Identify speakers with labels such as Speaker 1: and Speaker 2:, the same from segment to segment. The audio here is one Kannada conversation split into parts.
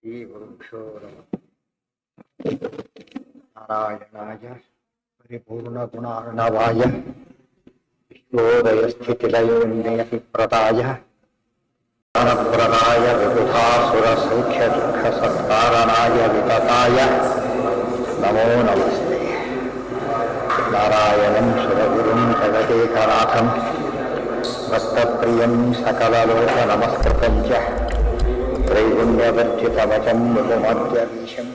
Speaker 1: श्रीगुरुभ्यो नमः। नारायणाय परिपूर्णगुणार्णवाय विश्वोदयस्थितिलयोन्यतिप्रदाय ज्ञानप्रदाय विबुधासुरसौख्यदुःखसत्कारणाय वितताय नमो नमस्ते। नारायणं सुरगुरुं जगदेकनाथं भक्तप्रियं सकललोकनमस्कृतं च त्रैगुण्यवर्जितवचं मृदुमद्यवीशं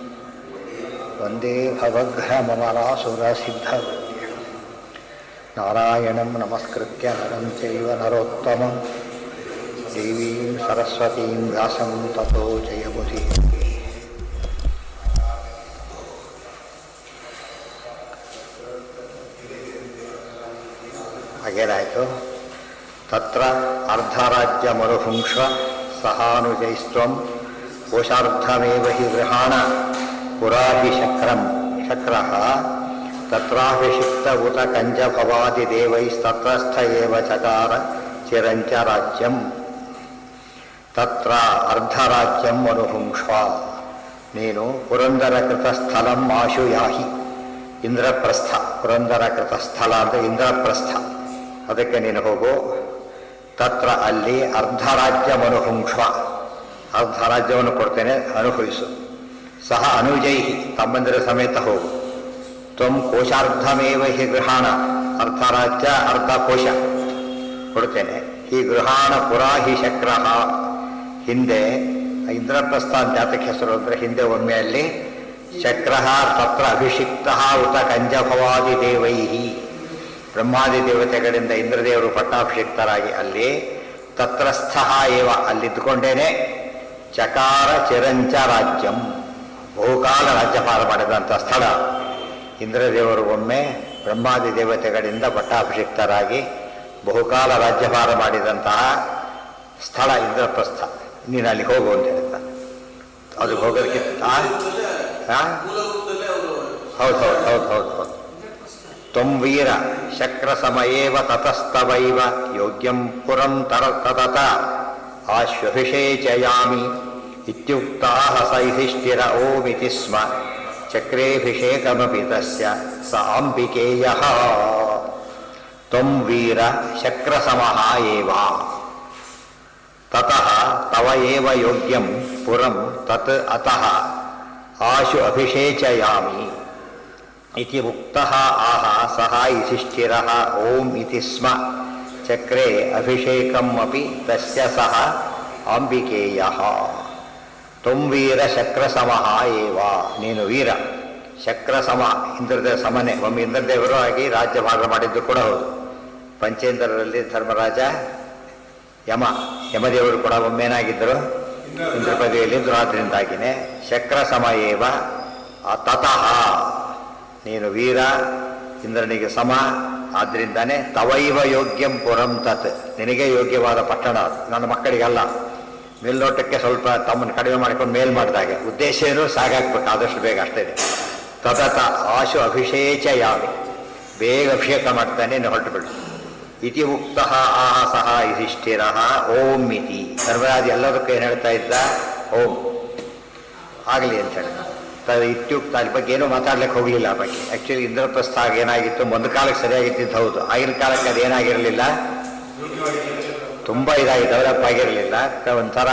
Speaker 1: वन्दे भवघ्नममलासुरसिद्धवन्द्यं। नारायणं नमस्कृत्य नरं चैव नरोत्तमं देवीं सरस्वतीं व्यासं ततो जयमुदीरये। ಹಾಗೇನಾಯಿತು? ತತ್ರ ಅರ್ಧರಾಜ್ಯಮರುಹುಂಕ್ಷ ಸಹಾನುಜೈಸ್ತ್ವಂ ಕೋಶಾರ್ಧಮೇವ ಹಿ ಗೃಹಾಣ ಪುರಾಹಿ ಶಕ್ರಃ ತತ್ರಾಭಿಷಿಕ್ತ ಉತ ಕಂಜಭವಾದಿದೇವೈಸ್ತತ್ರಸ್ಥ ಏವ ಚಕಾರ ಚಿರಂಚ ರಾಜ್ಯಂ. ತತ್ರ ಅರ್ಧರಾಜ್ಯಂ ಅನುಹುಂಕ್ಷ, ನೀನು ಪುರಂದರಕೃತ ಸ್ಥಳಂ ಆಶು ಯಾಹಿ. ಇಂದ್ರಪ್ರಸ್ಥ, ಪುರಂದರಕೃತ ಸ್ಥಳ ಅಂದರೆ ಇಂದ್ರಪ್ರಸ್ಥ, ಅದಕ್ಕೆ ನೀನು ಹೋಗು. ತತ್ರ ಅಲ್ಲಿ ಅರ್ಧರಾಜ್ಯಮನುಹುಂಕ್ಷ, ಅರ್ಧ ರಾಜ್ಯವನ್ನು ಕೊಡ್ತೇನೆ, ಅನುಭವಿಸು. ಸಹ ಅನುಜೈಹಿ, ತಮ್ಮಂದಿರ ಸಮೇತ ಹೋಗು. ತ್ವಂ ಕೋಶಾರ್ಧಮೇವ ಹಿ ಗೃಹಾಣ, ಅರ್ಧ ರಾಜ್ಯ ಅರ್ಧ ಕೋಶ ಕೊಡ್ತೇನೆ. ಹಿ ಗೃಹಾಣ ಪುರಾಹಿ ಶಕ್ರಃ, ಹಿಂದೆ ಇಂದ್ರಪ್ರಸ್ಥ ಅಂತ ಜಾತಕ ಹೆಸರು ಅಂದರೆ ಹಿಂದೆ ಒಮ್ಮೆಯಲ್ಲಿ ಶಕ್ರಃ ತತ್ರ ಅಭಿಷಿಕ್ತ ಉತ ಕಂಜಭವಾದಿ ದೇವೈಹಿ, ಬ್ರಹ್ಮಾದಿ ದೇವತೆಗಳಿಂದ ಇಂದ್ರದೇವರು ಪಟ್ಟಾಭಿಷಿಕ್ತರಾಗಿ ಅಲ್ಲಿ ತತ್ರಸ್ಥ ಏವ, ಅಲ್ಲಿದ್ದುಕೊಂಡೇನೆ ಚಕಾರ ಚಿರಂಚ ರಾಜ್ಯಂ, ಬಹುಕಾಲ ರಾಜ್ಯಪಾಲ ಮಾಡಿದಂಥ ಸ್ಥಳ. ಇಂದ್ರದೇವರು ಒಮ್ಮೆ ಬ್ರಹ್ಮಾದಿ ದೇವತೆಗಳಿಂದ ಪಟ್ಟಾಭಿಷಿಕ್ತರಾಗಿ ಬಹುಕಾಲ ರಾಜ್ಯಭಾರ ಮಾಡಿದಂತಹ ಸ್ಥಳ ಇಂದ್ರಪ್ರಸ್ಥ. ನೀನು ಅಲ್ಲಿಗೆ ಹೋಗು ಅಂತ ಹೇಳ್ತಾನೆ. ಅದು ಹೋಗೋದಕ್ಕೆ ಹೌದು. ತ್ವಂ ವೀರ ಶಕ್ರ ಸಮಯೇವ ತತಸ್ತವೈವ ಯೋಗ್ಯಂ ಪುರಂ ತರತತ ಆಶ್ವಭಿಷೇಚಯಾಮಿ ಇತ್ಯುಕ್ತಾಹ ಸ ಯುಧಿಷ್ಠಿರ ಓಮಿತಿ ಸ್ಮ ಚಕ್ರೇಭಿಷೇಕಮಪಿ ತಸ್ಯ ಸ ಅಂಬಿಕೇಯಃ. ತ್ವಂ ವೀರ ಶಕ್ರ ಸಮಃ ಏವ ತತಃ ತವ ಏವ ಯೋಗ್ಯಂ ಪುರಂ ತತ್ ಅತಃ ಆಶು ಅಭಿಷೇಚಯಾಮಿ ಇತಿ ಉಕ್ತಃ ಆಹ ಸಹ ಯುಧಿಷ್ಠಿರಃ ಓಂ ಇತಿ ಸ್ಮ ಚಕ್ರೆ ಅಭಿಷೇಕಂ ಅಪಿ ತಸ್ಯ ಸಹ ಅಂಬಿಕೇಯಃ. ತ್ವಂ ವೀರ ಶಕ್ರ ಸಮಃ ಏವ, ನೀನು ವೀರ ಶಕ್ರ ಸಮ, ಇಂದ್ರದೇವ ಸಮನೆ. ಒಮ್ಮೆ ಇಂದ್ರದೇವರು ಆಗಿ ರಾಜ್ಯಭಾಗ ಮಾಡಿದ್ದು ಕೂಡ ಹೌದು. ಪಂಚೇಂದ್ರರಲ್ಲಿ ಧರ್ಮರಾಜ ಯಮದೇವರು ಕೂಡ ಒಮ್ಮೇನಾಗಿದ್ದರು, ಇಂದ್ರ ಪದವಿಯಲ್ಲಿದ್ದರು. ಆದ್ದರಿಂದಾಗಿನೇ ಶಕ್ರ ಸಮ ಏವ ತತಃ, ನೀನು ವೀರ ಇಂದ್ರನಿಗೆ ಸಮ, ಆದ್ದರಿಂದಾನೆ ತವೈವ ಯೋಗ್ಯಂ ಪುರಂ ತತ್, ನಿನಗೆ ಯೋಗ್ಯವಾದ ಪಟ್ಟಣ. ನನ್ನ ಮಕ್ಕಳಿಗಲ್ಲ, ಮೇಲ್ನೋಟಕ್ಕೆ ಸ್ವಲ್ಪ ತಮ್ಮನ್ನು ಕಡಿಮೆ ಮಾಡ್ಕೊಂಡು ಮೇಲ್ ಮಾಡಿದಾಗೆ, ಉದ್ದೇಶ ಏನು ಸಾಗಾಕ್ಬೇಕು ಆದಷ್ಟು ಬೇಗ, ಅಷ್ಟೇ. ತತತ ಆಶು ಅಭಿಷೇಚಯಾಮಿ, ಬೇಗ ಅಭಿಷೇಕ ಮಾಡ್ತಾನೆ, ನೀನು ಹೊರಟುಬಿಡು. ಇತಿ ಉಕ್ತಃ ಆಹ ಸಹ ಯುಧಿಷ್ಠಿರ ಓಂ ಇತಿ. ಧರ್ಮರಾಜ ಎಲ್ಲದಕ್ಕೂ ಏನು ಹೇಳ್ತಾ ಇದ್ದ? ಓಂ ಆಗಲಿ ಅಂತ ಹೇಳ್ದ. ಇತ್ಯುಕ್ತ, ಅದ್ರ ಬಗ್ಗೆ ಏನೂ ಮಾತಾಡ್ಲಿಕ್ಕೆ ಹೋಗಲಿಲ್ಲ. ಆ ಬಗ್ಗೆ ಆ್ಯಕ್ಚುಲಿ ಇಂದ್ರಪ್ರಸ್ಥ ಏನಾಗಿತ್ತು, ಒಂದು ಕಾಲಕ್ಕೆ ಸರಿಯಾಗಿದ್ದಿದ್ದು ಹೌದು. ಆಗಿನ ಕಾಲಕ್ಕೆ ಅದೇನಾಗಿರಲಿಲ್ಲ, ತುಂಬ ಇದಾಗಿ ಡೆವಲಪ್ ಆಗಿರಲಿಲ್ಲ. ಒಂಥರ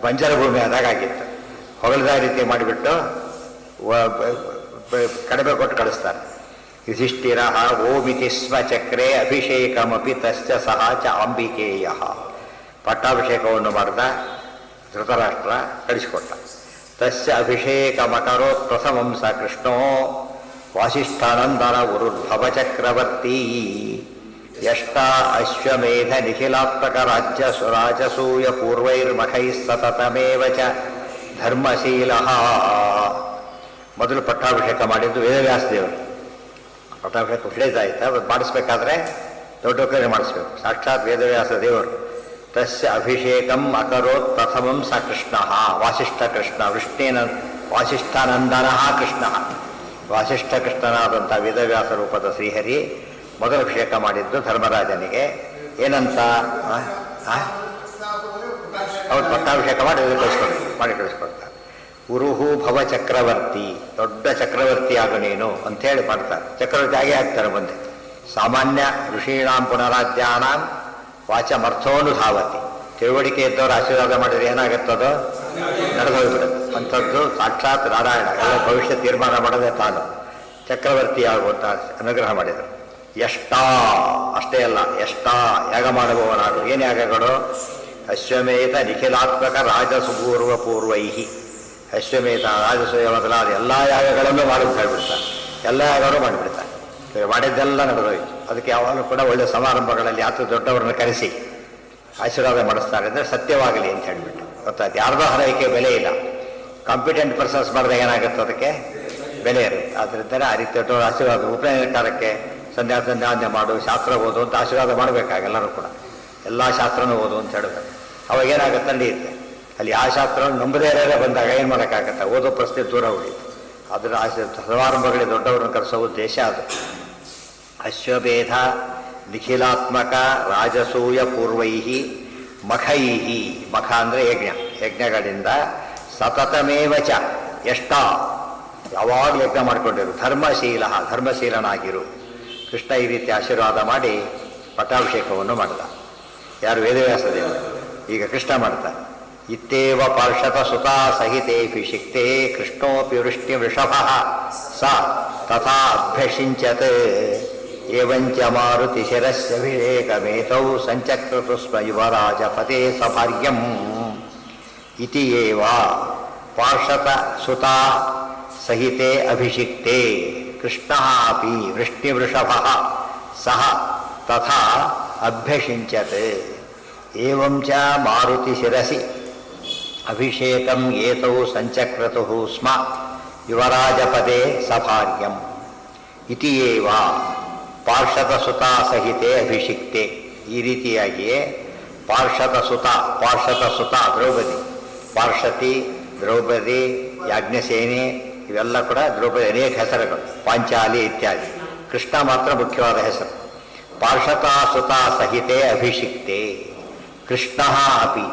Speaker 1: ಬಂಜರ ಭೂಮಿ ಆದಾಗಿತ್ತು. ಹೊಗಳದ ರೀತಿ ಮಾಡಿಬಿಟ್ಟು ಕಡಿಮೆ ಕೊಟ್ಟು ಕಳಿಸ್ತಾರೆ. ಯುಧಿಷ್ಠಿರ ಓಮಿತಿ ಸ್ಮ ಚಕ್ರೆ ಅಭಿಷೇಕಮಪಿ ತಸ್ಯ ಸಹ ಚ ಅಂಬಿಕೇಯ. ಪಟ್ಟಾಭಿಷೇಕವನ್ನು ಮಾಡಿದ ಧೃತರಾಷ್ಟ್ರ ಕಳಿಸಿಕೊಟ್ಟ. ತಸ್ಯ ಅಭಿಷೇಕಮಕರೋತ್ ಪ್ರಥಮಂ ಸ ಕೃಷ್ಣೋ ವಾಸಿಷ್ಠಾನಂದನ ಉರುದ್ಭವ ಚಕ್ರವರ್ತಿ ಯಷ್ಟ ಅಶ್ವಮೇಧ ನಿಖಿಲಾತ್ಮಕ ರಾಜ್ಯ ರಾಜಸೂಯ ಪೂರ್ವೈರ್ಮಖೈ ಸತತಮೇವ ಚ ಧರ್ಮಶೀಲ. ಮೊದಲು ಪಟ್ಟಾಭಿಷೇಕ ಮಾಡಿದ್ದು ವೇದವ್ಯಾಸದೇವರು. ಪಟ್ಟಾಭಿಷೇಕ ಹಿಡಿದಾಯ್ತಾ, ಮಾಡಿಸ್ಬೇಕಾದ್ರೆ ದೊಡ್ಡ ಕಡೆ ಮಾಡಿಸ್ಬೇಕು, ಸಾಕ್ಷಾತ್ ವೇದವ್ಯಾಸ ದೇವರು. ತಸ್ಯ ಅಭಿಷೇಕಂ ಅಕರೋತ್ ಪ್ರಥಮಂ ಸ ಕೃಷ್ಣ, ವಾಸಿಷ್ಠ ಕೃಷ್ಣ, ವಾಸಿಷ್ಠಾನಂದನ ಕೃಷ್ಣ, ವಾಸಿಷ್ಠ ಕೃಷ್ಣನಾದಂಥ ವೇದವ್ಯಾಸ ರೂಪದ ಶ್ರೀಹರಿ ಮೊದಲು ಅಭಿಷೇಕ ಮಾಡಿದ್ದು ಧರ್ಮರಾಜನಿಗೆ. ಏನಂತ? ಅವ್ರು ಪಟ್ಟಾಭಿಷೇಕ ಮಾಡಿ ಕಳಿಸ್ಕೊಡ್ತಾರೆ. ಉರುಹು ಭವ ಚಕ್ರವರ್ತಿ, ದೊಡ್ಡ ಚಕ್ರವರ್ತಿ ಆಗು ನೀನು ಅಂಥೇಳಿ ಮಾಡ್ತಾರೆ. ಚಕ್ರವರ್ತಿ ಆಗೇ ಆಗ್ತಾರೆ ಮುಂದೆ. ಸಾಮಾನ್ಯ ಋಷೀಣಾಂ ಪುನರಾಧ್ಯಾನಾಂ ವಾಚಮರ್ಥೋನುಧಾವತಿ. ತಿಳುವಳಿಕೆ ಇದ್ದವರು ಆಶೀರ್ವಾದ ಮಾಡಿದ್ರೆ ಏನಾಗುತ್ತದೋ ನಡೆದು ಹೋಗ್ಬಿಡುತ್ತೆ. ಅಂಥದ್ದು ಸಾಕ್ಷಾತ್ ನಾರಾಯಣ ಎಲ್ಲ ಭವಿಷ್ಯ ತೀರ್ಮಾನ ಮಾಡದೆ ತಾನು ಚಕ್ರವರ್ತಿ ಆಗುವಂತ ಅನುಗ್ರಹ ಮಾಡಿದರು. ಎಷ್ಟಾ ಅಷ್ಟೇ ಅಲ್ಲ, ಎಷ್ಟಾ ಯಾಗ ಮಾಡುವವನಾಗು. ಏನು ಯಾಗಗಳು? ಅಶ್ವಮೇಧ ನಿಖಿಲಾತ್ಮಕ ರಾಜಸುಪೂರ್ವ ಪೂರ್ವೈಹಿ. ಅಶ್ವಮೇಧ ರಾಜಸೂಯ ಮೊದಲಾದ ಎಲ್ಲ ಯಾಗಗಳನ್ನು ಮಾಡುತ್ತ ಹೇಳ್ಬಿಡ್ತಾರೆ. ಎಲ್ಲ ಯಾಗಗಳು ಮಾಡಿಬಿಡ್ತಾರೆ. ಮಾಡಿದ್ದೆಲ್ಲ ನಡೆದೋಯ್ತು. ಅದಕ್ಕೆ ಯಾವಾಗಲೂ ಕೂಡ ಒಳ್ಳೆ ಸಮಾರಂಭಗಳಲ್ಲಿ ಯಾತ್ರೆ ದೊಡ್ಡವರನ್ನು ಕರೆಸಿ ಆಶೀರ್ವಾದ ಮಾಡಿಸ್ತಾರೆ ಅಂದರೆ ಸತ್ಯವಾಗಲಿ ಅಂತ ಹೇಳಿಬಿಟ್ಟು ಗೊತ್ತಾಯ್ತು. ಯಾರ್ದೋ ಹರೈಕೆ ಬೆಲೆ ಇಲ್ಲ. ಕಾಂಪಿಟೆಂಟ್ ಪರ್ಸನ್ಸ್ ಮಾಡಿದಾಗ ಏನಾಗುತ್ತೆ, ಅದಕ್ಕೆ ಬೆಲೆ ಇರುತ್ತೆ. ಆದ್ದರಿಂದ ಆ ರೀತಿ ದೊಡ್ಡವರ ಆಶೀರ್ವಾದ ಉಪನಯನ ಕಾಲಕ್ಕೆ ಸಂಧ್ಯಾವಂದನೆ ಮಾಡು, ಶಾಸ್ತ್ರ ಓದು ಅಂತ ಆಶೀರ್ವಾದ ಮಾಡಬೇಕಾಗ ಎಲ್ಲರೂ ಕೂಡ. ಎಲ್ಲ ಶಾಸ್ತ್ರನೂ ಓದು ಅಂತ ಹೇಳಬೇಕು. ಅವಾಗ ಏನಾಗುತ್ತೆ, ನಡೆಯುತ್ತೆ. ಅಲ್ಲಿ ಆ ಶಾಸ್ತ್ರವನ್ನು ನಂಬದೇ ಇರೋದೇ ಬಂದಾಗ ಏನು ಮಾಡೋಕ್ಕಾಗತ್ತೆ, ಓದೋ ಪ್ರಶ್ನೆ ದೂರ ಉಳಿಯುತ್ತೆ. ಅದರ ಸಮಾರಂಭಗಳಿಗೆ ದೊಡ್ಡವರನ್ನು ಕರೆಸೋ ಉದ್ದೇಶ ಅದು. ಅಶ್ವಭೇದ ನಿಖಿಲಾತ್ಮಕ ರಾಜಸೂಯ ಪೂರ್ವೈಹಿ ಮಖೈಹಿ. ಮಖ ಅಂದರೆ ಯಜ್ಞ, ಯಜ್ಞಗಳಿಂದ ಸತತಮೇವಚ ಎಷ್ಟ ಯಾವಾಗಲೂ ಯಜ್ಞ ಮಾಡಿಕೊಂಡಿರು. ಧರ್ಮಶೀಲ, ಧರ್ಮಶೀಲನಾಗಿರು. ಕೃಷ್ಣ ಈ ರೀತಿ ಆಶೀರ್ವಾದ ಮಾಡಿ ಪಟ್ಟಾಭಿಷೇಕವನ್ನು ಮಾಡಿದ. ಯಾರು? ವೇದವ್ಯಾಸದೇವರು. ಈಗ ಕೃಷ್ಣ ಮಾಡ್ತಾರೆ. ಇತ್ತೇವ ಪಾರ್ಷದ ಸುತಾ ಸಹಿತೇಭಿಷಿಕ್ತೇ ಕೃಷ್ಣೋಪಿ ವೃಷ್ಟಿ ವೃಷಭ ಸ ತಥಾ ಅಭ್ಯಷಿಂಚತ್ ಏವಂಚ ಮಾರುತಿ ಶಿರಸ್ಯಭಿಷೇಕಮೇತೌ ಸಂಚಕ್ರತು ಸ್ಮ ಯುವರಾಜ ಪದೇ ಸಭಾರ್ಯಂ ಇತಿ ಏವ ಪಾರ್ಷದ ಸುತಾ ಸಹಿತೆ ಅಭಿಷಿಕ್ತೆ ಕೃಷ್ಣಃ ಅಪಿ ವೃಷ್ಟಿವೃಷಭ ಸಹ ತಥಾ ಅಭ್ಯಷಿಂಚತ್ ಏವಂ ಚ ಮಾರುತಿ ಶಿರಸಿ ಅಭಿಷೇಕಂ ಏತೌ ಸಂಚಕ್ರತುಃ ಸ್ಮ ಯುವರಾಜಪದೇ ಸಭಾರ್ಯಂ ಇತಿ ಏವ ಪಾರ್ಷದ ಸುತ ಸಹಿತೆ ಅಭಿಷಿಕ್ತೆ. ಈ ರೀತಿಯಾಗಿಯೇ ಪಾರ್ಷದ ಸುತ ದ್ರೌಪದಿ, ಪಾರ್ಷತಿ, ದ್ರೌಪದಿ, ಯಾಜ್ಞಸೇನೆ ಇವೆಲ್ಲ ಕೂಡ ದ್ರೌಪದಿ ಅನೇಕ ಹೆಸರುಗಳು, ಪಾಂಚಾಲಿ ಇತ್ಯಾದಿ. ಕೃಷ್ಣ ಮಾತ್ರ ಮುಖ್ಯವಾದ ಹೆಸರು. ಪಾರ್ಷದ ಸುತ ಸಹಿತೆ ಅಭಿಷಿಕ್ತೆ ಕೃಷ್ಣ ಅಪಿ.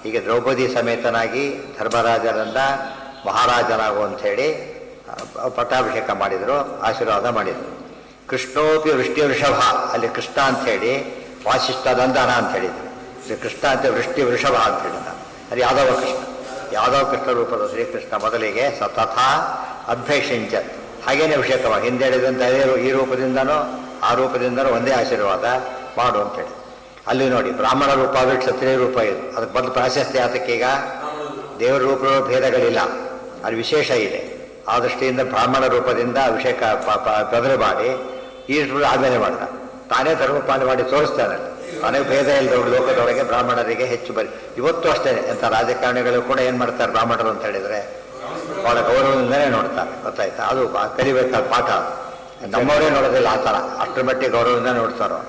Speaker 1: ಈಗ ದ್ರೌಪದಿ ಸಮೇತನಾಗಿ ಧರ್ಮರಾಜರಿಂದ ಮಹಾರಾಜನಾಗು ಅಂಥೇಳಿ ಪಟ್ಟಾಭಿಷೇಕ ಮಾಡಿದರು, ಆಶೀರ್ವಾದ ಮಾಡಿದರು. ಕೃಷ್ಣೋಪಿ ವೃಷ್ಟಿ ವೃಷಭ, ಅಲ್ಲಿ ಕೃಷ್ಣ ಅಂಥೇಳಿ ವಾಸಿಷ್ಠ ನಂದನ ಅಂತ ಹೇಳಿದರು. ಕೃಷ್ಣ ಅಂತ ವೃಷ್ಟಿ ವೃಷಭ ಅಂತ ಹೇಳಿದ. ಅದು ಯಾದವ ಕೃಷ್ಣ, ಯಾದವ ಕೃಷ್ಣ ರೂಪದ ಶ್ರೀಕೃಷ್ಣ ಮೊದಲಿಗೆ ಸತತ ಅಭ್ಯಷಿಂಚ ಹಾಗೇನೆ ಅಭಿಷೇಕ ಮಾಡಿ. ಹಿಂದೆ ಹೇಳಿದಂಥ ಈ ರೂಪದಿಂದನೂ ಆ ರೂಪದಿಂದನೂ ಒಂದೇ ಆಶೀರ್ವಾದ ಮಾಡು ಅಂತೇಳಿ. ಅಲ್ಲಿ ನೋಡಿ, ಬ್ರಾಹ್ಮಣ ರೂಪ ಬಿಟ್ಟು ಕ್ಷತ್ರಿಯ ರೂಪ ಇದು. ಅದಕ್ಕೆ ಬದಲು ಪ್ರಾಶಸ್ತ್ಯ ಆತಕ್ಕೆ ಈಗ ದೇವರ ರೂಪ ಭೇದಗಳಿಲ್ಲ, ಅದು ವಿಶೇಷ ಇದೆ. ಆ ದೃಷ್ಟಿಯಿಂದ ಬ್ರಾಹ್ಮಣ ರೂಪದಿಂದ ಅಭಿಷೇಕ ಬದಲು ಮಾಡಿ ಈಶ್ವರ ಆಮೇಲೆ ಮಾಡಿದ. ತಾನೇ ಧರ್ಮಪಾಲನೆ ಮಾಡಿ ತೋರಿಸ್ತಾನೆ. ತಾನೇ ಭೇದ ಇಲ್ಲದವ್ರು ಲೋಕದೊಳಗೆ ಬ್ರಾಹ್ಮಣರಿಗೆ ಹೆಚ್ಚು ಬರಿ. ಇವತ್ತು ಅಷ್ಟೇ ಎಂಥ ರಾಜಕಾರಣಿಗಳು ಕೂಡ ಏನು ಮಾಡ್ತಾರೆ, ಬ್ರಾಹ್ಮಣರು ಅಂತ ಹೇಳಿದರೆ ಅವಳ ಗೌರವದಿಂದಲೇ ನೋಡ್ತಾರೆ. ಗೊತ್ತಾಯ್ತಾ? ಅದು ಕಲಿಬೇಕಾದ ಪಾಠ. ನಮ್ಮವರೇ ನೋಡೋದಿಲ್ಲ ಆ ಥರ, ಅಷ್ಟರ ಮಟ್ಟಿಗೆ ಗೌರವದಿಂದ ನೋಡ್ತಾರೋ.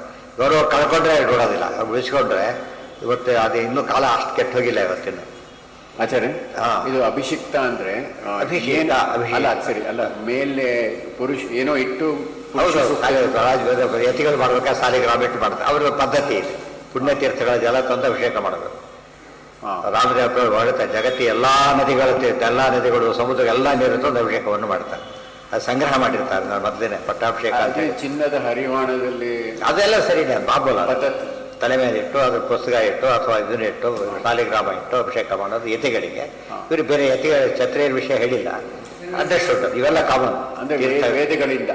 Speaker 1: ಗೌರವ ಕಳ್ಕೊಂಡ್ರೆ ನೋಡೋದಿಲ್ಲ, ಉಳಿಸ್ಕೊಂಡ್ರೆ ಇವತ್ತು ಅದು ಇನ್ನೂ ಕಾಲ ಅಷ್ಟು ಕೆಟ್ಟು ಹೋಗಿಲ್ಲ ಇವತ್ತಿನ
Speaker 2: ಆಚಾರ್ಯ. ಇದು ಅಭಿಷಿಕ್ತ ಅಂದ್ರೆ ಅಲ್ಲ, ಸರಿ ಅಲ್ಲ, ಮೇಲೆ ಪುರುಷ ಏನೋ ಇಟ್ಟು
Speaker 1: ಯತಿಗಳು ಮಾಡ್ಬೇಕಾ ಸಾಲಿಗ್ರಾಮ ಇಟ್ಟು ಮಾಡ್ತಾರೆ. ಅವ್ರ ಪದ್ಧತಿ ಇದೆ. ಪುಣ್ಯತೀರ್ಥಗಳ ಜಲ ತಂದು ಅಭಿಷೇಕ ಮಾಡಬೇಕು. ರಾಮದೇವ ಹೊರತ ಜಗತ್ತಿ ಎಲ್ಲಾ ನದಿಗಳು ತೀರ್ಥ, ಎಲ್ಲಾ ನದಿಗಳು, ಸಮುದ್ರ ಎಲ್ಲ ನೀರು ತಂದು ಅಭಿಷೇಕವನ್ನು ಮಾಡ್ತಾರೆ. ಅದು ಸಂಗ್ರಹ ಮಾಡಿರ್ತಾರೆ. ನಾನು ಮೊದಲೇನೆ ಪಟ್ಟಾಭಿಷೇಕ ಅಂತ
Speaker 2: ಚಿನ್ನದ ಹರಿವಾಣದಲ್ಲಿ
Speaker 1: ಅದೆಲ್ಲ ಸರಿನೇ. ಬಾಬುಲ ತಲೆ ಮೇಲೆ ಇಟ್ಟು ಅದ್ರ ಪುಸ್ತಕ ಇಟ್ಟು ಅಥವಾ ಇದನ್ನ ಇಟ್ಟು ಸಾಲಿಗ್ರಾಮ ಇಟ್ಟು ಅಭಿಷೇಕ ಮಾಡೋದು ಯತಿಗಳಿಗೆ. ಇವರು ಬೇರೆ ಯತಿಗಳ ಕ್ಷತ್ರಿಯರ ವಿಷಯ ಹೇಳಿಲ್ಲ. ಅದಷ್ಟು ಇವೆಲ್ಲ ಕಾಮನ್.
Speaker 2: ವೇದಗಳಿಂದ,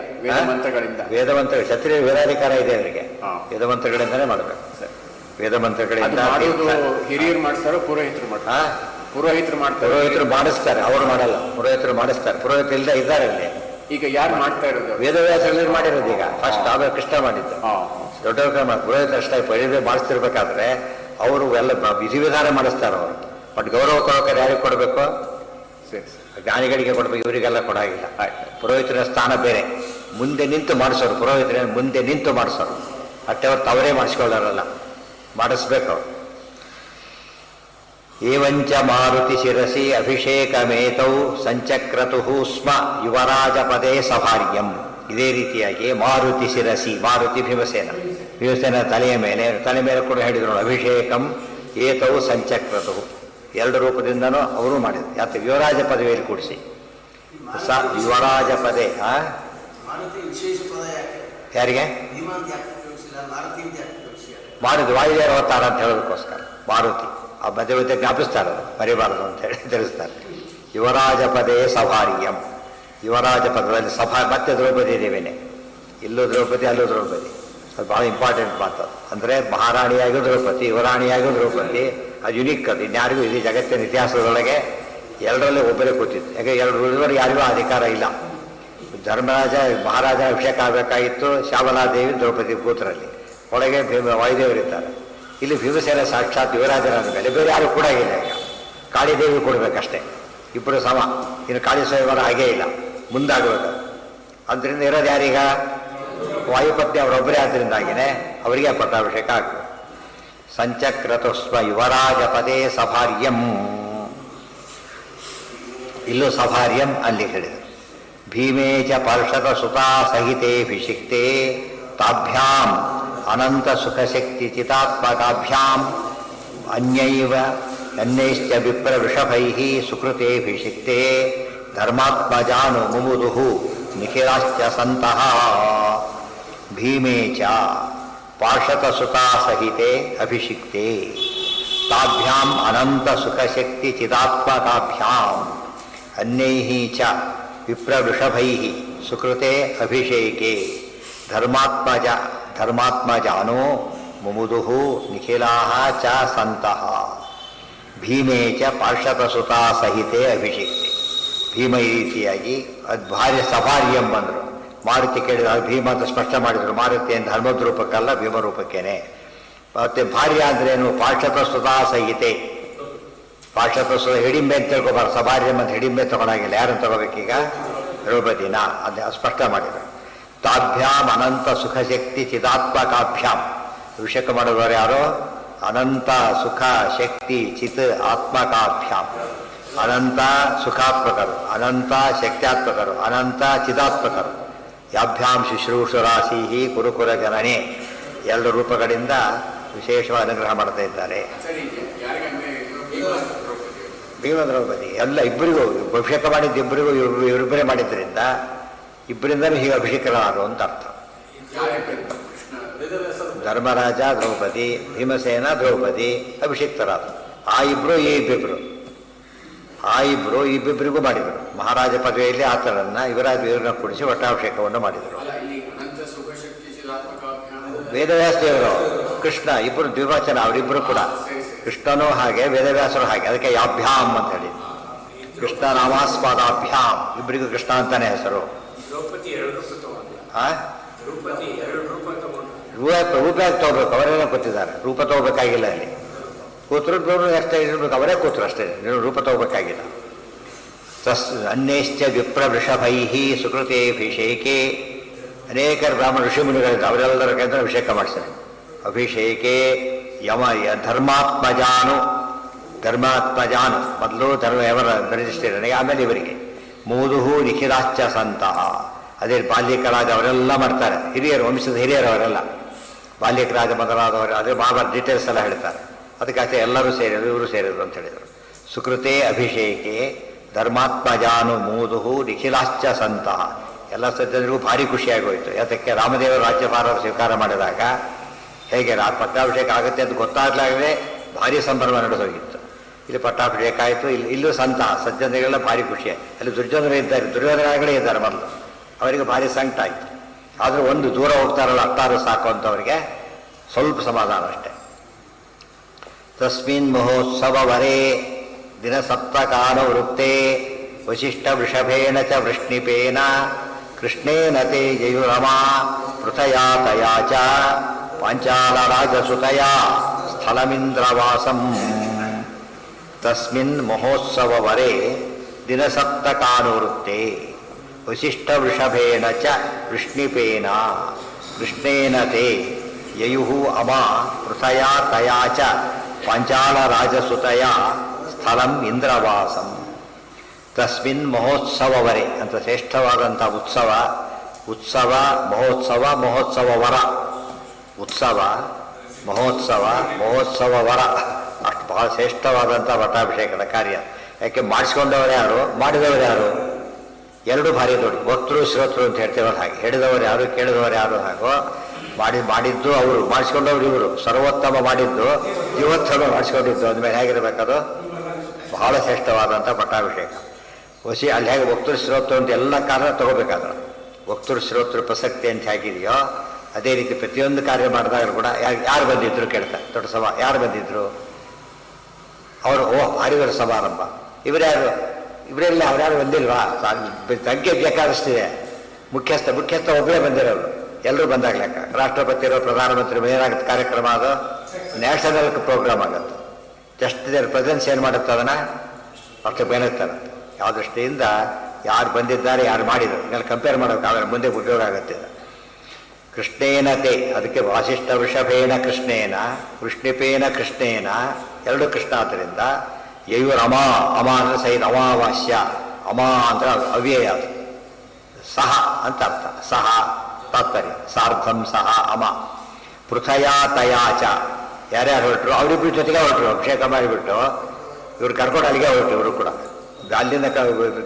Speaker 1: ವೇದಮಂತ್ರ ಕ್ಷತ್ರಿಯ ವೇದಾಧಿಕಾರ ಇದೆ ಅವರಿಗೆ. ವೇದಮಂತ್ರಗಳಿಂದಲೇ ಮಾಡಬೇಕು. ವೇದಮಂತ್ರಗಳಿಂದ
Speaker 2: ಹಿರಿಯರು ಮಾಡ್ತಾರೋ ಪುರೋಹಿತರು ಮಾಡ್ತಾರೆ? ಪುರೋಹಿತರು ಮಾಡ್ತಾರೆ.
Speaker 1: ಪುರೋಹಿತರು ಮಾಡಿಸ್ತಾರೆ, ಅವರು ಮಾಡಲ್ಲ. ಪುರೋಹಿತರು ಮಾಡಿಸ್ತಾರೆ. ಪುರೋಹಿತರು ಇಲ್ಲದೆ ಇದ್ದಾರೆ ಅಲ್ಲಿ.
Speaker 2: ಈಗ ಯಾರು ಮಾಡ್ತಾ ಇರೋದು?
Speaker 1: ವೇದವ್ಯಾಸರಲ್ಲಿ ಮಾಡಿರೋದು. ಈಗ ಫಸ್ಟ್ ಆಮೇಲೆ ಕೃಷ್ಣ ಮಾಡಿದ್ದು. ದೊಡ್ಡವ್ರ ಪುರೋಹಿತ ಅಷ್ಟೇ ಪರಿವೇ ಮಾಡಿಸ್ತಿರ್ಬೇಕಾದ್ರೆ ಅವರು ಎಲ್ಲ ವಿಧಿವಿಧಾನ ಮಾಡಿಸ್ತಾರೆ. ಅವರು ಬಟ್ ಗೌರವ ಕೊಡೋಕೆ ಯಾರಿಗೆ ಕೊಡಬೇಕು? ಜ್ಞಾನಿಗಳಿಗೆ ಕೊಡಬೇಕು, ಇವರಿಗೆಲ್ಲ ಕೊಡಾಗಿಲ್ಲ. ಪುರೋಹಿತರ ಸ್ಥಾನ ಬೇರೆ. ಮುಂದೆ ನಿಂತು ಮಾಡಿಸೋರು ಪುರೋಹಿತರ, ಮುಂದೆ ನಿಂತು ಮಾಡಿಸೋರು ಅಷ್ಟೇ ಹೊರತು ಅವರೇ ಮಾಡಿಸ್ಕೊಳ್ಳೋರಲ್ಲ, ಮಾಡಿಸ್ಬೇಕು ಅವರು. ಏವಂಚ ಮಾರುತಿ ಶಿರಸಿ ಅಭಿಷೇಕಮೇತೌ ಸಂಚಕ್ರತು ಸ್ಮ ಯುವರಾಜ ಪದೇ ಸಭಾರ್ಯಂ. ಇದೇ ರೀತಿಯಾಗಿ ಮಾರುತಿ ಶಿರಸಿ, ಮಾರುತಿ ಭೀಮಸೇನ ತಲೆಯ ಮೇಲೆ ಕೂಡ ಹೇಳಿದ್ರು ಅಭಿಷೇಕಂ ಏತೌ ಸಂಚಕ್ರತು. ಎರಡು ರೂಪದಿಂದನೂ ಅವರು ಮಾಡಿದ್ರು. ಯಾಕೆ ಯುವರಾಜ ಪದವಿಯಲ್ಲಿ ಕೂಡಿಸಿ ಯುವರಾಜ ಪದೇ
Speaker 3: ಮಾರುತಿ ವಿಶೇಷ ಪದ ಯಾಕೆ?
Speaker 1: ಯಾರಿಗೆ
Speaker 3: ಭೀಮ ಅಂತ ಯಾಕೆ ಉಪಯೋಗಿಸಿಲ್ಲ? ಮಾರುತಿ ಅಂತ ಯಾಕೆ ಉಪಯೋಗಿಸಿದ್ದಾರೆ?
Speaker 1: ಮಾರುತಿ ವಾಯುದೇವರ ಅವತಾರ ಅಂತ ಹೇಳೋದಕ್ಕೋಸ್ಕರ ಮಾರುತಿ ಆ ಮಧ್ಯೆ ಮಧ್ಯೆ ಜ್ಞಾಪಿಸ್ತಾರೆ, ಮರಿಬಾರದು ಅಂತ ಹೇಳಿ ತಿಳಿಸ್ತಾರೆ. ಯುವರಾಜ ಪದೇ ಸಭಾರ್ಯಂ, ಯುವರಾಜ ಪದದಲ್ಲಿ ಸಭಾ ಮತ್ತೆ ದ್ರೌಪದಿ ದೇವಿನೇ, ಇಲ್ಲೂ ದ್ರೌಪದಿ ಅಲ್ಲೂ ದ್ರೌಪದಿ. ಅದು ಭಾಳ ಇಂಪಾರ್ಟೆಂಟ್ ಮಾತು. ಅಂದರೆ ಮಹಾರಾಣಿಯಾಗೂ ದ್ರೌಪದಿ, ಯುವರಾಣಿಯಾಗೂ ದ್ರೌಪದಿ. ಅದು ಯುನಿಕ್, ಅದು ಇನ್ಯಾರಿಗೂ ಇಡೀ ಜಗತ್ತಿನ ಇತಿಹಾಸದೊಳಗೆ ಎರಡರಲ್ಲೇ ಒಬ್ಬರೇ ಕೂತಿತ್ತು. ಯಾಕೆ ಎರಡು ಉಳಿದವರು ಯಾರಿಗೂ ಅಧಿಕಾರ ಇಲ್ಲ. ಧರ್ಮರಾಜ ಮಹಾರಾಜ ಅಭಿಷೇಕ ಆಗಬೇಕಾಗಿತ್ತು, ಶ್ಯಾಮಲಾದೇವಿ ದ್ರೌಪದಿ ಕೂತರಲ್ಲಿ, ಒಳಗೆ ವಾಯುದೇವರಿದ್ದಾರೆ. ಇಲ್ಲಿ ಭೀಮಸೇನ ಸಾಕ್ಷಾತ್ ಯುವರಾಜರಾದ ಮೇಲೆ ಬೇರೆ ಯಾರು ಕೂಡ ಇಲ್ಲ. ಈಗ ಕಾಳಿದೇವಿ ಕೊಡಬೇಕಷ್ಟೇ, ಇಬ್ಬರು ಸಮ. ಇನ್ನು ಕಾಳಿ ಸ್ವಯಂವರ ಹಾಗೇ ಇಲ್ಲ, ಮುಂದಾಗಬೇಕು. ಅದರಿಂದ ಇರೋದು ಯಾರೀಗ ವಾಯುಪತ್ನಿ ಅವರೊಬ್ಬರೇ. ಆದ್ದರಿಂದಾಗಿನೇ ಅವರಿಗೆ ಪಟ್ಟಾಭಿಷೇಕ ಆಗ್ತದೆ. ಸಂಚಕ್ರತುಸ್ವ ಯುವರಾಜ ಪದೇ ಸಭಾರ್ಯಂ, ಇಲ್ಲೂ ಸಭಾರ್ಯಂ ಅಲ್ಲಿ ಹೇಳಿದರು. ಭೀಮೇ ಚ ಪಾರ್ಷದ ಸುತಾ ಸಹಿತೇಭಿಷಿಕ್ತೆ ತಾಭ್ಯಾಂ ಅನಂತ ಸುಖಶಕ್ತಿ ಚಿತಾತ್ಮಕಾಭ್ಯಾಂ ಅನ್ಯೈಶ್ಚ ವಿಪ್ರ ವೃಷಭೈಃ ಸುಕೃತೇಭಿಷಿಕ್ತೆ ಧರ್ಮಾತ್ಮಜಾನು ಮುಮುದುಃ ನಿಖಿಲಾಶ್ಚ ಸಂತಃ. ಭೀಮೇ ಚ ಪಾರ್ಷದ ಸುತಾ ಸಹಿತೆ ಅಭಿಷಿಕ್ತೆ ತಾಭ್ಯಾಂ ಅನಂತ ಸುಖಶಕ್ತಿ ಚಿದಾತ್ಮಕಾಭ್ಯಾಂ ಅನ್ಯೈಃ ಚ ವಿಪ್ರವೃಷಭೈಃ ಸುಕೃತೆ ಅಭಿಷೇಕೆ ಧರ್ಮಾತ್ಮಜಾನೋ ಮುಮುದುಃ ನಿಖಿಲಾಃ ಚ ಸಂತಃ. ಭೀಮೇ ಚ ಪಾರ್ಷದಸುತಾ ಸಹಿತೆ ಅಭಿಷೇಕೆ. ಭೀಮ ಈ ರೀತಿಯಾಗಿ ಅದು ಭಾರ್ಯ ಸಭಾರ್ಯಂ ಬಂದರು. ಮಾರುತಿ ಕೇಳಿದ ಭೀಮ ಅಂತ ಸ್ಪಷ್ಟ ಮಾಡಿದರು. ಮಾರುತಿ ಏನು ಧರ್ಮದ ರೂಪಕ್ಕಲ್ಲ, ಭೀಮರೂಪಕ್ಕೇನೆ. ಮತ್ತೆ ಭಾರ್ಯ ಅಂದ್ರೇನು? ಪಾರ್ಷದಸುತಾ ಸಹಿತೆ. ಪಾರ್ಷದಸುತ ಹಿಡಿಂಬೆ ಅಂತ ತಿಳ್ಕೊಬಾರ್ದು, ಸಭಾರ್ಯಂ ಅಂತ ಹಿಡಿಂಬೆ ತಗೊಳಾಗಿಲ್ಲ. ಯಾರನ್ನು ತಗೋಬೇಕೀಗ? ದ್ರೌಪದಿನ. ಅದು ಸ್ಪಷ್ಟ ಮಾಡಿದರು. ತಾಭ್ಯಾಂ ಅನಂತ ಸುಖಶಕ್ತಿ ಚಿದಾತ್ಮಕಾಭ್ಯಾಂ. ಅಭಿಷೇಕ ಮಾಡಿದವರು ಯಾರೋ? ಅನಂತ ಸುಖ ಶಕ್ತಿ ಚಿತ್ ಆತ್ಮಕಾಭ್ಯಾಂ. ಅನಂತ ಸುಖಾತ್ಮಕರು, ಅನಂತ ಶಕ್ತ್ಯಾತ್ಮಕರು, ಅನಂತ ಚಿದಾತ್ಮಕರು. ಯಾಭ್ಯಾಂ ಶುಶ್ರೂಷರಾಶಿ ಕುರುಕುರ ಜನನೇ. ಎರಡು ರೂಪಗಳಿಂದ ವಿಶೇಷವಾಗಿ ಅನುಗ್ರಹ ಮಾಡ್ತಾ ಇದ್ದಾರೆ. ಭೀಮ ದ್ರೌಪದಿ ಎಲ್ಲ ಇಬ್ಬರಿಗೂ ಅಭಿಷೇಕ ಮಾಡಿದ್ದು, ಇಬ್ಬರಿಗೂ ಇವರಿಬ್ಬರೇ ಮಾಡಿದ್ದರಿಂದ ಇಬ್ಬರಿಂದಲೂ ಹೀಗೆ ಅಭಿಷೇಕರಾದರು ಅಂತ ಅರ್ಥ. ಧರ್ಮರಾಜ ದ್ರೌಪದಿ, ಭೀಮಸೇನ ದ್ರೌಪದಿ ಅಭಿಷೇಕ್ತರಾದರು. ಆ ಇಬ್ಬರು ಈ ಇಬ್ಬಿಬ್ರು, ಆ ಇಬ್ಬರು ಇಬ್ಬಿಬ್ಬರಿಗೂ ಮಾಡಿದರು. ಮಹಾರಾಜ ಪದವಿಯಲ್ಲಿ ಆತನನ್ನು ಇವ್ರನ್ನ ಕೂಡಿಸಿ ಒಟ್ಟಾಭಿಷೇಕವನ್ನು ಮಾಡಿದರು. ವೇದವ್ಯಾಸ ದೇವರು ಕೃಷ್ಣ ಇಬ್ಬರು ದ್ವಿವಚನ, ಅವರಿಬ್ಬರು ಕೂಡ ಕೃಷ್ಣನೂ ಹಾಗೆ ವೇದವ್ಯಾಸರು ಹಾಗೆ. ಅದಕ್ಕೆ ಯಾಭ್ಯಾಂ ಅಂತ ಹೇಳಿ ಕೃಷ್ಣ ನಾಮಾಸ್ಪದಾಭ್ಯಾಂ. ಇಬ್ಬರಿಗೂ ಕೃಷ್ಣ ಅಂತಾನೆ ಹೆಸರು. ರೂಪ ತಗೋಬೇಕು, ಅವರೇನೋ ಕೂತಿದ್ದಾರೆ. ರೂಪ ತಗೋಬೇಕಾಗಿಲ್ಲ. ಅಲ್ಲಿ ಕೂತರು ಅಷ್ಟೇ ಇರಬೇಕು, ಅವರೇ ಕೂತರು ಅಷ್ಟೇ, ರೂಪ ತಗೋಬೇಕಾಗಿಲ್ಲ. ಅನ್ಯಶ್ಚ ವಿಪ್ರ ವೃಷಭೈಃ ಸುಕೃತೇಭಿಷೇಕೆ. ಅನೇಕ ಬ್ರಾಹ್ಮಣ ಋಷಿಮುನಿಗಳಿಂದ ಅವರೆಲ್ಲರ ಕೇಂದ್ರ ಅಭಿಷೇಕ ಮಾಡಿಸ್ತಾರೆ. ಅಭಿಷೇಕೆ ಧರ್ಮಾತ್ಮಜಾನು ಮೊದಲು ಯವರ ರಿಜಿಸ್ಟ್ರೇಷನ್ಗೆ, ಆಮೇಲೆ ಇವರಿಗೆ ಮೂದುಹು ನಿಖಿಲಾಶ್ಚ ಸಂತಹ. ಅದೇ ಬಾಲ್ಯಕರಾಜ ಅವರೆಲ್ಲ ಮಾಡ್ತಾರೆ. ಹಿರಿಯರು, ವಂಶದ ಹಿರಿಯರು ಅವರೆಲ್ಲ. ಬಾಲ್ಯಕರಾಜ ಮೊದಲಾದವರು ಅದೇ ಬಾಬರ್ ಡೀಟೇಲ್ಸ್ ಎಲ್ಲ ಹೇಳ್ತಾರೆ. ಅದಕ್ಕೆ ಎಲ್ಲರೂ ಸೇರಿದ್ರು, ಇವರು ಸೇರಿದ್ರು ಅಂತ ಹೇಳಿದರು. ಸುಕೃತೆ ಅಭಿಷೇಕೆ ಧರ್ಮಾತ್ಮಜಾನು ಮೂದುಹು ನಿಖಿಲಾಶ್ಚ ಸಂತಹ. ಎಲ್ಲ ಸಜ್ಜನರಿಗೂ ಭಾರಿ ಖುಷಿಯಾಗೋಯಿತು. ಯಾತಕ್ಕೆ ರಾಮದೇವರು ರಾಜ್ಯಭಾರ ಸ್ವೀಕಾರ ಮಾಡಿದಾಗ ಹೇಗೆ ಪಟ್ಟಾಭಿಷೇಕ ಆಗುತ್ತೆ ಅಂತ ಗೊತ್ತಾಗಲಾಗದೆ ಭಾರಿ ಸಂಭ್ರಮ ನಡೆದೋಗಿತ್ತು. ಇಲ್ಲಿ ಪಟ್ಟಾಭಿಷೇಕ ಆಯಿತು. ಇಲ್ಲೂ ಸಂತಹ ಸಜ್ಜನರಿಗೆಲ್ಲ ಭಾರಿ ಖುಷಿ. ಅಲ್ಲಿ ದುರ್ಯೋಧನ ಇದ್ದಾರೆ, ದುರ್ಯೋಧನಗಳೇ ಇದ್ದಾರೆ ಮೊದಲು. ಅವರಿಗೆ ಭಾರಿ ಸಂಕಟ ಆಯಿತು. ಆದರೂ ಒಂದು ದೂರ ಹೋಗ್ತಾರಲ್ಲ, ಅತ್ತಾರು ಸಾಕು ಅಂತವರಿಗೆ ಸ್ವಲ್ಪ ಸಮಾಧಾನ ಅಷ್ಟೆ. ತಸ್ಮಿನ್ ಮಹೋತ್ಸವ ವರೇ ದಿನ ಸಪ್ತಕಾನುವೃತ್ತೇ ವಶಿಷ್ಠ ವೃಷಭೇಣ ಚ ವೃಷ್ಣಿಪೇನ ಕೃಷ್ಣೇನ ತೇ ಜಯುರಮಾ ಪೃಥಯಾ ತಯಾ ಚ ಪಾಂಚಾಲ ರಾಜಸುತಯಾ ಸ್ಥಳಮಿಂದ್ರವಾಸಂ. ತಸ್ಮಿನ್ ಮಹೋತ್ಸವ ವರೇ ದಿನ ಸಪ್ತಕಾನುವೃತ್ತೇ ವಶಿಷ್ಠ ವೃಷಭೇಣ ಚ ವೃಷ್ಣಿಪೇನ ಕೃಷ್ಣೇನ ತೇ ಯಯುಃ ಅಮಾ ಪೃಥಯಾ ತಯಾ ಚ ಪಾಂಚಾಲ ರಾಜಸುತಯ ಸ್ಥಳಂ ಇಂದ್ರವಾಸಂ. ತಸ್ಮಿನ್ ಮಹೋತ್ಸವವರೆ ಅಂತ ಶ್ರೇಷ್ಠವಾದಂಥ ಉತ್ಸವ ಮಹೋತ್ಸವ ವರ. ಉತ್ಸವ ಮಹೋತ್ಸವ ವರ ಅಷ್ಟು ಬಹಳ ಶ್ರೇಷ್ಠವಾದಂಥ ಪಟ್ಟಾಭಿಷೇಕದ ಕಾರ್ಯ. ಯಾಕೆ ಮಾಡಿಸ್ಕೊಂಡವರು ಯಾರು, ಮಾಡಿದವರು ಯಾರು, ಎರಡು ಭಾರಿ ದೊಡ್ಡ. ವಕ್ತೃ ಶ್ರೋತೃ ಅಂತ ಹೇಳ್ತೇವಲ್ಲ ಹಾಗೆ, ಹೇಳಿದವರು ಯಾರು ಕೇಳಿದವರು ಯಾರು ಹಾಗೋ ಮಾಡಿದ್ದು ಅವರು, ಮಾಡಿಸ್ಕೊಂಡವ್ರು ಇವರು. ಸರ್ವೋತ್ತಮ ಮಾಡಿದ್ದು ಜೀವೋತ್ತಮ ಮಾಡಿಸ್ಕೊಂಡಿದ್ದು ಅಂದಮೇಲೆ ಹೇಗಿರಬೇಕದು, ಬಹಳ ಶ್ರೇಷ್ಠವಾದಂಥ ಪಟ್ಟಾಭಿಷೇಕ. ಹೊಸಿ ಅಲ್ಲಿ ಹೇಗೆ ವಕ್ತೃ ಶ್ರೋತೃ ಅಂತ ಎಲ್ಲ ಕಾರ್ಯ ತಗೋಬೇಕಾದ್ರೆ ವಕ್ತೃ ಶ್ರೋತೃ ಪ್ರಸಕ್ತಿ ಅಂತ ಹೇಗಿದೆಯೋ ಅದೇ ರೀತಿ ಪ್ರತಿಯೊಂದು ಕಾರ್ಯ ಮಾಡಿದಾಗ ಕೂಡ ಯಾರು ಬಂದಿದ್ರು ಕೇಳ್ತಾರೆ. ದೊಡ್ಡ ಸಭಾ ಯಾರು ಬಂದಿದ್ರು, ಅವರು ಭಾರಿವರ ಸಮಾರಂಭ, ಇವರ್ಯಾರು, ಇವರೆಲ್ಲ ಅವ್ರ್ಯಾರು ಬಂದಿಲ್ವಾ, ಸಂಖ್ಯೆ ಬೇಕಾದಷ್ಟಿದೆ. ಮುಖ್ಯಸ್ಥ ಒಬ್ಬರೇ ಬಂದಿರೋರು, ಎಲ್ಲರೂ ಬಂದಾಗ ಲೆಕ್ಕ. ರಾಷ್ಟ್ರಪತಿರೋ ಪ್ರಧಾನಮಂತ್ರಿ ಏನಾಗುತ್ತೆ ಕಾರ್ಯಕ್ರಮ, ಅದು ನ್ಯಾಷನಲ್ ಪ್ರೋಗ್ರಾಮ್ ಆಗುತ್ತೆ. ಜಸ್ಟ್ ದೇರ್ ಪ್ರೆಸೆನ್ಸ್ ಏನು ಮಾಡುತ್ತೆ ಅದನ್ನು ಅಷ್ಟು ಬೇನುತ್ತಾರೆ. ಯಾವ ದೃಷ್ಟಿಯಿಂದ ಯಾರು ಬಂದಿದ್ದಾರೆ, ಯಾರು ಮಾಡಿದರು ಇದನ್ನು ಕಂಪೇರ್ ಮಾಡೋಕ್ಕಾಗಲ್ಲ, ಮುಂದೆ ಉಪಯೋಗ ಆಗುತ್ತೆ. ಕೃಷ್ಣೇನತೆ, ಅದಕ್ಕೆ ವಾಸಿಷ್ಠ ವೃಷಭೇನ ಕೃಷ್ಣೇನ ವೃಷ್ಣಿಪೇನ ಕೃಷ್ಣೇನ, ಎರಡು ಕೃಷ್ಣ ಆದ್ದರಿಂದ ಯಯುರಮ, ಅಮ ಅಂದರೆ ಸಹಿತ ಅಮಾವಾಸ್ಯ, ಅಮ ಅಂದರೆ ಅವ್ಯಯ, ಅದು ಸಹ ಅಂತ ಅರ್ಥ. ಸಹ ತಾತ್ಪರ್ಯ ಸಾರ್ಧಂ ಸಹ ಅಮ. ಪೃಥಯಾ ತಯಾಚ, ಯಾರ್ಯಾರು ಹೊರಟರು ಅವರಿಬ್ಬರು ಜೊತೆಗೆ ಹೊರಟರು. ಅಭಿಷೇಕ ಮಾಡಿಬಿಟ್ಟು ಇವ್ರು ಕರ್ಕೊಂಡು ಅಲ್ಲಿಗೆ ಹೊರಟರು. ಇವರು ಕೂಡ ಅಲ್ಲಿಂದ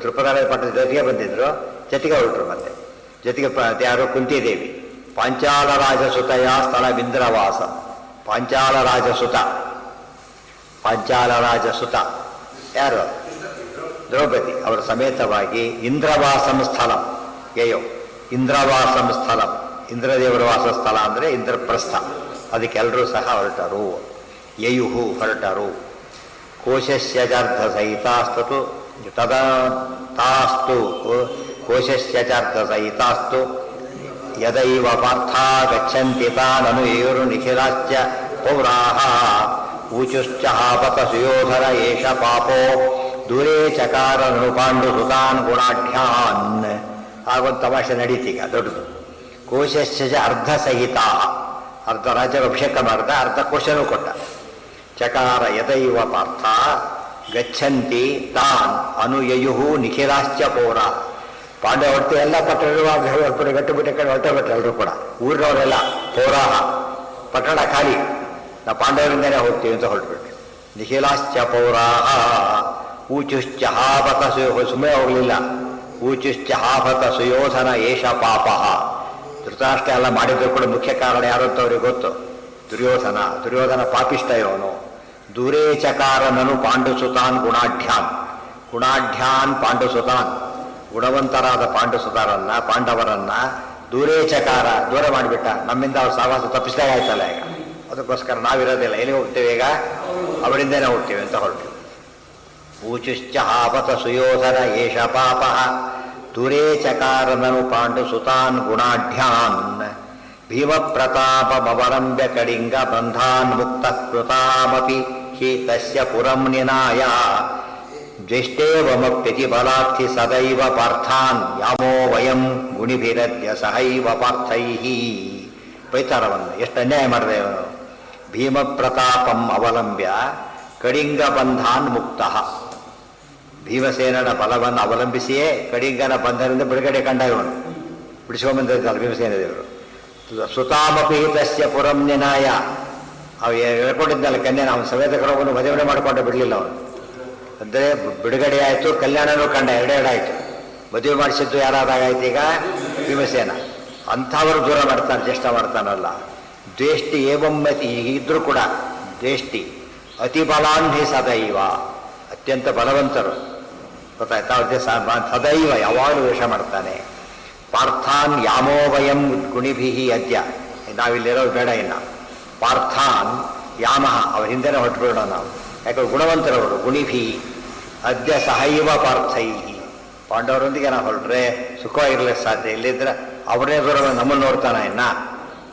Speaker 1: ತ್ರಿಪುರ ಪಟ್ಟದ ಜೊತೆಗೆ ಬಂದಿದ್ರು, ಜೊತೆಗೆ ಹೊರಟರು. ಮತ್ತೆ ಜೊತೆಗೆ ಯಾರು, ಕುಂತಿದೇವಿ. ಪಾಂಚಾಲ ರಾಜಸುತಯ ಸ್ಥಳ ಇಂದ್ರವಾಸ. ಪಾಂಚಾಲ ರಾಜಸುತ ಯಾರು, ದ್ರೌಪದಿ. ಅವರ ಸಮೇತವಾಗಿ ಇಂದ್ರವಾಸಂ ಸ್ಥಳಂ ಯಯೋ, ಇಂದ್ರವಾಸಂ ಸ್ಥಳಂ, ಇಂದ್ರದೇವರ ವಾಸಸ್ಥಳ ಅಂದರೆ ಇಂದ್ರಪ್ರಸ್ಥ. ಅದಕ್ಕೆಲ್ಲರೂ ಸಹ ಹೊರಟರು. ಯಯುಹು ಹೊರಟರು. ಕೋಶಸ್ಯಚಾರ್ಧ ಸಹಿತಾಸ್ತು ತದಾ ತಾಸ್ತು, ಕೋಶಸ್ಯಚಾರ್ಧ ಸಹಿತಾಸ್ತು ಯದೈವ ಪಾರ್ಥ ಗಚ್ಚಂತಿ ತಾನನು ಯಯುರು ನಿಖಿಲಾಶ್ಚ ಪೌರಾಹ ಊಚುಶ್ಚಹಾಪತ ಸುಯೋಧರ ಏಷ ಪಾಪೋ ದೂರೇ ಚಕಾರ ನೃಪಾಂಡು ಸುತಾನ್ ಗುಣಾಢ್ಯಾನ್. ಆಗೊಂದು ತಮಾಷೆ ನಡೀತೀಗ ದೊಡ್ಡದು. ಕೋಶಸ್ಯ ಅರ್ಧ ಸಹಿತ, ಅರ್ಧ ರಾಜ್ಯ ಅಭಿಷೇಕ ಮಾಡಿದ, ಅರ್ಧ ಕೋಶನೂ ಕೊಟ್ಟ. ಚಕಾರ ಯದೈವ ಪಾರ್ಥ ಗಚ್ಚಂತಿ ತಾನ್ ಅನುಯಯು ನಿಖಿಲಾಶ್ಚ ಪೌರ. ಪಾಂಡವ ಹೊರತು ಎಲ್ಲ ಪಟ್ಟಣ ಗಟ್ಟುಬಿಟ್ಟ ಕಡೆ ಹೊರಟೋಗ್ಬಿಟ್ರೆ ಎಲ್ಲರೂ ಕೂಡ, ಊರಿನವರೆಲ್ಲ ಪೌರಾಹ, ಪಟ್ಟಣ ಖಾಲಿ, ನಾವು ಪಾಂಡವರಿಂದನೇ ಹೋಗ್ತೀವಿ ಅಂತ ಹೊರಟುಬಿಟ್ರು. ನಿಖಿಲಾಶ್ಚ ಪೌರಾಹ ಊಚುಶ್ಚ ಹಾಪತ ಸುಮ್ಮನೆ ಹೋಗಲಿಲ್ಲ. ಊಚುಶ್ಚ ಹಾಪತ ಸುಯೋಧನ ಏಷ ಪಾಪ. ಧೃತರಾಷ್ಟ್ರ ಎಲ್ಲ ಮಾಡಿದ್ರು ಕೂಡ ಮುಖ್ಯ ಕಾರಣ ಯಾರು ಅಂತ ಅವ್ರಿಗೆ ಗೊತ್ತು, ದುರ್ಯೋಧನ ಪಾಪಿಷ್ಟ ಇವನು. ದೂರೇ ಚಕಾರನನು ಪಾಂಡುಸುತಾನ್ ಗುಣಾಢ್ಯಾನ್ ಪಾಂಡುಸುತಾನ್, ಗುಣವಂತರಾದ ಪಾಂಡವರನ್ನ ದೂರೇ ಚಕಾರ, ದೂರ ಮಾಡಿಬಿಟ್ಟ. ನಮ್ಮಿಂದ ಅವ್ರ ಸಾವಾಸ ತಪ್ಪಿಸಿದಾಗ ಆಯ್ತಲ್ಲ ಈಗ. ಅದಕ್ಕೋಸ್ಕರ ನಾವಿರೋದಿಲ್ಲ, ಎಲ್ಲಿ ಹೋಗ್ತೇವೆ ಈಗ, ಅವರಿಂದೇನೆ ಹೋಗ್ತೇವೆ ಅಂತ ಹೊರಟು. ಊಚುಶ್ಚ ಹಾಪತ ಸುಯೋಧನ ಏಷ ಪಾಪ ದೂರೇ ಚಕಾರನನು ಪಾಂಡುಸುತಾನ್ ಗುಣಾಢ್ಯಾನ್. ಭೀಮ ಪ್ರತಾಪಮವರಂಬ್ಯ ಕಳಿಂಗ ಬಂಧಾನ್ ಮುಕ್ತ ಕೃತಾಮಪಿ ಹಿ ತಸ್ಯ ಪುರಂ ನಿನಾಯ. ಜ್ಯೇಷ್ಠೇವಮಪ್ಯತಿ ಬಲಾರ್ಥಿ ಸದೈವ ಪಾರ್ಥಾನ್ ಯಾಮೋ ವಯಂ ಗುಣಿಭಿರದ್ಯ ಸಹೈವ ಪಾರ್ಥೈಃ. ಬೈತಾರವನ್ನು ಎಷ್ಟು ಅನ್ಯಾಯ ಮಾಡಿದೆ ಅವನು. ಭೀಮ ಪ್ರತಾಪಂ ಅವಲಂಬ್ಯ ಕಳಿಂಗ ಬಂಧಾನ್ ಮುಕ್ತ. ಭೀಮಸೇನನ ಬಲವನ್ನು ಅವಲಂಬಿಸಿಯೇ ಕಳಿಂಗನ ಬಂಧನದಿಂದ ಬಿಡುಗಡೆ ಕಂಡ ಇವನು, ಬಿಡಿಸ್ಕೊಂಡ್ಬಂದಿದ್ದಲ್ಲ ಭೀಮಸೇನ ದೇವರು. ಸುತಾಮಪಿ ತಸ್ಯ ಪುರಂ ನಿನಾಯ, ಅವು ಹೇಳ್ಕೊಂಡಿದ್ದಲ್ಲ ಕನ್ಯೆನ, ಅವನ ಸವೇತಕರವನ್ನು ಮದುವೆ ಮಾಡಿಕೊಂಡು ಬಿಡಲಿಲ್ಲ ಅವನು. ಅಂದರೆ ಬಿಡುಗಡೆ ಆಯಿತು, ಕಲ್ಯಾಣನೂ ಕಂಡ, ಎರಡೆರಡಾಯಿತು. ಮದುವೆ ಮಾಡಿಸಿದ್ದು ಯಾರಾದಾಗಾಯ್ತು ಈಗ, ಭೀಮಸೇನ. ಅಂಥವರು ದೂರ ಮಾಡ್ತಾನೆ, ಜ್ಯೇಷ್ಠ ಮಾಡ್ತಾನಲ್ಲ. ದ್ವೇಷ್ಟಿ ಏವಮ್ಮತಿ, ಇದ್ರೂ ಕೂಡ ದ್ವೇಷ್ಟಿ ಅತಿ ಬಲಾನ್ಹಿ ಸದೈವ, ಅತ್ಯಂತ ಬಲವಂತರು, ಗೊತ್ತಾಯ್ತಾ. ಅವ್ರದ್ದೇ ಸದೈವ ಯಾವಾಗಲೂ ವೇಷ ಮಾಡ್ತಾನೆ. ಪಾರ್ಥಾನ್ ಯಾಮೋ ವಯಂ ಗುಣಿಭಿ ಅದ್ಯ, ನಾವಿಲ್ಲಿರೋದು ಬೇಡ ಇನ್ನು. ಪಾರ್ಥಾನ್ ಯಾಮಃ, ಅವ್ರ ಹಿಂದೆನೇ ಹೊರಟುಬಿಡೋಣ ನಾವು, ಯಾಕಂದ್ರೆ ಗುಣವಂತರವರು. ಗುಣಿಭಿ ಅದ್ಯ ಸಹೈವ ಪಾರ್ಥೈ, ಪಾಂಡವರೊಂದಿಗೆ ನಾವು ಹೊರಟ್ರೆ ಸುಖವಾಗಿರ್ಲಿಕ್ಕೆ ಸಾಧ್ಯ. ಇಲ್ಲಿದ್ರೆ ಅವರೇ ದೂರ ನಮ್ಮನ್ನು ನೋಡ್ತಾನೆ ಇನ್ನ.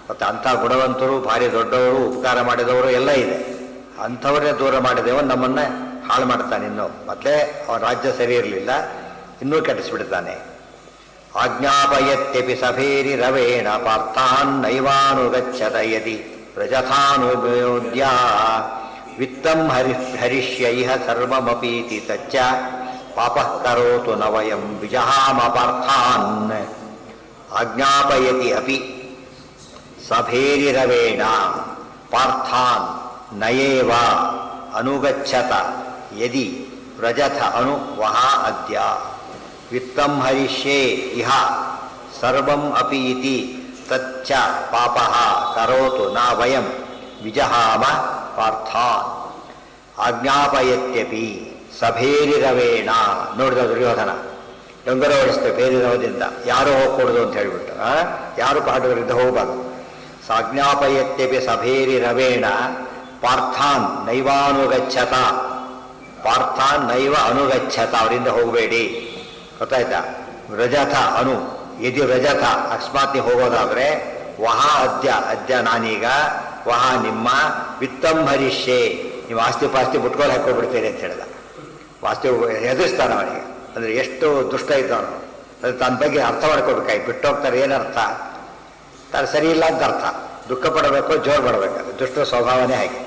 Speaker 1: ಮತ್ತು ಅಂಥ ಗುಣವಂತರು, ಭಾರಿ ದೊಡ್ಡವರು, ಉಪಕಾರ ಮಾಡಿದವರು ಎಲ್ಲ ಇದೆ. ಅಂಥವರೇ ದೂರ ಮಾಡಿದೆವ ನಮ್ಮನ್ನು ಹಾಳು ಮಾಡ್ತಾನೆ. ಇನ್ನು ಮೊದಲೇ ಅವನ ರಾಜ್ಯ ಸರಿ ಇರಲಿಲ್ಲ, ಇನ್ನೂ ಕೆಡಿಸ್ಬಿಡ್ತಾನೆ. ಆಜ್ಞಾಪಯತ್ಯಪಿ ಸಭೇರಿ ರವೇಣ ಪಾರ್ಥಾನ್ ನೈವಾನುಗಚ್ಚತ ಯದಿ ಪ್ರಜಥಾನುಯೋದ್ಯ ವಿತ್ತಂ ಹರಿಷ್ಯೈಹ ಸರ್ವಮಪೀತಿ ತಚ್ಚ ಪಾಪಃ ಕರೋತು ನ ವಯಂ ವಿಜಹಾಮ ಪಾರ್ಥಾನ್. ಆಜ್ಞಾಪಯತಿ ಅಪಿ ಸಭೇರಿ ರವೇಣ ಪಾರ್ಥಾನ್ ನಯೇವ ಅನುಗಚ್ಚತ ಯದಿ ವ್ರಜಥ ಅನು ವಹ ಅದ್ಯ ವಿತ್ತಂ ಹರಿಷ್ಯೇ ಇಹ ಸರ್ವಂ ಅಪಿ ಇತಿ ತಚ್ಚ ಪಾಪಃ ಕರೋತು ನ ವಯಂ ವಿಜಹಾಮ ಪಾರ್ಥಾನ್ ಆಜ್ಞಾಪಯತ್ಯಪಿ ಸಭೇರಿರವೇಣ. ನೋಡಿದ ದುರ್ಯೋಧನ ಡೊಂಗರ ಓಡಿಸ್ತೇವೆ ಬೇರಿರೋದ್ರಿಂದ ಯಾರು ಹೋಗ್ಕೊಡುದು ಅಂತ ಹೇಳಿಬಿಟ್ಟು ಯಾರು ಪಾಂಡವರಿಂದ ಹೋಗಬಾರ್ದು. ಸಾಜ್ಞಾಪಯತ್ಯಪಿ ಸಭೇರಿರವೇಣ ಪಾರ್ಥಾನ್ ನೈವಾನುಗಚ್ಚತ, ಪಾರ್ಥಾನ್ ನೈವ ಅನುಗಚ್ಚತ, ಅವರಿಂದ ಹೋಗಬೇಡಿ. ಗೊತ್ತಾಯ್ತಾ? ವ್ರಜಥ ಅನು ಯದಿ ವ್ರಜಥ ಅಕಸ್ಮಾತ್ ನೀವು ಹೋಗೋದಾದ್ರೆ ವಹ ಅದ್ಯ, ಅದ್ಯ ನಾನೀಗ, ವಹ ನಿಮ್ಮ, ವಿತ್ತಂ ಹರಿಷ್ಯೆ ನೀವು ಆಸ್ತಿ ಪಾಸ್ತಿ ಬುಟ್ಕೊಂಡು ಹಾಕೊಬಿಡ್ತೀರಿ ಅಂತ ಹೇಳಿದ. ವಾಸ್ತಿ ಎದುರಿಸ್ತಾನೆ ಅವನಿಗೆ, ಅಂದರೆ ಎಷ್ಟು ದುಷ್ಟ ಇದ್ದವನು, ಅದು ತನ್ನ ಬಗ್ಗೆ ಅರ್ಥ ಮಾಡ್ಕೋಬೇಕಾಗಿ ಬಿಟ್ಟೋಗ್ತಾರೆ. ಏನರ್ಥ? ತಾನು ಸರಿ ಇಲ್ಲ ಅಂತ ಅರ್ಥ. ದುಃಖ ಪಡಬೇಕು, ಜೋರು ಪಡಬೇಕು, ದುಷ್ಟ ಸ್ವಭಾವನೇ ಹಾಗೆ.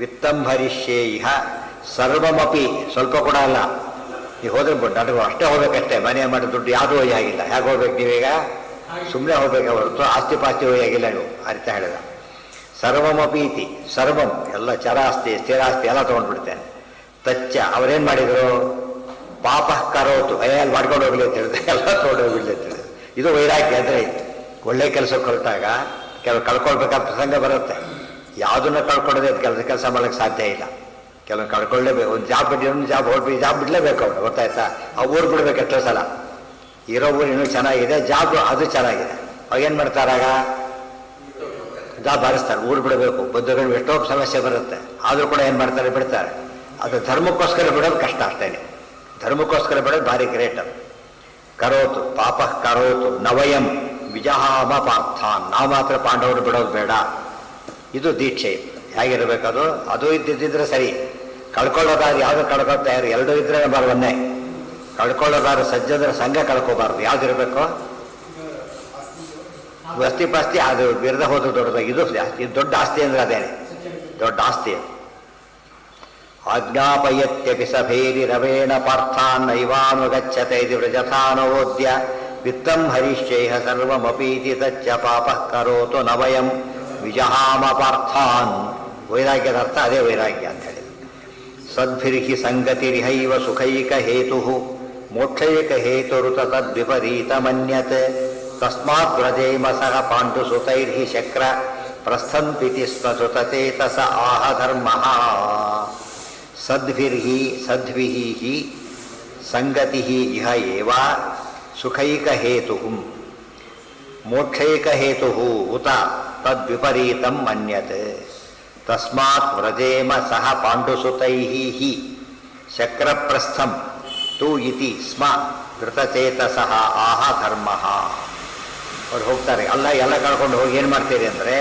Speaker 1: ವಿತ್ತಂ ಹರಿಷ್ಯೆ ಇಹ ಸರ್ವಮಪಿ, ಸ್ವಲ್ಪ ಕೂಡ ಅಲ್ಲ. ನೀವು ಹೋದ್ರೆ ನನಗೂ ಅಷ್ಟೇ ಹೋಗ್ಬೇಕಷ್ಟೇ, ಮನೆ ಮಾಡಿ ದುಡ್ಡು ಯಾವುದೂ ಒಯ್ಯಾಗಿಲ್ಲ. ಹೇಗೆ ಹೋಗ್ಬೇಕು ನೀವೀಗ? ಸುಮ್ಮನೆ ಹೋಗ್ಬೇಕು ಹೊರತು ಆಸ್ತಿ ಪಾಸ್ತಿ ಒಯ್ಯಾಗಿಲ್ಲ ನೀವು ಆ ರೀತಿ ಹೇಳಿದ. ಸರ್ವಮಪಿ ಇತಿ, ಸರ್ವಂ ಎಲ್ಲ ಚರಾಸ್ತಿ ಸ್ಥಿರಾಸ್ತಿ ಎಲ್ಲ ತೊಗೊಂಡ್ಬಿಡ್ತೇನೆ. ತಚ್ಚ ಅವರೇನು ಮಾಡಿದರು? ಪಾಪ ಕರೋತು, ಅಲ್ಲಿ ಮಾಡ್ಕೊಂಡು ಹೋಗ್ಲಿ ಅಂತ ಹೇಳಿದ್ರೆ ಎಲ್ಲ ತೊಗೊಂಡು ಹೋಗ್ಬಿಡ್ಲಿ ಅಂತ ಹೇಳಿದ್ರು. ಇದು ವೈರಾಗ್ಯ. ಅಂದರೆ ಒಳ್ಳೆ ಕೆಲಸಕ್ಕೆ ಹೊರಟಾಗ ಕೆಲವು ಕಳ್ಕೊಳ್ಬೇಕಾದ ಪ್ರಸಂಗ ಬರುತ್ತೆ. ಯಾವುದನ್ನು ಕಳ್ಕೊಳ್ಳೋದೇ ಕೆಲಸ ಮಾಡೋಕ್ಕೆ ಸಾಧ್ಯ ಇಲ್ಲ. ಕೆಲವು ಕಳ್ಕೊಳ್ಳೇಬೇಕು. ಒಂದು ಜಾಬ್ ಬಿಟ್ಟು ಇನ್ನೊಂದು ಜಾಬ್ ಹೊರಟು ಜಾಬ್ ಬಿಡಲೇಬೇಕು ಅವ್ರು. ಗೊತ್ತಾಯ್ತಾ? ಆ ಊರು ಬಿಡ್ಬೇಕು ಎಷ್ಟೋ ಸಲ. ಇರೋ ಊರು ಇನ್ನೂ ಚೆನ್ನಾಗಿದೆ, ಜಾಬ್ ಅದು ಚೆನ್ನಾಗಿದೆ. ಅವಾಗ ಏನು ಮಾಡ್ತಾರಾಗ? ಜಾಬ್ ಹಾರಿಸ್ತಾರೆ. ಊರು ಬಿಡಬೇಕು, ಬದುಗಳು ಎಷ್ಟೋ ಸಮಸ್ಯೆ ಬರುತ್ತೆ. ಆದರೂ ಕೂಡ ಏನು ಮಾಡ್ತಾರೆ? ಬಿಡ್ತಾರೆ. ಅದು ಧರ್ಮಕ್ಕೋಸ್ಕರ ಬಿಡೋದು ಕಷ್ಟ ಅಷ್ಟೇ. ಧರ್ಮಕ್ಕೋಸ್ಕರ ಬಿಡೋದು ಭಾರಿ ಗ್ರೇಟ್. ಅದು ಕರೋತು ಪಾಪ ಕರೋತು ನವಯಂ ವಿಜಹಾಮ ಪಾರ್ಥಾನ್, ನಾವು ಮಾತ್ರ ಪಾಂಡವರು ಬಿಡೋದು ಬೇಡ. ಇದು ದೀಕ್ಷೆ. ಹೇಗಿರಬೇಕದು? ಅದು ಇದ್ದಿದ್ದರೆ ಸರಿ. ಕಳ್ಕೊಳ್ಳೋದಾದ್ರೆ ಯಾವುದು ಕಳ್ಕೊಳ್ತಾ ಯಾರು? ಎರಡೂ ಇದ್ರೆ ಬರವನ್ನೇ. ಕಳ್ಕೊಳ್ಳೋದಾದ್ರೆ ಸಜ್ಜನರ ಸಂಘ ಕಳ್ಕೋಬಾರ್ದು. ಯಾವ್ದಿರಬೇಕು? ವಸ್ತಿ ಪಾಸ್ತಿ ಅದು ಬಿರದ ಹೋದ ದೊಡ್ಡದು. ಇದು ದೊಡ್ಡ ಆಸ್ತಿ ಅಂದ್ರೆ ಅದೇನೆ ದೊಡ್ಡ ಆಸ್ತಿ. ಆಜ್ಞಾಪಯತ್ಯಪಿ ಸಭೇರಿ ರವೇಣ ಪಾರ್ಥಾನ್ ನೈವಾನುಗಚ್ಚತೆ ಇತಿ ವ್ರಜಥಾನವೋದ್ಯ ವಿತ್ತಂ ಹರಿಷ್ಯೈಹ ಸರ್ವಮಪೀತಿ ತಚ್ಚ ಪಾಪಃ ಕರೋತು ನವಯಂ ವಿಜಹಾಮ ಪಾರ್ಥಾನ್. ವೈರಾಗ್ಯದ ಅರ್ಥ ಅದೇ ವೈರಾಗ್ಯ ಅಂತ ಹೇಳಿ. ಸದ್ಭಿರ್ಹಿ ಸಂಗತಿರಿಹೈವ ಸುಖೈಕ ಹೇತು ಮೋಕ್ಷೈಕ ಹೇತುರುತ ತದ್ವಿಪರೀತ ಮನ್ಯತೆ ತಸ್ಮಾತ್ ವ್ರಜೇಮ ಸಹ ಪಾಂಡುಸುತೈರ್ಹಿ ಶಕ್ರ ಪ್ರಸ್ಥಂಪಿತಿ ಸ್ವಸುತಚೇತಸ ಆಹ ಧರ್ಮಃ. ಸದ್ಭಿರ್ಹಿ ಸದ್ಭಿಹಿ ಸಂಗತಿ ಇಹ ಏವ ಸುಖೈಕ ಹೇತು ಮೋಕ್ಷೈಕ ಹೇತು ಉತ ತದ್ವಿಪರೀತಂ ಮನ್ಯತೆ ತಸ್ಮಾತ್ ವ್ರಜೇಮ ಸಹ ಪಾಂಡುಸುತೈಃ ಹಿ ಶಕ್ರಪ್ರಸ್ಥಂ ತು ಇತಿ ಸ್ಮ ಧೃತಚೇತಸಃ ಆಹ ಧರ್ಮಃ. ಅವ್ರು ಹೋಗ್ತಾರೆ. ಅಲ್ಲ ಎಲ್ಲ ಕಳ್ಕೊಂಡು ಹೋಗಿ ಏನು ಮಾಡ್ತೀರಿ ಅಂದರೆ,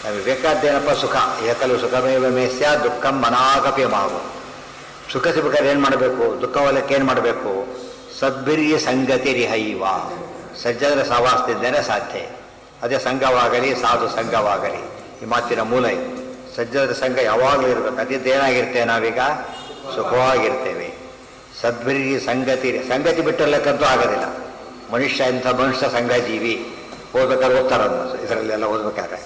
Speaker 1: ನಮಗೆ ಬೇಕಾದ್ದೇನಪ್ಪ? ಸುಖ. ಏಕಲು ಸುಖಮೇವ ಮೇಸ್ಯ ದುಃಖಂ ಮನಾಗಪಿ ಮಾವು. ಸುಖ ಸಿಗಬೇಕಾದ್ರೆ ಏನು ಮಾಡಬೇಕು? ದುಃಖವಲ್ಲಕ್ಕೆ ಏನು ಮಾಡಬೇಕು? ಸದ್ಭಿರ್ಯ ಸಂಗತಿರಿಹೈವ, ಸಜ್ಜನರ ಸಹವಾಸದಿಂದನೇ ಸಾಧ್ಯ. ಅದೇ ಸಂಘವಾಗಲಿ ಸಾಧು ಸಂಘವಾಗಲಿ, ಈ ಮಾತಿನ ಮೂಲ ಇದು. ಸಜ್ಜನರ ಸಂಘ ಯಾವಾಗಲೂ ಇರಬೇಕು. ಅದಿದ್ದೇನಾಗಿರ್ತೇವೆ ನಾವೀಗ? ಸುಖವಾಗಿರ್ತೇವೆ. ಸದ್ಭಿರ್ಯ ಸಂಗತಿ ಬಿಟ್ಟಲ್ಲಕ್ಕಂತೂ ಆಗೋದಿಲ್ಲ. ಮನುಷ್ಯ ಇಂಥ ಮನುಷ್ಯ ಸಂಘಜೀವಿ. ಓದ್ಬೇಕಾದ್ರೆ ಓದ್ತಾರ ಇದರಲ್ಲೆಲ್ಲ ಓದ್ಬೇಕಾದ್ರೆ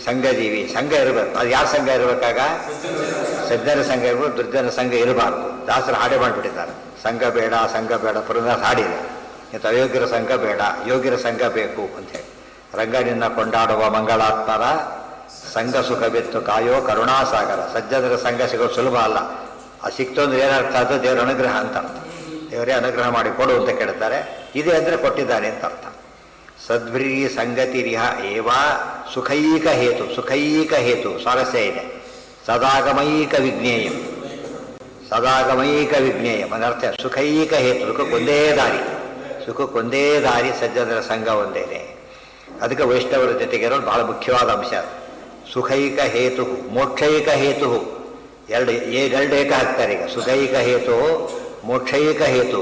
Speaker 1: ಸಂಘಜೀವಿ. ಸಂಘ ಇರಬೇಕು. ಅದು ಯಾವ ಸಂಘ ಇರಬೇಕಾಗ? ಸಜ್ಜನ ಸಂಘ ಇರ್ಬೋದು, ದುರ್ಜನ ಸಂಘ ಇರಬಾರ್ದು. ದಾಸರು ಹಾಡೆ ಮಾಡಿಬಿಟ್ಟಿದ್ದಾರೆ. ಸಂಘ ಬೇಡ, ಸಂಘ ಬೇಡ. ಪುರಂದರ ಹಾಡಿದೆ. ಇಂಥ ಅಯೋಗ್ಯರ ಸಂಘ ಬೇಡ, ಯೋಗ್ಯರ ಸಂಘ ಬೇಕು ಅಂಥೇಳಿ. ರಂಗನಿನ್ನ ಕೊಂಡಾಡುವ ಮಂಗಳಾತ್ಮರ ಸಂಘ ಸುಖ ಬಿತ್ತು ಕಾಯೋ ಕರುಣಾಸಾಗರ. ಸಜ್ಜನರ ಸಂಘ ಸಿಗೋದು ಸುಲಭ ಅಲ್ಲ. ಅದು ಸಿಕ್ತು ಅಂದ್ರೆ ಏನರ್ಥ? ಅದು ದೇವರ ಅನುಗ್ರಹ ಅಂತ ಅರ್ಥ. ದೇವರೇ ಅನುಗ್ರಹ ಮಾಡಿ ಕೊಡು ಅಂತ ಕೇಳ್ತಾರೆ. ಇದೆ ಅಂದರೆ ಕೊಟ್ಟಿದ್ದಾನೆ ಅಂತ ಅರ್ಥ. ಸದ್ಭ್ರೀ ಸಂಗತಿರಿಹ ಏವ ಸುಖೈಕ ಹೇತು. ಸುಖೈಕ ಹೇತು ಸ್ವಾರಸ್ಯ ಇದೆ. ಸದಾಗಮೈಕ ವಿಜ್ಞೇಯಂ, ಸದಾಗಮೈಕ ವಿಜ್ಞೇಯಂ ಅದರ್ಥ. ಸುಖೈಕ ಹೇತು, ಸುಖಕ್ಕೊಂದೇ ದಾರಿ. ಸುಖಕ್ಕೊಂದೇ ದಾರಿ ಸಜ್ಜನರ ಸಂಘ ಒಂದೇನೆ. ಅದಕ್ಕೆ ವೈಷ್ಣವರ ಜೊತೆಗಿರೋದು ಬಹಳ ಮುಖ್ಯವಾದ ಅಂಶ. ಸುಖೈಕ ಹೇತು ಮೋಕ್ಷೈಕ ಹೇತು. ಎರಡು ಏಕ ಹಾಕ್ತಾರೆ ಈಗ. ಸುಖೈಕ ಹೇತು ಮೋಕ್ಷೈಕ ಹೇತು.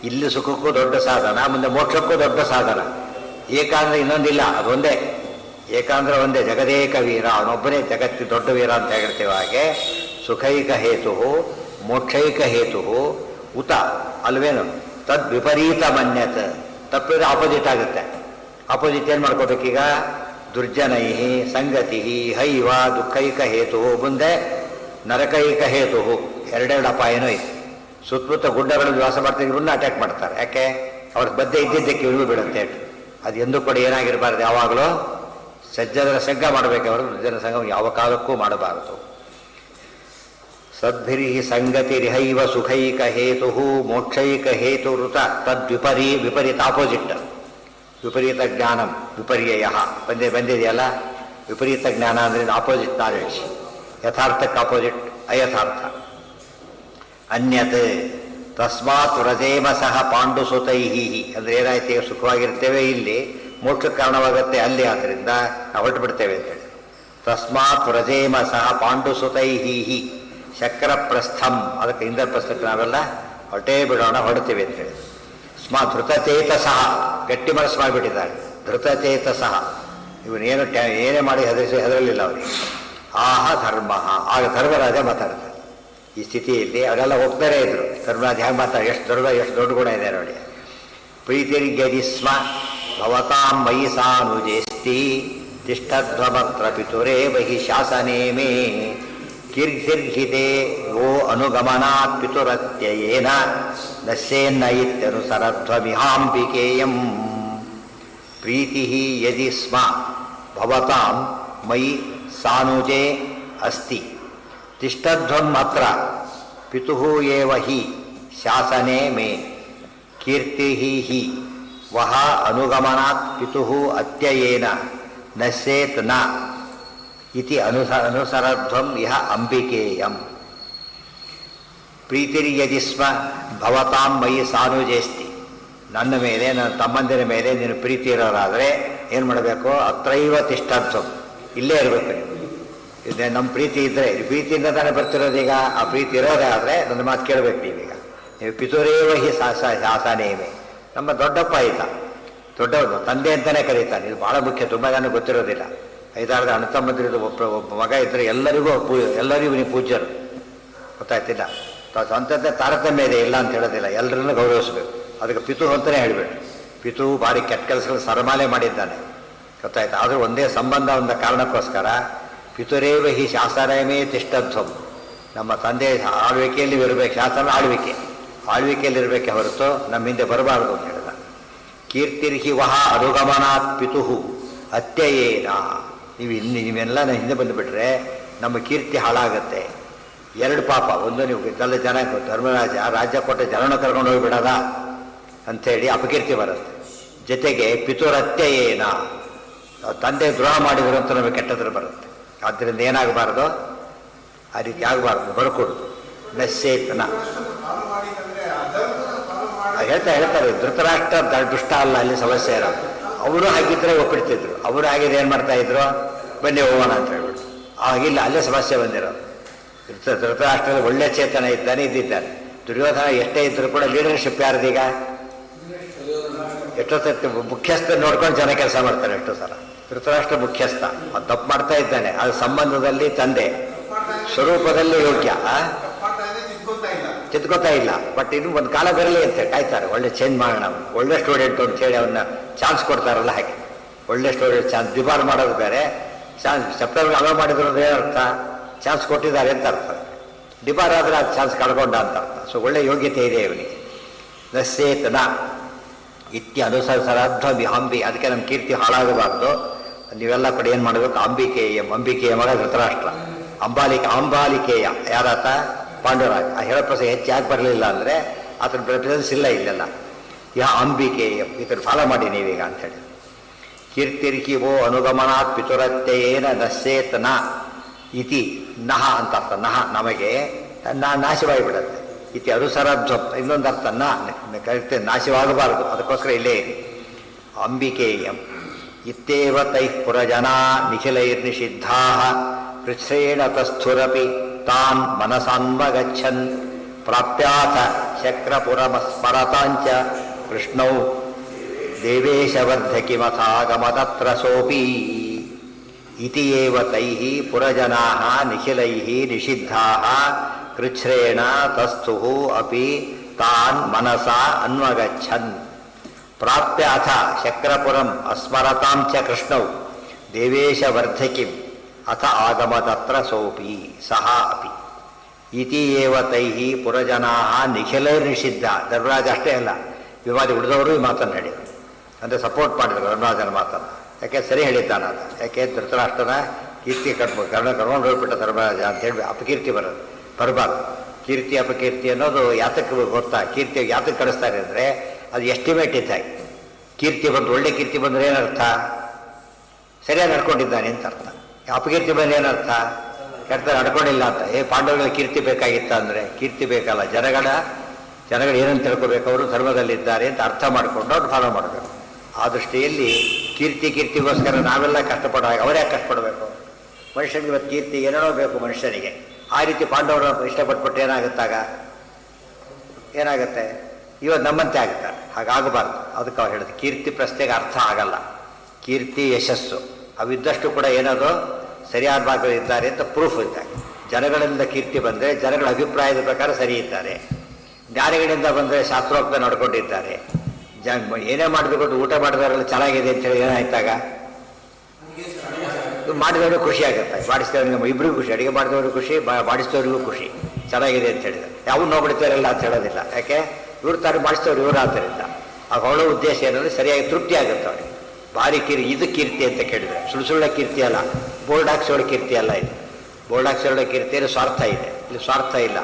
Speaker 1: ಇಲ್ಲಿ ಸುಖಕ್ಕೂ ದೊಡ್ಡ ಸಾಧನ, ಮುಂದೆ ಮೋಕ್ಷಕ್ಕೂ ದೊಡ್ಡ ಸಾಧನ. ಏಕ ಅಂದರೆ ಇನ್ನೊಂದಿಲ್ಲ, ಅದೊಂದೇ. ಏಕ ಅಂದರೆ ಒಂದೇ. ಜಗದೇಕ ವೀರ, ಅವನೊಬ್ಬನೇ ಜಗತ್ತಿ ದೊಡ್ಡ ವೀರ ಅಂತ ಹೇಳ್ತೇವೆ. ಹಾಗೆ ಸುಖೈಕ ಹೇತು ಮೋಕ್ಷೈಕ ಹೇತು ಉತ ಅಲ್ವೇನು ತದ್ ವಿಪರೀತ ಮನ್ಯತ. ತಪ್ಪಿದ್ರೆ ಆಪೋಸಿಟ್ ಆಗುತ್ತೆ. ಆಪೋಸಿಟ್ ಏನು ಮಾಡ್ಕೋಬೇಕೀಗ? ದುರ್ಜನೈ ಸಂಗತಿ ಹೈವ ದುಃಖೈಕ ಹೇತು. ಮುಂದೆ ನರಕೈಕ ಹೇತು ಎರಡೆರಡು ಅಪಾಯನೂ ಇದೆ. ಸುತ್ತಮುತ್ತ ಗುಡ್ಡಗಳಲ್ಲಿ ವಾಸ ಮಾಡ್ತಾ ಇವ್ರನ್ನ ಅಟ್ಯಾಕ್ ಮಾಡ್ತಾರೆ. ಯಾಕೆ ಅವ್ರ ಬದ್ದೆ ಇದ್ದಿದ್ದಕ್ಕೆ ಇವ್ರಿಗೂ ಬಿಡುತ್ತೆ. ಅದು ಎಂದೂ ಕೂಡ ಏನಾಗಿರಬಾರ್ದು, ಯಾವಾಗಲೂ ಸಜ್ಜನರ ಸಂಘ ಮಾಡಬೇಕು, ಅವರು ಸಜ್ಜನ ಸಂಘ ಯಾವ ಕಾಲಕ್ಕೂ ಮಾಡಬಾರದು. ಸದ್ಭಿರಿ ಸಂಗತಿರಿಹೈವ ಸುಖೈಕ ಹೇತು ಮೋಕ್ಷೈಕ ಹೇತು ಋತ ವಿಪರೀತ ಆಪೋಸಿಟ್. ವಿಪರೀತ ಜ್ಞಾನಂ ವಿಪರ್ಯಯ ಬಂದಿದೆಯಲ್ಲ. ವಿಪರೀತ ಜ್ಞಾನ ಅಂದರೆ ಆಪೋಸಿಟ್ ನಾಲೆಡ್ಜ್. ಯಥಾರ್ಥಕ್ಕೆ ಆಪೋಸಿಟ್ ಅಯಥಾರ್ಥ. ಅನ್ಯತ್ ತಸ್ಮಾತ್ ವ್ರಜೇಮ ಸಹ ಪಾಂಡುಸುತೈ ಅಂದರೆ ಏನಾಯ್ತು, ಈಗ ಸುಖವಾಗಿರ್ತೇವೆ, ಇಲ್ಲಿ ಮೋಕ್ಷಕ್ಕೆ ಕಾರಣವಾಗುತ್ತೆ ಅಲ್ಲಿ, ಆದ್ದರಿಂದ ನಾವು ಹೊರಟು ಬಿಡ್ತೇವೆ ಅಂತೇಳಿ. ತಸ್ಮಾತ್ ವ್ರಜೇಮ ಸಹ ಪಾಂಡುಸುತೈ ಶಕ್ರಪ್ರಸ್ಥಂ, ಅದಕ್ಕೆ ಇಂದ್ರಪ್ರಸ್ಥಕ್ಕೆ ನಾವೆಲ್ಲ ಹೊರಟೇ ಬಿಡೋಣ, ಹೊರಡ್ತೇವೆ ಅಂತೇಳಿ. ಧೃತಚೇತಸಃ, ಗಟ್ಟಿ ಮನಸ್ಸು ಮಾಡಿಬಿಟ್ಟಿದ್ದಾರೆ. ಧೃತಚೇತಸಃ, ಇವನೇನು ಏನೇ ಮಾಡಿ ಹೆದರಲಿಲ್ಲ ಅವರಿಗೆ. ಆಹ ಧರ್ಮ, ಆಗ ಧರ್ಮರಾಜ ಮಾತಾಡ್ತಾರೆ. ಈ ಸ್ಥಿತಿಯಲ್ಲಿ ಅವರೆಲ್ಲ ಹೋಗ್ತಾರೇ ಇದ್ರು. ಧರ್ಮರಾಜ ಹೇಗೆ ಮಾತಾಡಿ, ಎಷ್ಟು ದೊಡ್ಡ ಗುಣ ಇದೆ ನೋಡಿ. ಪ್ರೀತಿರ್ಗದಿ ಸ್ಮ ಭವತಾಂ ಮಯಿ ಸಾನುಜೇಸ್ತಿ ತಿಷ್ಠಧ್ವಮತ್ರ ಪಿತುರೇ ಬಹಿ ಶಾಸನೇ ಮೇ ಕಿರ್ಹಿರ್ಹಿತೆ ಯೋ ಅನುಗಮನಾತ್ ಪಿತುರತ್ಯಯೇನ ನಶ್ಯೇನ್ನ ಇತ್ಯನುಸರಧ್ವಮಿಹಾಂಬಿಕೇಯಂ. ಪ್ರೀತಿ ಯದಿ ಸ್ಮ ಭವತಾಂ ಮಯಿ ಸಾನುಜೇ ಅಸ್ತಿ ತಿಷ್ಠಧ್ವಂ ಅತ್ರ ಪಿತುಃ ಏವ ಹಿ ಶಾಸನೆ ಮೇ ಕೀರ್ತಿ ಹಿ ವಹ ಅನುಗಮನಾತ್ ಪಿತುಃ ಅತ್ಯಯೇನ ನಶ್ಯೇತ್ ನ ಇತಿ ಅನುಸರಧ್ವಂ ಇಹ ಅಂಬಿಕೇಯಂ. ಪ್ರೀತಿರ್ಯದಿ ಸ್ಮ ಭವತಾಂ ಮಯಿ ಸಾನುಜೇಸ್ತಿ, ನನ್ನ ಮೇಲೆ ನನ್ನ ತಮ್ಮಂದಿರ ಮೇಲೆ ನೀನು ಪ್ರೀತಿ ಇರೋರಾದರೆ ಏನು ಮಾಡಬೇಕು, ಅತ್ರೈವ ತಿಷ್ಠಧ್ವಂ, ಇಲ್ಲೇ ಇರಬೇಕು ನೀವು. ಇದೆ ನಮ್ಮ ಪ್ರೀತಿ ಇದ್ದರೆ, ಪ್ರೀತಿಯಿಂದ ತಾನೇ ಬರ್ತಿರೋದೀಗ. ಆ ಪ್ರೀತಿ ಇರೋದೇ ಆದರೆ ನನ್ನ ಮಾತು ಕೇಳಬೇಕು ನೀವೀಗ. ನೀವು ಪಿತುರೇವ ಹಿ ಶಾಸನೇಮೆ, ನಮ್ಮ ದೊಡ್ಡಪ್ಪ ಆಯಿತಾ, ದೊಡ್ಡವನು ತಂದೆ ಅಂತಲೇ ಕರೀತಾನೆ. ಇದು ಭಾಳ ಮುಖ್ಯ, ತುಂಬ ಜನ ಗೊತ್ತಿರೋದಿಲ್ಲ. 5-6 ಅಣ್ಣ ತಮ್ಮಂದಿರಿದ್ದು ಒಬ್ಬ ಮಗ ಇದ್ದರೆ ಎಲ್ಲರಿಗೂ ನೀವು ಪೂಜ್ಯರು, ಗೊತ್ತಾಯ್ತಿಲ್ಲ. ಸ್ವಂತತೆ ತಾರತಮ್ಯ ಇದೆ, ಇಲ್ಲ ಅಂತ ಹೇಳೋದಿಲ್ಲ, ಎಲ್ಲರನ್ನೂ ಗೌರವಿಸಬೇಕು. ಅದಕ್ಕೆ ಪಿತು ಅಂತಲೇ ಹೇಳಬೇಡಿ. ಪಿತು ಭಾರಿ ಕೆಟ್ಟ ಕೆಲಸಗಳು ಸರಮಾಲೆ ಮಾಡಿದ್ದಾನೆ, ಗೊತ್ತಾಯ್ತು. ಆದರೂ ಒಂದೇ ಸಂಬಂಧ ಒಂದು ಕಾರಣಕ್ಕೋಸ್ಕರ ಪಿತುರೇವ ಹಿ ಶಾಸನಮೇ ತಿಷ್ಠಧ್ವಂ, ನಮ್ಮ ತಂದೆ ಆಳ್ವಿಕೆಯಲ್ಲಿ ಇರಬೇಕು. ಶಾಸನ ಆಳ್ವಿಕೆಯಲ್ಲಿರಬೇಕೆ ಹೊರತು ನಮ್ಮ ಹಿಂದೆ ಬರಬಾರದು ಅಂತ ಹೇಳಿದ. ಕೀರ್ತಿರ್ಹಿ ವಹ ಅನುಗಮನಾತ್ ಪಿತುಃ ಅತ್ಯಯೇನ, ನೀವೆಲ್ಲ ಹಿಂದೆ ಬಂದುಬಿಟ್ರೆ ನಮ್ಮ ಕೀರ್ತಿ ಹಾಳಾಗತ್ತೆ. 2 ಪಾಪ. ಒಂದು, ನೀವು ಎಲ್ಲ ಜನ ಧರ್ಮರಾಜ ರಾಜ್ಯ ಕೊಟ್ಟ ಜನನ ಕರ್ಕೊಂಡು ಹೋಗಿಬಿಡೋದ ಅಂಥೇಳಿ ಅಪಕೀರ್ತಿ ಬರುತ್ತೆ. ಜೊತೆಗೆ ಪಿತುರತ್ಯಯೇನ, ತಂದೆ ದ್ರೋಹ ಮಾಡಿದ್ರು ಅಂತ ನಮಗೆ ಕೆಟ್ಟದ್ರು ಬರುತ್ತೆ. ಆದ್ದರಿಂದ ಏನಾಗಬಾರ್ದು, ಆ ರೀತಿ ಆಗಬಾರ್ದು, ಬರ್ಕೊಡುದು. ನಶ್ಯೇತನ ಹೇಳ್ತಾರೆ. ಧೃತರಾಷ್ಟ್ರ ದುಷ್ಟ ಅಲ್ಲ, ಅಲ್ಲಿ ಸಮಸ್ಯೆ ಇರೋದು. ಅವರು ಹಾಗಿದ್ರೆ ಒಪ್ಪಿಡ್ತಿದ್ರು. ಅವರು ಹಾಗಿದ್ರೆ ಏನು ಮಾಡ್ತಾ ಇದ್ರು, ಬನ್ನಿ ಹೋಗೋಣ ಅಂತ ಹೇಳ್ಬಿಟ್ಟು. ಆಗಿಲ್ಲ, ಅಲ್ಲೇ ಸಮಸ್ಯೆ ಬಂದಿರೋದು. ಧೃತರಾಷ್ಟ್ರದ ಒಳ್ಳೆ ಚೇತನ ಇದ್ದಿದ್ದಾನೆ. ದುರ್ಯೋಧನ ಎಷ್ಟೇ ಇದ್ರೂ ಕೂಡ ಲೀಡರ್ಶಿಪ್ ಯಾರ್ದೀಗ, ಎಷ್ಟೋ ಸತಿ ಮುಖ್ಯಸ್ಥ ನೋಡ್ಕೊಂಡು ಜನ ಕೆಲಸ ಮಾಡ್ತಾರೆ. ಎಷ್ಟೋ ಸಲ ಧೃತರಾಷ್ಟ್ರ ಮುಖ್ಯಸ್ಥ, ಅದು ತಪ್ಪು ಮಾಡ್ತಾ ಇದ್ದಾನೆ. ಅದು ಸಂಬಂಧದಲ್ಲಿ ತಂದೆ, ಸ್ವರೂಪದಲ್ಲಿ ಯೋಗ್ಯ, ಚಿತ್ಕೋತಾ ಇಲ್ಲ. ಬಟ್ ಇನ್ನು ಒಂದು ಕಾಲ ಬರಲಿ ಅಂತ ಕಾಯ್ತಾರೆ. ಒಳ್ಳೆ ಚೇಂಜ್ ಮಾಡೋಣ, ಒಳ್ಳೆ ಸ್ಟೂಡೆಂಟ್ ಅಂತ ಹೇಳಿ ಅವನ್ನ ಚಾನ್ಸ್ ಕೊಡ್ತಾರಲ್ಲ, ಹಾಗೆ ಒಳ್ಳೆ ಸ್ಟೂಡೆಂಟ್ ಚಾನ್ಸ್. ಡಿಬಾರ್ ಮಾಡೋದು ಬೇರೆ, ಚಾನ್ಸ್ ಸೆಪ್ಟೆಂಬರ್ ಅಲೋ ಮಾಡಿದ್ರು ಅಂದ್ರೆ ಏನರ್ಥ, ಚಾನ್ಸ್ ಕೊಟ್ಟಿದ್ದಾರೆ ಅಂತ ಅರ್ಥ. ಡಿಬಾರ್ ಆದರೆ ಅದು ಚಾನ್ಸ್ ಕಳ್ಕೊಂಡ ಅಂತ ಅರ್ಥ. ಸೊ ಒಳ್ಳೆ ಯೋಗ್ಯತೆ ಇದೆ ಇವನಿಗೆ. ನಶ್ಯೇತನ ಇತ್ಯ ಅನುಸರಧ್ವಮಿಹಾಂಬಿ, ಅದಕ್ಕೆ ನಮ್ಮ ಕೀರ್ತಿ ಹಾಳಾಗಬಾರ್ದು. ನೀವೆಲ್ಲ ಕಡೆ ಏನು ಮಾಡಬೇಕು, ಅಂಬಿಕೆಯ ಮಗ ಧೃತರಾಷ್ಟ್ರ. ಅಂಬಾಲಿಕೆಯ ಯಾರಾತ, ಪಾಂಡುರಾಜ. ಆ ಹೇಳಪ್ರಸ ಹೆಚ್ಚು ಯಾಕೆ ಬರಲಿಲ್ಲ ಅಂದರೆ ಆತನ ಪ್ರೆಸಿಡೆನ್ಸ್ ಇಲ್ಲ ಇಲ್ಲೆಲ್ಲ. ಅಂಬಿಕೆಯ ಇದನ್ನು ಫಾಲೋ ಮಾಡಿ ನೀವೀಗ ಅಂಥೇಳಿ. ಕೀರ್ತಿರ್ಹಿ ವೋ ಅನುಗಮನಾತ್ ಪಿತುರತ್ಯಯೇನ ನಶ್ಯೇತನ ಇತಿ ನಹ ಅಂತ ಅರ್ಥ. ನಹ ನಮಗೆ ನಾಶವಾಗಿಬಿಡುತ್ತೆ. ಇತಿ ಅನುಸರಧ್ವಂ ಇನ್ನೊಂದು ಅರ್ಥ, ಕರೆಕ್ಟ್ ನಾಶವಾಗಬಾರದು, ಅದಕ್ಕೋಸ್ಕರ ಇಲ್ಲೇ ಇದೆ. ಅಂಬಿಕೇಯಂ ಇತ್ತೇವ ತೈಃ ಪುರಜನಾ ನಿಖಿಲೈರ್ನಿಷಿದ್ಧಾ ಕೃಚ್ಛ್ರೇಣ ತಸ್ಥುರಪಿ ತಾನ್ ಮನಸಾನ್ವಗಚ್ಚನ್ ಪ್ರಾಪ್ಯಾಥ ಶಕ್ರಪುರಮಸ್ಮರತಾಂಚ ಕೃಷ್ಣೌ ದೇವೇಶವರ್ಧಕಿಮಥಾಗಮತತ್ರ ಸೋಪಿ ಇತಿ ಏವ ತೈಃ ಪುರಜನಾಃ ನಿಖಿಲೈಃ ನಿಷಿದ್ಧಾಃ ಕೃಚ್ಛ್ರೇಣ ತಸ್ಥುಃ ಅಪಿ ತಾನ್ ಮನಸಾ ಅನ್ವಗಚ್ಚನ್ ಪ್ರಾಪ್ಯ ಅಥ ಶಕ್ರಪುರಂ ಅಸ್ಮರತಾಂ ಚ ಕೃಷ್ಣೌ ದೇವೇಶವರ್ಧಕಿಂ ಅಥ ಆಗಮತತ್ರ ಸೋಪಿ ಸಹ ಅಪಿ. ಇತಿ ಏವ ತೈಹಿ ಪುರಜನಾ ನಿಖಿಲೈರ್ ನಿಷಿದ್ಧ. ಧರ್ಮರಾಜ ಅಷ್ಟೇ ಅಲ್ಲ, ವಿವಾದಿ ಉಳಿದವರು ಈ ಮಾತನ್ನು ಹೇಳಿದರು, ಅಂದರೆ ಸಪೋರ್ಟ್ ಮಾಡಿದರು ಧರ್ಮರಾಜನ ಮಾತನ್ನು. ಯಾಕೆ ಸರಿ ಹೇಳಿದ್ದಾನ ಅದು. ಯಾಕೆ ಧೃತರಾಷ್ಟ್ರನ ಕೀರ್ತಿ ಕರ್ಕೊಂಡು ಹೋಗ್ಬಿಟ್ಟ ಧರ್ಮರಾಜ ಅಂತೇಳಿ ಅಪಕೀರ್ತಿ ಬರಬಾರ್ದು. ಕೀರ್ತಿ ಅಪಕೀರ್ತಿ ಅನ್ನೋದು ಯಾತಕ್ಕೆ ಗೊತ್ತಾ? ಕೀರ್ತಿ ಯಾತಕ್ಕೆ ಕಳಿಸ್ತಾರೆ ಅಂದರೆ ಅದು ಎಸ್ಟಿಮೇಟ್ ಇದ್ದಾಗಿ. ಕೀರ್ತಿ ಬಂದು ಒಳ್ಳೆ ಕೀರ್ತಿ ಬಂದರೆ ಏನರ್ಥ? ಸರಿಯಾಗಿ ನಡ್ಕೊಂಡಿದ್ದಾನೆ ಅಂತ ಅರ್ಥ. ಅಪಕೀರ್ತಿ ಬಂದರೆ ಏನರ್ಥ? ಕೆಟ್ಟ ನಡ್ಕೊಂಡಿಲ್ಲ ಅಂತ. ಪಾಂಡವಗಳ ಕೀರ್ತಿ ಬೇಕಾಗಿತ್ತ ಅಂದರೆ ಕೀರ್ತಿ ಬೇಕಲ್ಲ, ಜನಗಳು ಏನಂತ ತಿಳ್ಕೋಬೇಕು, ಅವರು ಧರ್ಮದಲ್ಲಿದ್ದಾರೆ ಅಂತ ಅರ್ಥ ಮಾಡಿಕೊಂಡು ಅವ್ರು ಫಾಲೋ ಮಾಡಬೇಕು. ಆ ದೃಷ್ಟಿಯಲ್ಲಿ ಕೀರ್ತಿಗೋಸ್ಕರ ನಾವೆಲ್ಲ ಕಷ್ಟಪಡುವಾಗ ಅವರೇ ಕಷ್ಟಪಡಬೇಕು. ಮನುಷ್ಯನಿಗೆ ಇವತ್ತು ಕೀರ್ತಿ ಏನೇನೋ ಬೇಕು ಮನುಷ್ಯನಿಗೆ. ಆ ರೀತಿ ಪಾಂಡವರನ್ನು ಇಷ್ಟಪಟ್ಬಿಟ್ಟು ಏನಾಗುತ್ತೆ? ಇವತ್ತು ನಮ್ಮಂತೆ ಆಗುತ್ತಾರೆ. ಹಾಗಾಗಬಾರ್ದು. ಅದಕ್ಕೆ ಅವ್ರು ಹೇಳಿದ್ರು ಕೀರ್ತಿ ಪ್ರಶ್ನೆಗೆ ಅರ್ಥ ಆಗಲ್ಲ. ಕೀರ್ತಿ ಯಶಸ್ಸು ಅವಿದ್ದಷ್ಟು ಕೂಡ ಏನದು ಸರಿಯಾದ ಭಾಗಗಳು ಇದ್ದಾರೆ ಅಂತ ಪ್ರೂಫ್ ಇದ್ದಾಗ. ಜನಗಳಿಂದ ಕೀರ್ತಿ ಬಂದರೆ ಜನಗಳ ಅಭಿಪ್ರಾಯದ ಪ್ರಕಾರ ಸರಿ ಇದ್ದಾರೆ, ಜ್ಞಾನಿಗಳಿಂದ ಬಂದರೆ ಶಾಸ್ತ್ರೋಕ್ತ ನಡ್ಕೊಂಡಿದ್ದಾರೆ. ಏನೇ ಮಾಡಬೇಕು ಊಟ ಮಾಡಿದವರೆಲ್ಲ ಚೆನ್ನಾಗಿದೆ ಅಂತೇಳಿ ಏನಾಯ್ತಾಗ ಮಾಡಿದವ್ರಿಗೆ ಖುಷಿ ಆಗುತ್ತೆ, ಬಾಡಿಸಿದವ್ರಿಗೆ ಇಬ್ಬರಿಗೂ ಖುಷಿ, ಅಡುಗೆ ಮಾಡಿದವ್ರಿಗೂ ಖುಷಿ, ಬಾಡಿಸಿದವ್ರಿಗೂ ಖುಷಿ, ಚೆನ್ನಾಗಿದೆ ಅಂತ ಹೇಳಿದ್ರೆ ಯಾವ ನೋಡ್ಬಿಡ್ತಾರಲ್ಲ ಅಂತ ಹೇಳೋದಿಲ್ಲ. ಯಾಕೆ ಇವ್ರು ತಾರೆ ಮಾಡಿಸಿದವ್ರು ಇವರು ಆದ್ದರಿಂದ. ಆಗ ಅವಳ ಉದ್ದೇಶ ಏನಂದರೆ ಸರಿಯಾಗಿ ತೃಪ್ತಿ ಆಗುತ್ತೆ ಅವ್ರಿಗೆ. ಭಾರಿ ಇದು ಕೀರ್ತಿ ಅಂತ ಕೇಳಿದರೆ ಸುಳ್ಳ ಕೀರ್ತಿ ಅಲ್ಲ, ಬೋರ್ಡ್ ಹಾಕ್ಸೋಳ ಕೀರ್ತಿ ಅಲ್ಲ. ಇದು ಬೋರ್ಡ್ ಹಾಕ್ಸೋಳ ಕೀರ್ತಿಯಲ್ಲಿ ಸ್ವಾರ್ಥ ಇದೆ, ಇಲ್ಲಿ ಸ್ವಾರ್ಥ ಇಲ್ಲ.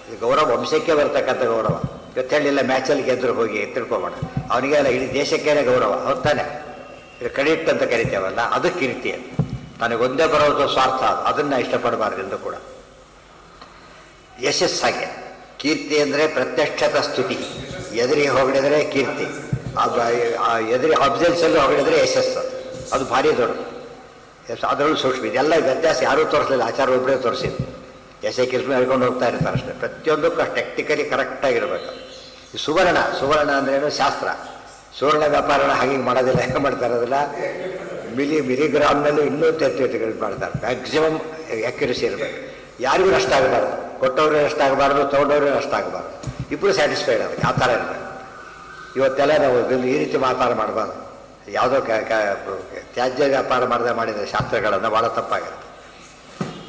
Speaker 1: ಇದು ಗೌರವ, ವಂಶಕ್ಕೆ ಬರ್ತಕ್ಕಂಥ ಗೌರವ. ಇವತ್ತು ಹೇಳಿಲ್ಲ ಮ್ಯಾಚಲ್ಲಿ ಗೆದ್ರು ಹೋಗಿ ತಿಳ್ಕೊಬೋಣ, ಅವನಿಗೆ ಅಲ್ಲ ಇಡೀ ದೇಶಕ್ಕೇನೆ ಗೌರವ. ಹೊತ್ತಾನೆ ಇದು ಕ್ರೆಡಿಟ್ ಅಂತ ಕರಿತೇವಲ್ಲ, ಅದು ಕೀರ್ತಿ. ಅದು ತನಗೊಂದೇ ಬರೋದು ಸ್ವಾರ್ಥ, ಅದನ್ನು ಇಷ್ಟಪಡಬಾರ್ದು ಎಂದು ಕೂಡ. ಯಶಸ್ಸಾಗೆ ಕೀರ್ತಿ ಅಂದರೆ ಪ್ರತ್ಯಕ್ಷತ ಸ್ತುತಿ. ಎದುರಿಗೆ ಹೊಗಳಿದ್ರೆ ಕೀರ್ತಿ, ಎದುರಿ ಅಬ್ಸೆನ್ಸಲ್ಲಿ ಹೊಗಳಿದ್ರೆ ಯಶಸ್ಸು. ಅದು ಭಾರಿ ದೊಡ್ಡದು. ಅದರಲ್ಲೂ ಸೂಕ್ಷ್ಮ. ಇದೆಲ್ಲ ವ್ಯತ್ಯಾಸ ಯಾರೂ ತೋರಿಸಲಿಲ್ಲ, ಆಚಾರ ಒಬ್ಬರೇ ತೋರಿಸಿದ್ದು. ಯಶ ಕೀರ್ತಿ ಹೇಳ್ಕೊಂಡು ಹೋಗ್ತಾ ಇರ್ತಾರೆ ಅಷ್ಟೇ. ಪ್ರತಿಯೊಂದಕ್ಕೂ ಅಷ್ಟು ಟೆಕ್ನಿಕಲಿ ಕರೆಕ್ಟಾಗಿರ್ಬೇಕು. ಈ ಸುವರ್ಣ ಅಂದ್ರೇನು? ಶಾಸ್ತ್ರ. ಸುವರ್ಣ ವ್ಯಾಪಾರನ ಹಾಗೆ ಮಾಡೋದಿಲ್ಲ. ಹೆಂಗೆ ಮಾಡ್ತಾ ಇರೋದಿಲ್ಲ, ಮಿಲಿಗ್ರಾಮ್ನಲ್ಲೂ ಇನ್ನೂ ತೆತ್ತಿಗಳು ಮಾಡ್ತಾರೆ. ಮ್ಯಾಕ್ಸಿಮಮ್ ಆ್ಯಕ್ಯುರಸಿ ಇರಬೇಕು. ಯಾರಿಗೂ ನಷ್ಟ ಆಗಬಾರ್ದು, ಕೊಟ್ಟವ್ರಿಗೆ ನಷ್ಟ ಆಗಬಾರ್ದು, ತೊಗೊಂಡವ್ರಿಗೆ ನಷ್ಟ ಆಗಬಾರ್ದು, ಇಬ್ಬರು ಸ್ಯಾಟಿಸ್ಫೈಡ್ ಅದಕ್ಕೆ. ಆ ಥರ ಇರಬೇಕು. ಇವತ್ತೆಲ್ಲ ನಾವು ಈ ರೀತಿ ಮಾಡಬಾರ್ದು. ಯಾವುದೋ ತ್ಯಾಜ್ಯ ವ್ಯಾಪಾರ ಮಾಡಿದ ಶಾಸ್ತ್ರಗಳನ್ನು ಭಾಳ ತಪ್ಪಾಗುತ್ತೆ.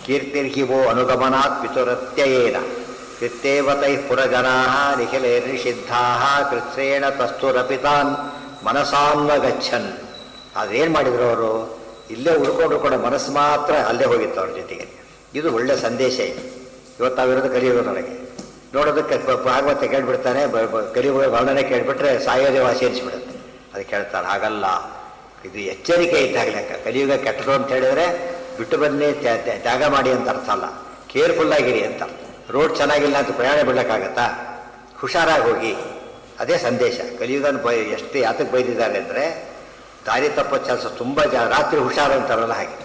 Speaker 1: ಕೀರ್ತಿರ್ಹಿವೋ ಅನುಗಮನಾತ್ ಪಿತುರತ್ಯಯೇನ ಕೃತ್ಯೇವತೈ ಪುರಜನಾ ನಿಖಿಲೇರ್ನಿಷಿದ್ಧಾ ಕೃತ್ರೇಣ ತಸ್ತುರಪಿತಾನ್ ಮನಸಾನ್ವಗಚ್ಚನ್. ಅದೇನು ಮಾಡಿದ್ರು ಅವರು? ಇಲ್ಲೇ ಉಳ್ಕೊಂಡು ಕೂಡ ಮನಸ್ಸು ಮಾತ್ರ ಅಲ್ಲೇ ಹೋಗಿತ್ತು ಅವ್ರ ಜೊತೆಗೆ. ಇದು ಒಳ್ಳೆ ಸಂದೇಶ ಇದೆ. ಇವತ್ತು ನಾವಿರೋದು ಕಲಿಯುಗದೊಳಗೆ ನೋಡೋದಕ್ಕೆ ಭಾಗವತ ಕೇಳಿಬಿಡ್ತಾನೆ, ಕಲಿಯುಗ ವರ್ಣನೆ ಕೇಳಿಬಿಟ್ರೆ ಸಾಯೋದೇ ಸೇರಿಸಿಬಿಡುತ್ತೆ. ಅದಕ್ಕೆ ಹೇಳ್ತಾರೆ ಹಾಗಲ್ಲ, ಇದು ಎಚ್ಚರಿಕೆ ಇದ್ದಾಗಲೇ. ಕಲಿಯುಗ ಕೆಟ್ಟದು ಅಂತ ಹೇಳಿದರೆ ಬಿಟ್ಟು ಬನ್ನಿ, ತ್ಯಾಗ ಮಾಡಿ ಅಂತ ಅರ್ಥ ಅಲ್ಲ, ಕೇರ್ಫುಲ್ಲಾಗಿರಿ ಅಂತ. ರೋಡ್ ಚೆನ್ನಾಗಿಲ್ಲ ಅಂತ ಪ್ರಯಾಣ ಬಿಡೋಕ್ಕಾಗತ್ತಾ? ಹುಷಾರಾಗಿ ಹೋಗಿ, ಅದೇ ಸಂದೇಶ. ಕಲಿಯುಗನ ಎಷ್ಟು ಯಾತಕ್ಕೆ ಬೈದಿದ್ದಾರೆ ಅಂದರೆ ದಾರಿ ತಪ್ಪೋ ಚಾನ್ಸ್ ತುಂಬ ರಾತ್ರಿ ಹುಷಾರು ಅಂತಾರಲ್ಲ ಹಾಗೆ.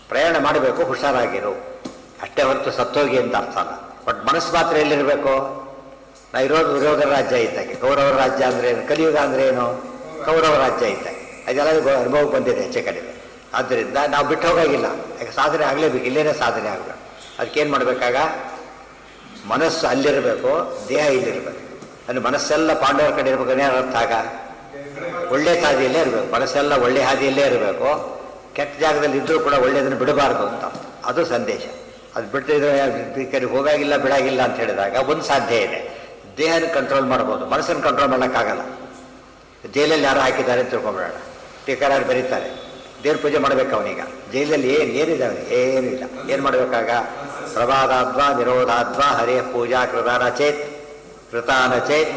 Speaker 1: ಪ್ರಯಾಣ ಮಾಡಬೇಕು, ಹುಷಾರಾಗಿರು ಅಷ್ಟೇ ಹೊರತು ಸತ್ತೋಗಿ ಅಂತ ಅರ್ಥ ಅಲ್ಲ. ಬಟ್ ಮನಸ್ಸು ಮಾತ್ರ ಎಲ್ಲಿರಬೇಕು? ನಾ ಇರೋದು ವಿರೋಧರ ರಾಜ್ಯ ಇದ್ದಾಗೆ. ಕೌರವರ ರಾಜ್ಯ ಅಂದರೆ ಏನು? ಕಲಿಯುಗ ಅಂದರೆ ಏನು? ಕೌರವ ರಾಜ್ಯ ಇದ್ದಾಗೆ. ಅದೆಲ್ಲ ಅನುಭವಕ್ಕೆ ಬಂದಿದೆ ಹೆಚ್ಚೆ ಕಡಿಮೆ. ಆದ್ದರಿಂದ ನಾವು ಬಿಟ್ಟು ಹೋಗಾಗಿಲ್ಲ. ಯಾಕೆ ಸಾಧನೆ ಆಗಲೇಬೇಕು, ಇಲ್ಲೇನೇ ಸಾಧನೆ ಆಗಬೇಕು. ಅದಕ್ಕೇನು ಮಾಡಬೇಕಾಗ? ಮನಸ್ಸು ಅಲ್ಲಿರಬೇಕು, ದೇಹ ಇಲ್ಲಿರಬೇಕು. ಅಂದರೆ ಮನಸ್ಸೆಲ್ಲ ಪಾಂಡವರ ಕಡೆ ಇರಬೇಕು. ಏನಾರು ಅರ್ಥ ಆಗ ಒಳ್ಳೆ ಹಾದಿಯಲ್ಲೇ ಇರಬೇಕು. ಮನಸ್ಸೆಲ್ಲ ಒಳ್ಳೆ ಹಾದಿಯಲ್ಲೇ ಇರಬೇಕು. ಕೆಟ್ಟ ಜಾಗದಲ್ಲಿ ಇದ್ದರೂ ಕೂಡ ಒಳ್ಳೆಯದನ್ನು ಬಿಡಬಾರ್ದು ಅಂತ ಅದು ಸಂದೇಶ. ಅದು ಬಿಟ್ಟಿದ್ರೆ ಹೋಗಾಗಿಲ್ಲ ಬಿಡಾಗಿಲ್ಲ ಅಂತ ಹೇಳಿದಾಗ ಒಂದು ಸಾಧ್ಯ ಇದೆ, ದೇಹನ ಕಂಟ್ರೋಲ್ ಮಾಡ್ಬೋದು, ಮನಸ್ಸನ್ನು ಕಂಟ್ರೋಲ್ ಮಾಡೋಕ್ಕಾಗಲ್ಲ. ಜೈಲಲ್ಲಿ ಯಾರು ಹಾಕಿದ್ದಾರೆ ಅಂತ ತಿಳ್ಕೊಂಬಿಡೋಣ. ಟೀಕಾರಾರು ಬರೀತಾರೆ, ದೇವ್ರ ಪೂಜೆ ಮಾಡಬೇಕು ಅವನೀಗ. ಜೈಲಲ್ಲಿ ಏನಿದೆ ಅವನಿಗೆ? ಏನೂ ಇಲ್ಲ. ಏನು ಮಾಡಬೇಕಾಗ? ಪ್ರಭಾದಾದ್ವಾ ನಿರೋಧಾದ್ವಾ ಹರೇ ಪೂಜಾ ಕೃತಾನ ಚೇತ್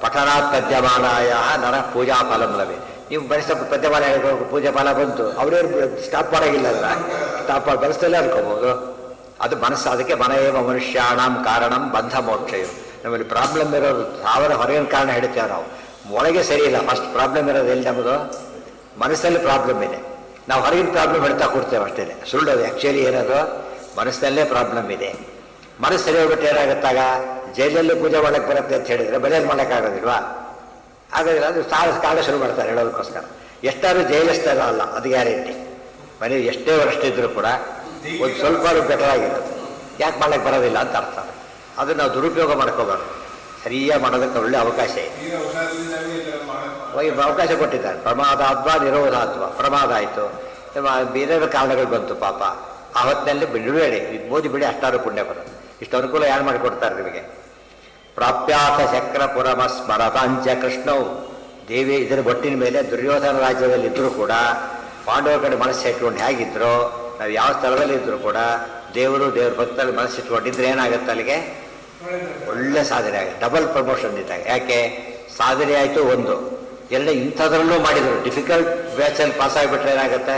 Speaker 1: ಪಠನಾತ್ ಪದ್ಯಮಾಲಾಯ ನರ ಪೂಜಾ ಫಲಂ ಲಭೆ. ನೀವು ಬರಿಸ ಪದ್ಯಮಾಲ ಹೇಳ್ಬೇಕು, ಪೂಜೆ ಫಲ ಬಂತು, ಅವರೇನು ಸ್ಟಾಪ್ ಮಾಡೋಗಿಲ್ಲ. ಅಲ್ಲ ಸ್ಟಾಪ್ ಮಾಡಿ ಬರೆಸ್ತಲ್ಲೇ ಅನ್ಕೋಬೋದು. ಅದು ಮನಸ್ಸು. ಅದಕ್ಕೆ ಮನಯೇವ ಮನುಷ್ಯಾಣಂ ಕಾರಣಂ ಬಂಧ ಮೋಕ್ಷಯು. ನಮ್ಮಲ್ಲಿ ಪ್ರಾಬ್ಲಮ್ ಇರೋದು ಸಾವಿರ ಹೊರಗಿನ ಕಾರಣ ಹೇಳ್ತೇವೆ ನಾವು. ಒಳಗೆ ಸರಿ ಇಲ್ಲ. ಫಸ್ಟ್ ಪ್ರಾಬ್ಲಮ್ ಇರೋದು ಎಲ್ಲಿ? ನಮ್ಮದು ಮನಸ್ಸಲ್ಲಿ ಪ್ರಾಬ್ಲಮ್ ಇದೆ. ನಾವು ಹೊರಗಿನ ಪ್ರಾಬ್ಲಮ್ ಹೇಳ್ತಾ ಕೊಡ್ತೇವೆ ಅಷ್ಟೇ. ಸುಳ್ಳೋದು. ಆ್ಯಕ್ಚುಲಿ ಏನದು? ಮನಸ್ಸಿನಲ್ಲೇ ಪ್ರಾಬ್ಲಮ್ ಇದೆ. ಮನಸ್ಸು ಸರಿ ಹೋಗ್ಬಿಟ್ಟು ಏನಾಗುತ್ತಾಗ ಜೈಲಲ್ಲಿ ಪೂಜೆ ಮಾಡಕ್ಕೆ ಬರುತ್ತೆ ಅಂತ ಹೇಳಿದರೆ ಮನೇಲಿ ಮಾಡೋಕ್ಕಾಗೋದಿಲ್ವಾ? ಆಗೋದಿಲ್ಲ. ಅದು ಕಾರಣ ಶುರು ಮಾಡ್ತಾರೆ ಹೇಳೋದಕ್ಕೋಸ್ಕರ. ಎಷ್ಟಾದ್ರೂ ಜೈಲಿಸ್ತಾರ ಅಲ್ಲ, ಅದು ಗ್ಯಾರಂಟಿ. ಮನೇಲಿ ಎಷ್ಟೇ ವರ್ಷ ಇದ್ದರೂ ಕೂಡ ಒಂದು ಸ್ವಲ್ಪ ಬೆಟರ್ ಆಗಿರುತ್ತೆ. ಯಾಕೆ ಮಾಡಕ್ಕೆ ಬರೋದಿಲ್ಲ ಅಂತ ಅರ್ಥ. ಅದನ್ನು ನಾವು ದುರುಪಯೋಗ ಮಾಡ್ಕೋಬಾರ್ದು. ಸರಿಯಾಗಿ ಮಾಡೋದಕ್ಕೆ ಒಳ್ಳೆ ಅವಕಾಶ ಇದೆ. ಅವಕಾಶ ಕೊಟ್ಟಿದ್ದಾರೆ. ಪ್ರಮಾದಾತ್ವ ನಿರೋಧಾತ್ವ. ಪ್ರಮಾದ ಆಯಿತು, ಬೇರೆ ಕಾರಣಗಳು ಬಂತು ಪಾಪ. ಆ ಹೊತ್ತಿನಲ್ಲಿ ಬಿಡಬೇಡಿ, ಓದಿ ಬಿಡಿ, ಅಷ್ಟಾರು ಪುಣ್ಯ ಬರೋದು. ಇಷ್ಟು ಅನುಕೂಲ ಯಾರು ಮಾಡಿಕೊಡ್ತಾರೆ ನಿಮಗೆ? ಪ್ರಾಪ್ಯಾಥ ಚಕ್ರಪುರಮ ಸ್ಮರತಾಂಚ ಕೃಷ್ಣವು ದೇವಿ ಇದರ ಬೊಟ್ಟಿನ ಮೇಲೆ ದುರ್ಯೋಧನ ರಾಜ್ಯದಲ್ಲಿ ಇದ್ದರೂ ಕೂಡ ಪಾಂಡವರ ಕಡೆ ಮನಸ್ಸಿಟ್ಕೊಂಡು ಹೇಗಿದ್ರು, ನಾವು ಯಾವ ಸ್ಥಳದಲ್ಲಿ ಇದ್ದರೂ ಕೂಡ ದೇವರು ದೇವ್ರ ಭಕ್ತರಲ್ಲಿ ಮನಸ್ಸಿಟ್ಕೊಂಡಿದ್ರೆ ಏನಾಗುತ್ತೆ, ಅಲ್ಲಿಗೆ ಒಳ್ಳೆ ಸಾಧನೆ ಆಗುತ್ತೆ, ಡಬಲ್ ಪ್ರಮೋಷನ್ ಇದ್ದಾಗ. ಯಾಕೆ ಸಾಧನೆ ಆಯಿತು ಒಂದು, ಎರಡೇ ಇಂಥದ್ರಲ್ಲೂ ಮಾಡಿದರು. ಡಿಫಿಕಲ್ಟ್ ಬ್ಯಾಚಲ್ಲಿ ಪಾಸ್ ಆಗಿಬಿಟ್ರೆ ಏನಾಗುತ್ತೆ,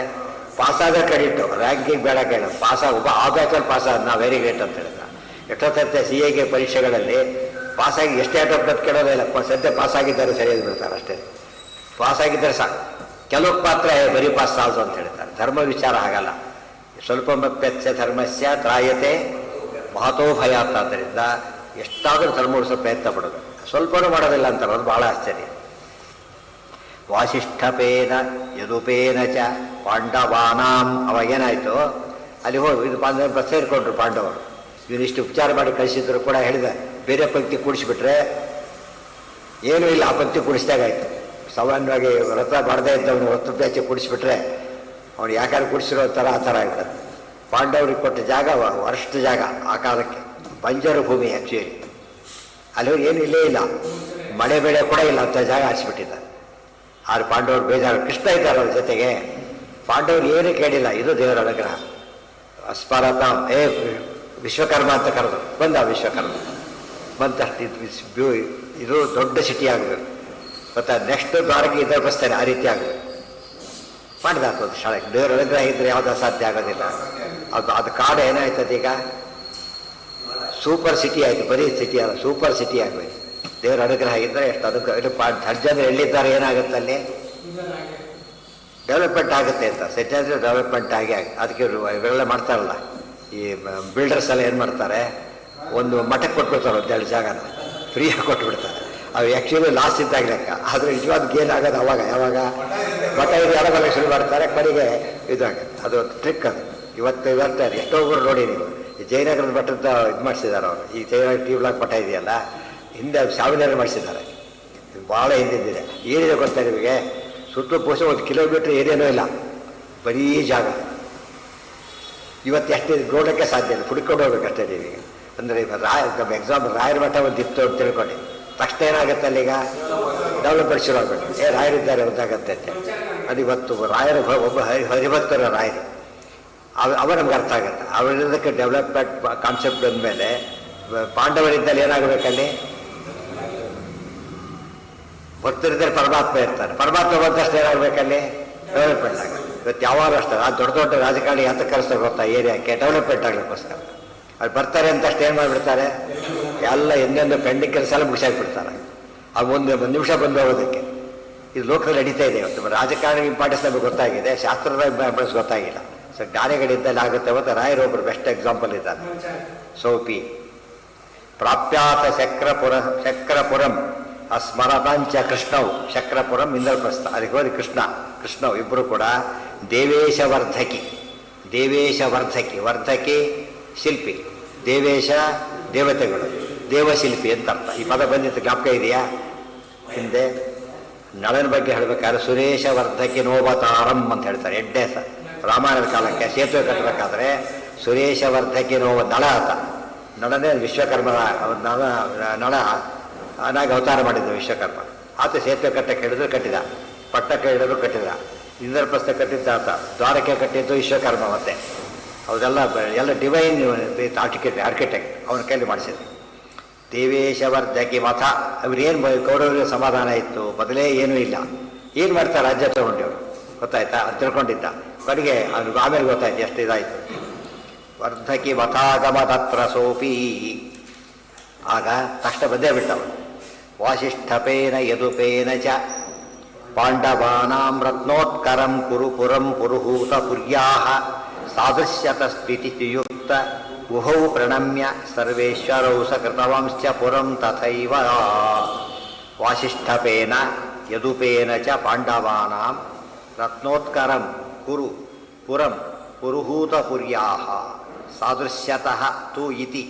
Speaker 1: ಪಾಸಾದ ಕ್ರೆಡಿಟು, ರ್ಯಾಂಕಿಂಗ್ ಬೇಡ ಕೇಳ, ಒಬ್ಬ ಆ ಬ್ಯಾಚಲ್ಲಿ ಪಾಸಾದ ನಾವು ವೆರಿ ಗ್ರೇಟ್ ಅಂತ ಹೇಳಿದ. ಎಷ್ಟೊತ್ತೆ ಸಿ ಎಗೆ ಪರೀಕ್ಷೆಗಳಲ್ಲಿ ಪಾಸಾಗಿ ಎಷ್ಟೇ ಅಟೆಂಪ್ಟ್ ಕೇಳೋದಿಲ್ಲ, ಸದ್ಯ ಪಾಸಾಗಿದ್ದಾರೆ ಸರಿಯಾಗಿ ಬಿಡ್ತಾರೆ ಅಷ್ಟೇ. ಪಾಸಾಗಿದ್ದರೆ ಸಾಕು. ಕೆಲವು ಪಾತ್ರ ಬರೀ ಪಾಸ್ ಸಾಲ್ದು ಅಂತ ಹೇಳ್ತಾರೆ. ಧರ್ಮ ವಿಚಾರ ಆಗಲ್ಲ. ಸ್ವಲ್ಪ ಮಪ್ಯತ್ಯ ಧರ್ಮಸ್ಯ ತ್ರಾಯತೆ ಮಹತೋ ಭಯ ಅಂತ. ಆದ್ದರಿಂದ ಎಷ್ಟಾದರೂ ಧರ್ಮ ಉಳಿಸೋ ಪ್ರಯತ್ನ ಪಡೋದು, ಸ್ವಲ್ಪನೂ ಮಾಡೋದಿಲ್ಲ ಅಂತಾರೆ. ಅದು ಭಾಳ ಆಶ್ಚರ್ಯ. ವಾಸಿಷ್ಠಪೇನ ಯದುಪೇನ ಚ ಪಾಂಡವಾನಾಂ. ಅವಾಗೇನಾಯಿತು, ಅಲ್ಲಿ ಹೋಗಿ ಇದು ಬಸ್ ಸೇರಿಕೊಂಡ್ರು ಪಾಂಡವರು. ಇವನಿಷ್ಟು ಉಪಚಾರ ಮಾಡಿ ಕಳಿಸಿದ್ರು ಕೂಡ ಹೇಳಿದ, ಬೇರೆ ಪಂಕ್ತಿ ಕೂಡಿಸಿಬಿಟ್ರೆ ಏನೂ ಇಲ್ಲ, ಆ ಪಂಕ್ತಿ ಕೂಡಿಸಿದಾಗಾಯ್ತು. ಸಾಮಾನ್ಯವಾಗಿ ವ್ರತ ಮಾಡದೇ ಇದ್ದವನು ಹೊತ್ತು ಬ್ಯಾಚಿ ಕೂಡಿಸ್ಬಿಟ್ರೆ ಅವನು ಯಾಕಾದ್ರೆ ಕೂಡಿಸಿರೋ ಥರ ಆ ಥರ ಆಗಿಬಿಡುತ್ತೆ. ಪಾಂಡವರಿಗೆ ಕೊಟ್ಟ ಜಾಗ ವರ್ಸ್ಟ್ ಜಾಗ ಆ ಕಾಲಕ್ಕೆ, ಬಂಜರು ಭೂಮಿ ಆ್ಯಕ್ಚುಲಿ. ಅಲ್ಲಿ ಏನು ಇಲ್ಲೇ ಇಲ್ಲ, ಮಳೆ ಬೆಳೆ ಕೂಡ ಇಲ್ಲ ಅಂತ ಜಾಗ ಆರಿಸಿಬಿಟ್ಟಿದ್ದಾರೆ. ಆದ್ರೆ ಪಾಂಡವರು ಬೇಜಾರು. ಕೃಷ್ಣ ಇದ್ದಾರೆ ಅವ್ರ ಜೊತೆಗೆ. ಪಾಂಡವರು ಏನೂ ಕೇಳಿಲ್ಲ, ಇದು ದೇವರ ಅನುಗ್ರಹ. ಅಸ್ಮರತ ವಿಶ್ವಕರ್ಮ ಅಂತ ಕರೆದು ಬಂದ. ವಿಶ್ವಕರ್ಮ ಬಂದಷ್ಟು ಇದು ದೊಡ್ಡ ಸಿಟಿ ಆಗಬೇಕು. ಮತ್ತು ನೆಕ್ಸ್ಟ್ ದ್ವಾರಕ್ಕೆ ಇದ್ದರೆ ಬಸ್ತಾನೆ, ಆ ರೀತಿ ಆಗಬೇಕು. ಮಾಡಿದ ಒಂದು ಶಾಲೆಗೆ ದೇವರ ಅನುಗ್ರಹ ಇದ್ದರೆ ಯಾವುದು ಅಸಾಧ್ಯ ಆಗೋದಿಲ್ಲ. ಅದು ಕಾಡು ಏನಾಯ್ತದೆ ಈಗ, ಸೂಪರ್ ಸಿಟಿ ಆಯಿತು. ಬರೀ ಸಿಟಿ ಅಲ್ಲ, ಸೂಪರ್ ಸಿಟಿ ಆಗಬೇಕು. ದೇವರ ಅನುಗ್ರಹ ಇದ್ದರೆ ಎಷ್ಟು ಅನುಗ್ರಹ. ಜನ ಎಲ್ಲಿದ್ದಾರೆ ಏನಾಗುತ್ತೆ, ಅಲ್ಲಿ ಡೆವಲಪ್ಮೆಂಟ್ ಆಗುತ್ತೆ ಅಂತ. ಸಿಟಿ ಅಂದರೆ ಡೆವಲಪ್ಮೆಂಟ್ ಆಗಿ ಅದಕ್ಕೆ ಇವೆಲ್ಲ ಮಾಡ್ತಾರಲ್ಲ, ಈ ಬಿಲ್ಡರ್ಸ್ ಎಲ್ಲ ಏನು ಮಾಡ್ತಾರೆ, ಒಂದು ಮಠಕ್ಕೆ ಕೊಟ್ಬಿಡ್ತಾರೆ, ಒಂದೆರಡು ಜಾಗನ ಫ್ರೀಯಾಗಿ ಕೊಟ್ಬಿಡ್ತಾರೆ. ಅವು ಆ್ಯಕ್ಚುಲಿ ಲಾಸ್ ಇದ್ದಾಗ ಲೆಕ್ಕ, ಆದರೆ ನಿಜವಾದ ಗೇನ್ ಆಗೋದು ಅವಾಗ. ಯಾವಾಗ ಮಠ ಇದು ಎಲ್ಲ ಶುರು ಮಾಡ್ತಾರೆ, ಕಡೆಗೆ ಇದಾಗುತ್ತೆ. ಅದು ಟ್ರಿಕ್. ಅದು ಇವತ್ತು ಎಷ್ಟೋ ಊರು ನೋಡಿ ನೀವು, ಈ ಜಯನಗರದ ಮಠದ ಇದು ಮಾಡಿಸಿದ್ದಾರೆ ಅವರು. ಈ ಜಯನಗರ ಟಿ ಬ್ಲಾಕ್ ಮಠ ಇದೆಯಲ್ಲ, ಹಿಂದೆ ಸಾವಿರಾರು ಮಾಡಿಸಿದ್ದಾರೆ. ಭಾಳ ಹಿಂದಿದ್ದಿದೆ. ಏನಿದೆ ಗೊತ್ತಾ ನಿಮಗೆ, ಸುತ್ತಲೂ ಪೋಷ 1 ಕಿಲೋಮೀಟ್ರ್ ಏನೇನೂ ಇಲ್ಲ, ಬರೀ ಜಾಗ. ಇವತ್ತು ಎಷ್ಟು ನೋಡೋಕ್ಕೆ ಸಾಧ್ಯ ಇಲ್ಲ, ಹುಡ್ಕೊಂಡು ಹೋಗ್ಬೇಕಷ್ಟೇ ನೀವೀಗ. ಅಂದರೆ ನಮ್ಮ ಎಕ್ಸಾಂಪಲ್ ರಾಯರ ಮಠ ಒಂದು ಇತ್ತು ಅಂತ ತಿಳ್ಕೊಂಡು ತಕ್ಷಣ ಏನಾಗುತ್ತೆ, ಅಲ್ಲೀಗ ಡೆವಲಪ್ಮೆಂಟ್ ಶುರು ಆಗಬೇಕು. ರಾಯರಿದ್ದಾರೆ ಗೊತ್ತಾಗತ್ತೆ ಅಂತ. ಅದು ಇವತ್ತು ರಾಯರು ಒಬ್ಬ ಹರಿಭಕ್ತರ ರಾಯರು, ಅವ ನಮ್ಗೆ ಅರ್ಥ ಆಗುತ್ತೆ. ಅವರಿದ್ದಕ್ಕೆ ಡೆವಲಪ್ಮೆಂಟ್ ಕಾನ್ಸೆಪ್ಟ್ ಬಂದಮೇಲೆ ಪಾಂಡವರಿದ್ದಲ್ಲಿ ಏನಾಗಬೇಕಲ್ಲಿ, ಭಕ್ತರಿದ್ದರೆ ಪರಮಾತ್ಮ ಇರ್ತಾರೆ. ಪರಮಾತ್ಮ ಬಂದಷ್ಟು ಏನಾಗಬೇಕಲ್ಲಿ, ಡೆವಲಪ್ಮೆಂಟ್ ಆಗುತ್ತೆ. ಇವತ್ತು ಯಾವಾಗ ಅಷ್ಟೇ ಆ ದೊಡ್ಡ ದೊಡ್ಡ ರಾಜಕಾರಣಿ ಅಂತ ಕರೆಸ್ತಾರೆ ಗೊತ್ತಾ, ಏರಿಯಾಕ್ಕೆ ಡೆವಲಪ್ಮೆಂಟ್ ಆಗಲಿಕ್ಕೋಸ್ಕರ. ಅವ್ರು ಬರ್ತಾರೆ ಅಂತಷ್ಟು ಏನು ಮಾಡಿಬಿಡ್ತಾರೆ, ಎಲ್ಲ ಎಂದೆಂದು ಪೆಂಡಿಂಗ್ ಕೆಲಸ ಎಲ್ಲ ಮುಗಿಸಾಕ್ಬಿಡ್ತಾರೆ. ಅದು ಒಂದು ನಿಮಿಷ ಬಂದು ಹೋಗೋದಕ್ಕೆ. ಇದು ಲೋಕದಲ್ಲಿ ನಡೀತಾ ಇದೆ ಇವತ್ತು. ರಾಜಕಾರಣಿ ಇಂಪಾರ್ಟೆನ್ಸ್ ನಮಗೆ ಗೊತ್ತಾಗಿದೆ, ಶಾಸ್ತ್ರದ ಇಂಪಾರ್ಟೆನ್ಸ್ ಗೊತ್ತಾಗಿಲ್ಲ. ಸೊ ಜ್ಞಾನಿಗಳಿದ್ದಲ್ಲಿ ಆಗುತ್ತೆ. ಮತ್ತು ರಾಯರೊಬ್ಬರು ಬೆಸ್ಟ್ ಎಕ್ಸಾಂಪಲ್ ಇದ್ದಾರೆ. ಸೋಪಿ ಪ್ರಾಪ್ಯಾತ ಚಕ್ರಪುರಂ ಅಸ್ಮರತಾಂಚ ಕೃಷ್ಣವು. ಚಕ್ರಪುರಂ ಇಂದ್ರಪ್ರಸ್ಥ, ಅದಕ್ಕೆ ಹೋಗಿ ಕೃಷ್ಣವು ಇಬ್ಬರು ಕೂಡ ದೇವೇಶವರ್ಧಕಿ. ವರ್ಧಕಿ ಶಿಲ್ಪಿ, ದೇವೇಶ ದೇವತೆಗಳು, ದೇವಶಿಲ್ಪಿ ಅಂತ ಅರ್ಥ. ಈ ಪದ ಬಂದಿತ್ತು, ಜ್ಞಾಪಕ ಇದೆಯಾ? ಹಿಂದೆ ನಳನ ಬಗ್ಗೆ ಹೇಳಬೇಕಾದ್ರೆ ಸುರೇಶ ವರ್ಧಕಿ ನೋವತಾರಂ ಅಂತ ಹೇಳ್ತಾರೆ. ಎಡ್ಡೆ ರಾಮಾಯಣದ ಕಾಲಕ್ಕೆ ಸೇತುವೆ ಕಟ್ಟಬೇಕಾದ್ರೆ ಸುರೇಶ ವರ್ಧಕಿ ನಳ ಆತ. ನಳನೇ ವಿಶ್ವಕರ್ಮನ ನಳ ಅನಾಗ ಅವತಾರ ಮಾಡಿದ್ದ ವಿಶ್ವಕರ್ಮ. ಆತ ಸೇತುವೆ ಕಟ್ಟಕ್ಕೆ ಹಿಡಿದ್ರು ಕಟ್ಟಿದ, ಪಟ್ಟಕ್ಕೆ ಹಿಡಿದ್ರು ಕಟ್ಟಿದ, ಇಂದ್ರಪ್ರಸ್ಥ ಕಟ್ಟಿದ್ದ ಆತ, ದ್ವಾರಕ್ಕೆ ಕಟ್ಟಿದ್ದು ವಿಶ್ವಕರ್ಮ. ಮತ್ತೆ ಎಲ್ಲ ಡಿವೈನ್ ಆರ್ಕಿಟೆಕ್ಟ್ ಅವನ ಕೈಲಿ ಮಾಡಿಸಿದ್ರು. ದೇವೇಶವರ್ಧಕಿ ಮಥ. ಅವ್ರೇನು ಕೌರವರಿಗೆ ಸಮಾಧಾನ ಇತ್ತು, ಮೊದಲೇ ಏನೂ ಇಲ್ಲ. ಏನು ಮಾಡ್ತಾರೆ, ರಾಜ್ಯ ತಗೊಂಡಿವ್ರು ಗೊತ್ತಾಯ್ತಾ, ಅದು ತಿಳ್ಕೊಂಡಿದ್ದ. ಕಡೆಗೆ ಅವ್ನಿಗೆ ಆಮೇಲೆ ಗೊತ್ತಾಯ್ತು ಎಷ್ಟು ಇದಾಯಿತು. ವರ್ಧಕಿ ಮಥಾಗಮ ತತ್ರ ಸೋಪಿ. ಆಗ ತಕ್ಷಣ ಬಂದೇ ಬಿಟ್ಟವನು. ವಾಸಿಷ್ಠಪೇನ ಯದುಪೇನ ಚ ಪಾಂಡವಾನಾಂ ರತ್ನೋತ್ಕರಂ ಕುರುಪುರಂ ಪುರುಹೂತ ಪುರ್ಯಾಹ ಸಾದೃಶ್ಯತ ಸ್ಥಿತಿಯುಕ್ತ ಉಹೌ ಪ್ರಣಮ್ಯ ಸರ್ವೇಶ್ವರೌ ಸಕೃತವಂಶ್ಚ ಪುರಂ ತಥೈವ. ವಾಸಿಷ್ಠಪೇನ ಯದುಪೇನ ಚ ಪಾಂಡವಾನಾಂ ರತ್ನೋತ್ಕರಂ ಕುರು ಪುರಂ ಪುರುಹೂತ ಪುರ್ಯಾಹ ಸಾದೃಶ್ಯತಃ ತು ಇತಿ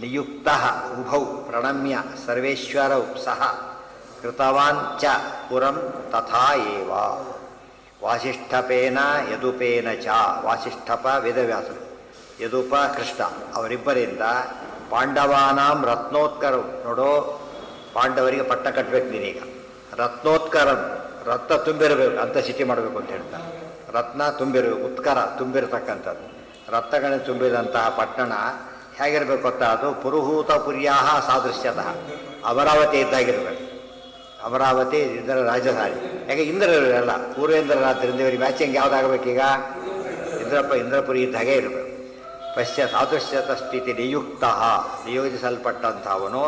Speaker 1: ನಿಯುಕ್ತಃ ಉಭೌ ಪ್ರಣಮ್ಯ ಸರ್ವೇಶ್ವರೌ ಸಹ ಕೃತವಾನ್ ಚ ಪುರಂ ತಥಾ ಏವ. ವಾಸಿಷ್ಠಪೇನ ಯದುಪೇನ ಚ. ವಾಸಿಷ್ಠಪ ವೇದವ್ಯಾಸರು, ಯದುಪ ಕೃಷ್ಣ, ಅವರಿಬ್ಬರಿಂದ ಪಾಂಡವಾನಾಂ ರತ್ನೋತ್ಕರ ನೋಡೋ, ಪಾಂಡವರಿಗೆ ಪಟ್ಟ ಕಟ್ಟಬೇಕು ನೀನೀಗ. ರತ್ನೋತ್ಕರ, ರತ್ನ ತುಂಬಿರಬೇಕು ಅಂತ ಸಿಟಿ ಮಾಡಬೇಕು ಅಂತ ಹೇಳ್ತಾರೆ. ರತ್ನ ತುಂಬಿರಬೇಕು, ಉತ್ಕರ ತುಂಬಿರತಕ್ಕಂಥದ್ದು, ರತ್ನಗಳನ್ನು ತುಂಬಿದಂತಹ ಪಟ್ಟಣ ಹೇಗಿರ್ಬೇಕು ಗೊತ್ತಾ? ಅದು ಪುರುಹೂತ ಪುರ್ಯಾಹ ಸಾದೃಶ್ಯತಃ ಅಮರಾವತಿ ಇದ್ದಾಗಿರ್ಬೇಕು. ಅಮರಾವತಿ ಇದರ ರಾಜಧಾನಿ. ಯಾಕೆ ಇಂದ್ರಲ್ಲ, ಪೂರ್ವೇಂದ್ರರಾದ್ರಿಂದ ಇವರಿಗೆ ಮ್ಯಾಚಿಂಗ್ ಯಾವುದಾಗಬೇಕೀಗ? ಇಂದ್ರಪುರಿ ಇದ್ದ ಹಾಗೆ ಇರಬೇಕು. ಪಶ್ಯ ಸಾದೃಶ್ಯತ ಸ್ಥಿತಿ ನಿಯುಕ್ತ, ನಿಯೋಜಿಸಲ್ಪಟ್ಟಂಥವನು.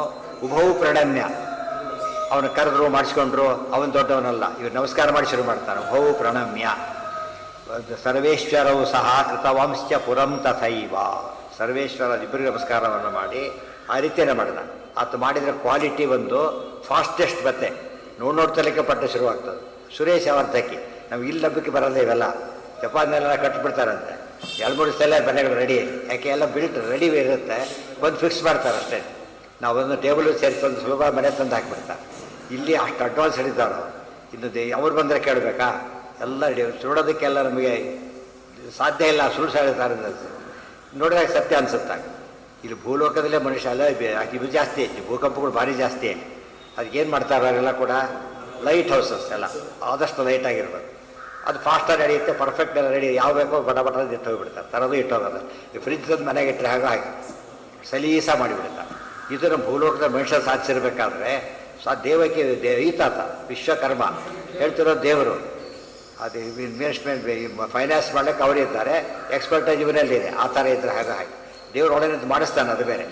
Speaker 1: ಉಭವು ಪ್ರಣಮ್ಯ, ಅವನು ಕರೆದ್ರು ಮಾಡಿಸ್ಕೊಂಡ್ರು, ಅವನು ದೊಡ್ಡವನಲ್ಲ, ಇವ್ರು ನಮಸ್ಕಾರ ಮಾಡಿ ಶುರು ಮಾಡ್ತಾನೆ. ಉಭವು ಪ್ರಣಮ್ಯ. ಸರ್ವೇಶ್ವರವು ಸಹ ಕೃತವಂಶ್ಚ ಪುರಂ ತಥೈವ. ಸರ್ವೇಶ್ವರ ಇಬ್ಬರಿಗೆ ನಮಸ್ಕಾರವನ್ನು ಮಾಡಿ ಆ ರೀತಿಯೇ ಮಾಡಿದ. ಆತ ಮಾಡಿದರೆ ಕ್ವಾಲಿಟಿ ಒಂದು ಫಾಸ್ಟೆಸ್ಟ್ ಬತ್ತೆ ನೋಡ್ತಲಿಕ್ಕೆ ಪಟ್ಟ ಶುರುವಾಗ್ತದೆ. ಸುರೇಶ್ ಅವರ್ತಕಿ ನಮ್ಗೆ ಇಲ್ಲಿ ನಂಬಿಕೆ ಬರಲ್ಲ, ಇವೆಲ್ಲ ಜಪಾನ್ನೆಲ್ಲ ಕಟ್ಟಿಬಿಡ್ತಾರಂತೆ. 2-3 ಸಲ ಮನೆಗಳು ರೆಡಿ, ಯಾಕೆ ಎಲ್ಲ ಬಿಲ್ಟ್ ರೆಡಿ ಇರುತ್ತೆ, ಬಂದು ಫಿಕ್ಸ್ ಮಾಡ್ತಾರೆ ಅಷ್ಟೇ. ನಾವೊಂದು ಟೇಬಲ್ ಸೇರಿಸೊಂದು ಸುಲಭ ಮನೆ ತಂದು ಹಾಕಿಬಿಡ್ತಾರೆ. ಇಲ್ಲಿ ಅಷ್ಟು ಅಡ್ವಾನ್ಸ್ ಹಿಡಿತಾರೋ, ಇನ್ನು ಅವ್ರು ಬಂದರೆ ಕೇಳಬೇಕಾ? ಎಲ್ಲ ರೆಡಿ, ಸುಡೋದಕ್ಕೆಲ್ಲ ನಮಗೆ ಸಾಧ್ಯ ಇಲ್ಲ, ಸುಳ್ಳು ಹೇಳ್ತಾರೆ ನೋಡಿದಾಗ ಸತ್ಯ ಅನಿಸುತ್ತಾಗ. ಇಲ್ಲಿ ಭೂಲೋಕದಲ್ಲೇ ಮನುಷ್ಯ ಅಲ್ಲ, ಇದು ಜಾಸ್ತಿ ಐತಿ, ಭೂಕಂಪಗಳು ಭಾರಿ ಜಾಸ್ತಿ ಐತಿ. ಅದಕ್ಕೇನು ಮಾಡ್ತಾರೆ ಅವರೆಲ್ಲ ಕೂಡ? ಲೈಟ್ ಹೌಸಸ್ ಎಲ್ಲ ಆದಷ್ಟು ಲೈಟ್ ಆಗಿರ್ಬೇಕು. ಅದು ಫಾಸ್ಟಾಗಿ ನಡೆಯುತ್ತೆ, ಪರ್ಫೆಕ್ಟ್ ಎಲ್ಲ ರೆಡಿ, ಯಾವ ಬೇಕೋ ಬಟ ಇಟ್ಟು ಹೋಗಿಬಿಡ್ತಾರೆ, ತರೋದು ಇಟ್ಟೋಗೋದು. ಈ ಫ್ರಿಜ್ ತಂದು ಮನೆಗೆ ಇಟ್ಟರೆ ಹಾಗೆ ಸಲೀಸ ಮಾಡಿಬಿಡ್ತಾರೆ. ಇದು ನಮ್ಮ ಭೂಲೋಕದ ಮನುಷ್ಯ ಸಾಧಿಸಿರ್ಬೇಕಾದ್ರೆ ದೇವಕ್ಕೆ ಈತಾತ ವಿಶ್ವಕರ್ಮ ಹೇಳ್ತಿರೋ ದೇವರು. ಅದು ಇನ್ವೆಸ್ಟ್ಮೆಂಟ್ ಫೈನಾನ್ಸ್ ಮಾಡ್ಲಿಕ್ಕೆ ಅವರಿದ್ದಾರೆ, ಎಕ್ಸ್ಪರ್ಟೈಸ್ ಇವರಲ್ಲಿದೆ. ಆ ಥರ ಇದ್ರೆ ಹಾಗೆ ದೇವರು ಒಳಗೆ ಮಾಡಿಸ್ತಾನೆ, ಅದು ಬೇರೆ.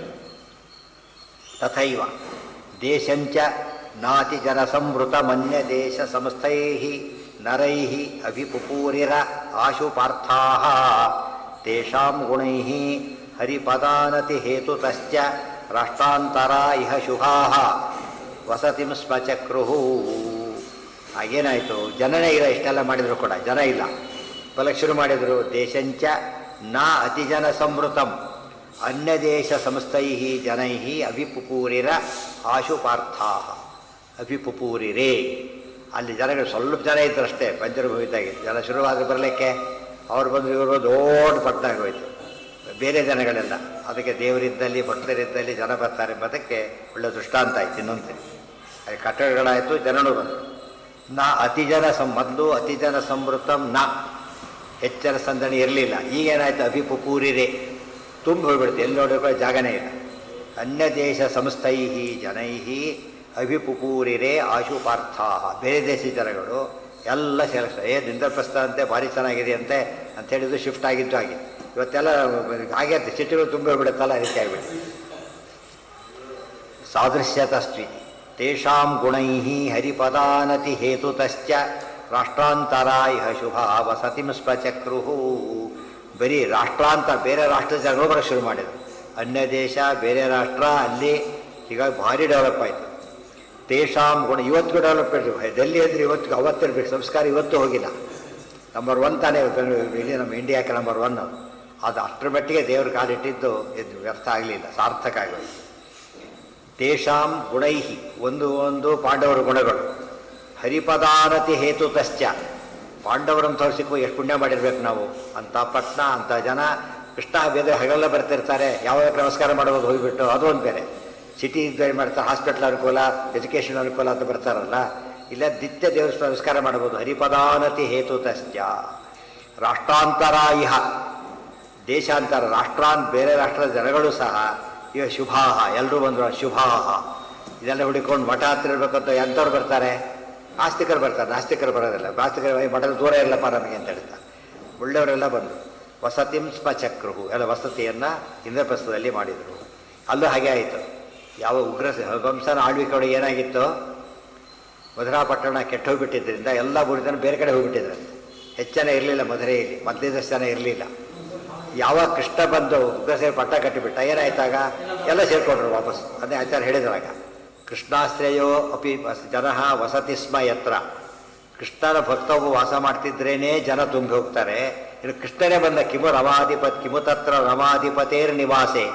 Speaker 1: ತಥೈವ ದೇಶಂಚ ನಾತಿ ಜನ ಸಂವೃತ ಮನ್ಯ ದೇಶ ಸಂಸ್ಥೈ ನರೈ ಅಭಿಪುಪೂರಿರ ಆಶು ಪಾರ್ಥಾ ತೇಷಾಂ ಗುಣೈ ಹರಿಪದಾನತಿ ಹೇತುತಶ್ಚ ರಾಷ್ಟ್ರಾಂತರ ಇಹ ಶುಭಾ ವಸತಿಂ ಸ್ಮಚಕ್ರುಹು. ಆಗೇನಾಯಿತು? ಜನನೇ ಇಲ್ಲ, ಇಷ್ಟೆಲ್ಲ ಮಾಡಿದ್ರು ಕೂಡ ಜನ ಇಲ್ಲ. ಬಲಕ್ಕೆ ಶುರು ಮಾಡಿದರು. ದೇಶಂಚ ನಾ ಅತಿಜನ ಸಂವೃತಂ ಅನ್ಯದೇಶ ಸಂಸ್ಥೈ ಜನೈ ಅಭಿಪುಪೂರಿರ ಆಶು ಪಾರ್ಥಾ. ಅಭಿಪುಪೂರಿರೇ, ಅಲ್ಲಿ ಜನಗಳು ಸ್ವಲ್ಪ ಜನ ಇದ್ದರಷ್ಟೇ. ಪಂಚರಭೂಮಿತಾಗಿ ಜನ ಶುರುವಾದ್ರೆ ಬರಲಿಕ್ಕೆ ಅವ್ರು ಬಂದು ಇವರು ದೊಡ್ಡ ಪಟ್ಟಣ ಹೋಯ್ತು. ಬೇರೆ ಜನಗಳೆಲ್ಲ ಅದಕ್ಕೆ ದೇವರಿದ್ದಲ್ಲಿ ಭಕ್ತರಿದ್ದಲ್ಲಿ ಜನ ಬರ್ತಾರೆ ಎಂಬುದಕ್ಕೆ ಒಳ್ಳೆ ದೃಷ್ಟಾಂತ ಆಯ್ತು. ಇನ್ನೊಂದು ಅಲ್ಲಿ ಕಟ್ಟಡಗಳಾಯಿತು, ಜನನೂ ಬಂದರು. ನಾ ಅತಿಜನ ಮೊದಲು ಅತಿಜನ ಸಂವೃತಂ ನ, ಹೆಚ್ಚಿನ ಸಂದಣಿ ಇರಲಿಲ್ಲ. ಈಗೇನಾಯ್ತು? ಅಭಿಪುಪೂರಿರೇ, ತುಂಬ ಹೋಗ್ಬಿಡುತ್ತೆ, ಎಲ್ಲಿ ನೋಡೋ ಜಾಗನೇ ಇಲ್ಲ. ಅನ್ಯ ದೇಶ ಸಂಸ್ಥೈ ಜನೈ ಅಭಿಪುಪೂರಿರೇ ಆಶು ಪಾರ್ಥಾ. ಬೇರೆ ದೇಶದ ಜನಗಳು ಎಲ್ಲ ಸೇರಿಸ್ತಾರೆ. ಇಂದ್ರಪ್ರಸ್ಥ ಅಂತೆ ಭಾರಿ ಚೆನ್ನಾಗಿದೆ ಅಂತೆ ಅಂತ ಹೇಳಿದ್ದು ಶಿಫ್ಟ್ ಆಗಿದ್ದು ಹಾಗೆ. ಇವತ್ತೆಲ್ಲ ಹಾಗೆ ಸಿಟಿಗಳು ತುಂಬ ಬಿಡುತ್ತಲ್ಲ, ರೀತಿ ಆಗಿಬಿಟ್ಟು. ಸಾದೃಶ್ಯತಸ್ತ್ವಿ ತೇಷಾಂ ಗುಣೈ ಹರಿಪದಾನತಿ ಹೇತುತಶ್ಚ ರಾಷ್ಟ್ರಾಂತರ ಇಹ ಶುಭ ವಸತಿಂ ಸ್ಮಚಕ್ರುಹು. ಬರೀ ರಾಷ್ಟ್ರಾಂತರ, ಬೇರೆ ರಾಷ್ಟ್ರದ ಜನಗಳು ಬರೋಕ್ಕೆ ಶುರು ಮಾಡಿದರು. ಅನ್ಯ ದೇಶ, ಬೇರೆ ರಾಷ್ಟ್ರ, ಅಲ್ಲಿ ಹೀಗಾಗಿ ಭಾರಿ ಡೆವಲಪ್ ಆಯಿತು. ತೇಷಾಂ ಗುಣ ಇವತ್ತಿಗೂ ಡೆವಲಪ್ಮೆಂಟ್. ಡೆಲ್ಲಿ ಅಂದರೆ ಇವತ್ತಿಗೂ ಅವತ್ತಿರಬೇಕು, ಸಂಸ್ಕಾರ ಇವತ್ತು ಹೋಗಿಲ್ಲ. ನಂಬರ್ 1 ತಾನೇ ಇಲ್ಲಿ ನಮ್ಮ ಇಂಡಿಯಾಕ್ಕೆ ನಂಬರ್ 1 ಅದು. ಅದು ಅಷ್ಟರ ಮಟ್ಟಿಗೆ ದೇವ್ರ ಕಾಲಿಟ್ಟಿದ್ದು ಇದು ವ್ಯರ್ಥ ಆಗಲಿಲ್ಲ, ಸಾರ್ಥಕ ಆಗೋದು. ತೇಷಾಂ ಗುಣೈ, ಒಂದು ಪಾಂಡವರ ಗುಣಗಳು. ಹರಿಪದಾನತಿ ಹೇತುತಶ್ಚ, ಪಾಂಡವರನ್ನು ತೋರಿಸಿಕೋ ಎಷ್ಟು ಪುಣ್ಯ ಮಾಡಿರ್ಬೇಕು ನಾವು. ಅಂಥ ಪಟ್ಟಣ, ಅಂಥ ಜನ, ಕೃಷ್ಣ ಬೇರೆ ಹಗಲೆಲ್ಲ ಬರ್ತಿರ್ತಾರೆ. ಯಾವಾಗ ನಮಸ್ಕಾರ ಮಾಡೋದು ಹೋಗಿಬಿಟ್ಟು, ಅದು ಒಂದು ಬೇರೆ. ಸಿಟಿ ಇದ್ದರೆ ಮಾಡ್ತಾರೆ, ಹಾಸ್ಪಿಟ್ಲ್ ಅನುಕೂಲ, ಎಜುಕೇಷನ್ ಅನುಕೂಲ ಅಂತ ಬರ್ತಾರಲ್ಲ, ಇಲ್ಲ ನಿತ್ಯ ದೇವಸ್ಥಾನ ನಮಸ್ಕಾರ ಮಾಡ್ಬೋದು. ಹರಿಪದಾನತಿ ಹೇತುತಶ್ಚ ರಾಷ್ಟ್ರಾಂತರ ಇಹ, ದೇಶಾಂತರ, ಬೇರೆ ರಾಷ್ಟ್ರದ ಜನಗಳು ಸಹ ಇವ ಶುಭಾಹ, ಎಲ್ಲರೂ ಬಂದರು ಶುಭಾಹ. ಇದೆಲ್ಲ ಹುಡುಕೊಂಡು ಮಠ ಹತ್ರ ಇರಬೇಕಂತ ಎಂಥವ್ರು ಬರ್ತಾರೆ? ಆಸ್ತಿಕರು ಬರ್ತಾರೆ, ನಾಸ್ತಿಕರು ಬರೋದಿಲ್ಲ. ನಾಸ್ತಿಕರು ಮಠದ ದೂರ ಇಲ್ಲಪ್ಪ ನಮಗೆ ಅಂತ ಹೇಳ್ತಾರೆ. ಒಳ್ಳೆಯವರೆಲ್ಲ ಬಂದರು. ವಸತಿಂ ಸ್ಮಚಕ್ರುಹು, ಎಲ್ಲ ವಸತಿಯನ್ನು ಇಂದ್ರಪ್ರಸ್ಥದಲ್ಲಿ ಮಾಡಿದರು. ಅಲ್ಲೂ ಹಾಗೆ ಆಯಿತು. ಯಾವ ಉಗ್ರ ವಂಶನ ಆಳ್ವಿಕೆ ಒಳಗೆ ಏನಾಗಿತ್ತು? ಮಧುರಾ ಪಟ್ಟಣ ಕೆಟ್ಟು ಹೋಗಿಬಿಟ್ಟಿದ್ದರಿಂದ ಎಲ್ಲ ಬುಡಿದನ್ನು ಬೇರೆ ಕಡೆ ಹೋಗಿಬಿಟ್ಟಿದ್ರಂತೆ. ಹೆಚ್ಚನ ಇರಲಿಲ್ಲ ಮಧುರೆಯಲ್ಲಿ, ಮೊದಲಿದಷ್ಟು ಜನ ಇರಲಿಲ್ಲ. ಯಾವಾಗ ಕೃಷ್ಣ ಬಂದು ಉಗ್ರ ಸೇರಿ ಪಟ್ಟ ಕಟ್ಟಿಬಿಟ್ಟ, ಏನಾಯ್ತಾಗ ಎಲ್ಲ ಸೇರಿಕೊಂಡ್ರು ವಾಪಸ್. ಅದೇ ಆಚಾರ ಹೇಳಿದ್ರಾಗ, ಕೃಷ್ಣಾಶ್ರಯೋ ಅಪಿ ಜನ ವಸತಿ ಸ್ಮ ಯತ್ರ. ಕೃಷ್ಣನ ಭಕ್ತವು ವಾಸ ಮಾಡ್ತಿದ್ರೇನೇ ಜನ ತುಂಬಿ ಹೋಗ್ತಾರೆ. ಇನ್ನು ಕೃಷ್ಣನೇ ಬಂದ, ಕಿಮು ತತ್ರ ರಮಾಧಿಪತೇರ್ ನಿವಾಸೆ.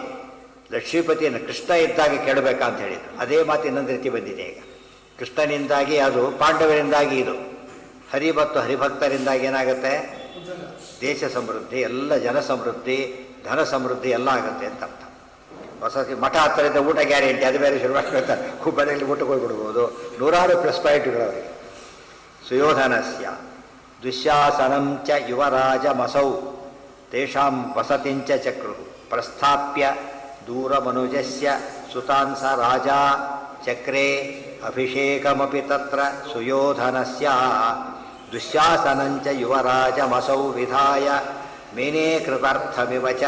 Speaker 1: ಲಕ್ಷ್ಮೀಪತಿಯನ್ನು ಕೃಷ್ಣ ಇದ್ದಾಗ ಕೇಳಬೇಕಂತ ಹೇಳಿದ್ರು. ಅದೇ ಮಾತು ಇನ್ನೊಂದು ರೀತಿ ಬಂದಿದೆ ಈಗ. ಕೃಷ್ಣನಿಂದಾಗಿ ಅದು, ಪಾಂಡವರಿಂದಾಗಿ ಇದು. ಹರಿ ಮತ್ತು ಹರಿಭಕ್ತರಿಂದಾಗಿ ಏನಾಗುತ್ತೆ? ದೇಶ ಸಮೃದ್ಧಿ, ಎಲ್ಲ ಜನ ಸಮೃದ್ಧಿ, ಧನ ಸಮೃದ್ಧಿ ಎಲ್ಲ ಆಗುತ್ತೆ ಅಂತ ಅರ್ಥ. ವಸತಿ ಮಠ ಹತ್ತಿರದ ಊಟ ಗ್ಯಾರಂಟಿ, ಅದು ಬೇರೆ ಶುರು ಮಾಡ್ಕೊಳ್ತಾರೆ. ಹುಬ್ಬಳ್ಳಿಯಲ್ಲಿ ಊಟಕ್ಕೆ ಹೋಗ್ಬಿಡ್ಬೋದು. ನೂರಾರು ಪ್ಲಸ್ ಪಾಯಿಂಟ್ಗಳು ಅವರಿಗೆ. ಸುಯೋಧನಸ್ಯ ದುಶ್ಯಾಸನಂ ಚ ಯುವರಾಜಮಸೌ ತೇಷಾಂ ವಸತಿಂಚ ಚಕ್ರು ಪ್ರಸ್ಥಾಪ್ಯ ದೂರಮನುಜಸ್ಯ ಸುತಾನ್ ಸ ರಾಜ ಚಕ್ರೆ ಅಭಿಷೇಕಮಪಿ ತತ್ರ ಸುಯೋಧನಸ್ಯ ದುಶ್ಯಾಸನಂಚ ಯುವರಾಜಮಸೌ ವಿಧಾಯ ಮೇನೇ ಕೃತಾರ್ಥಮಿವ ಚ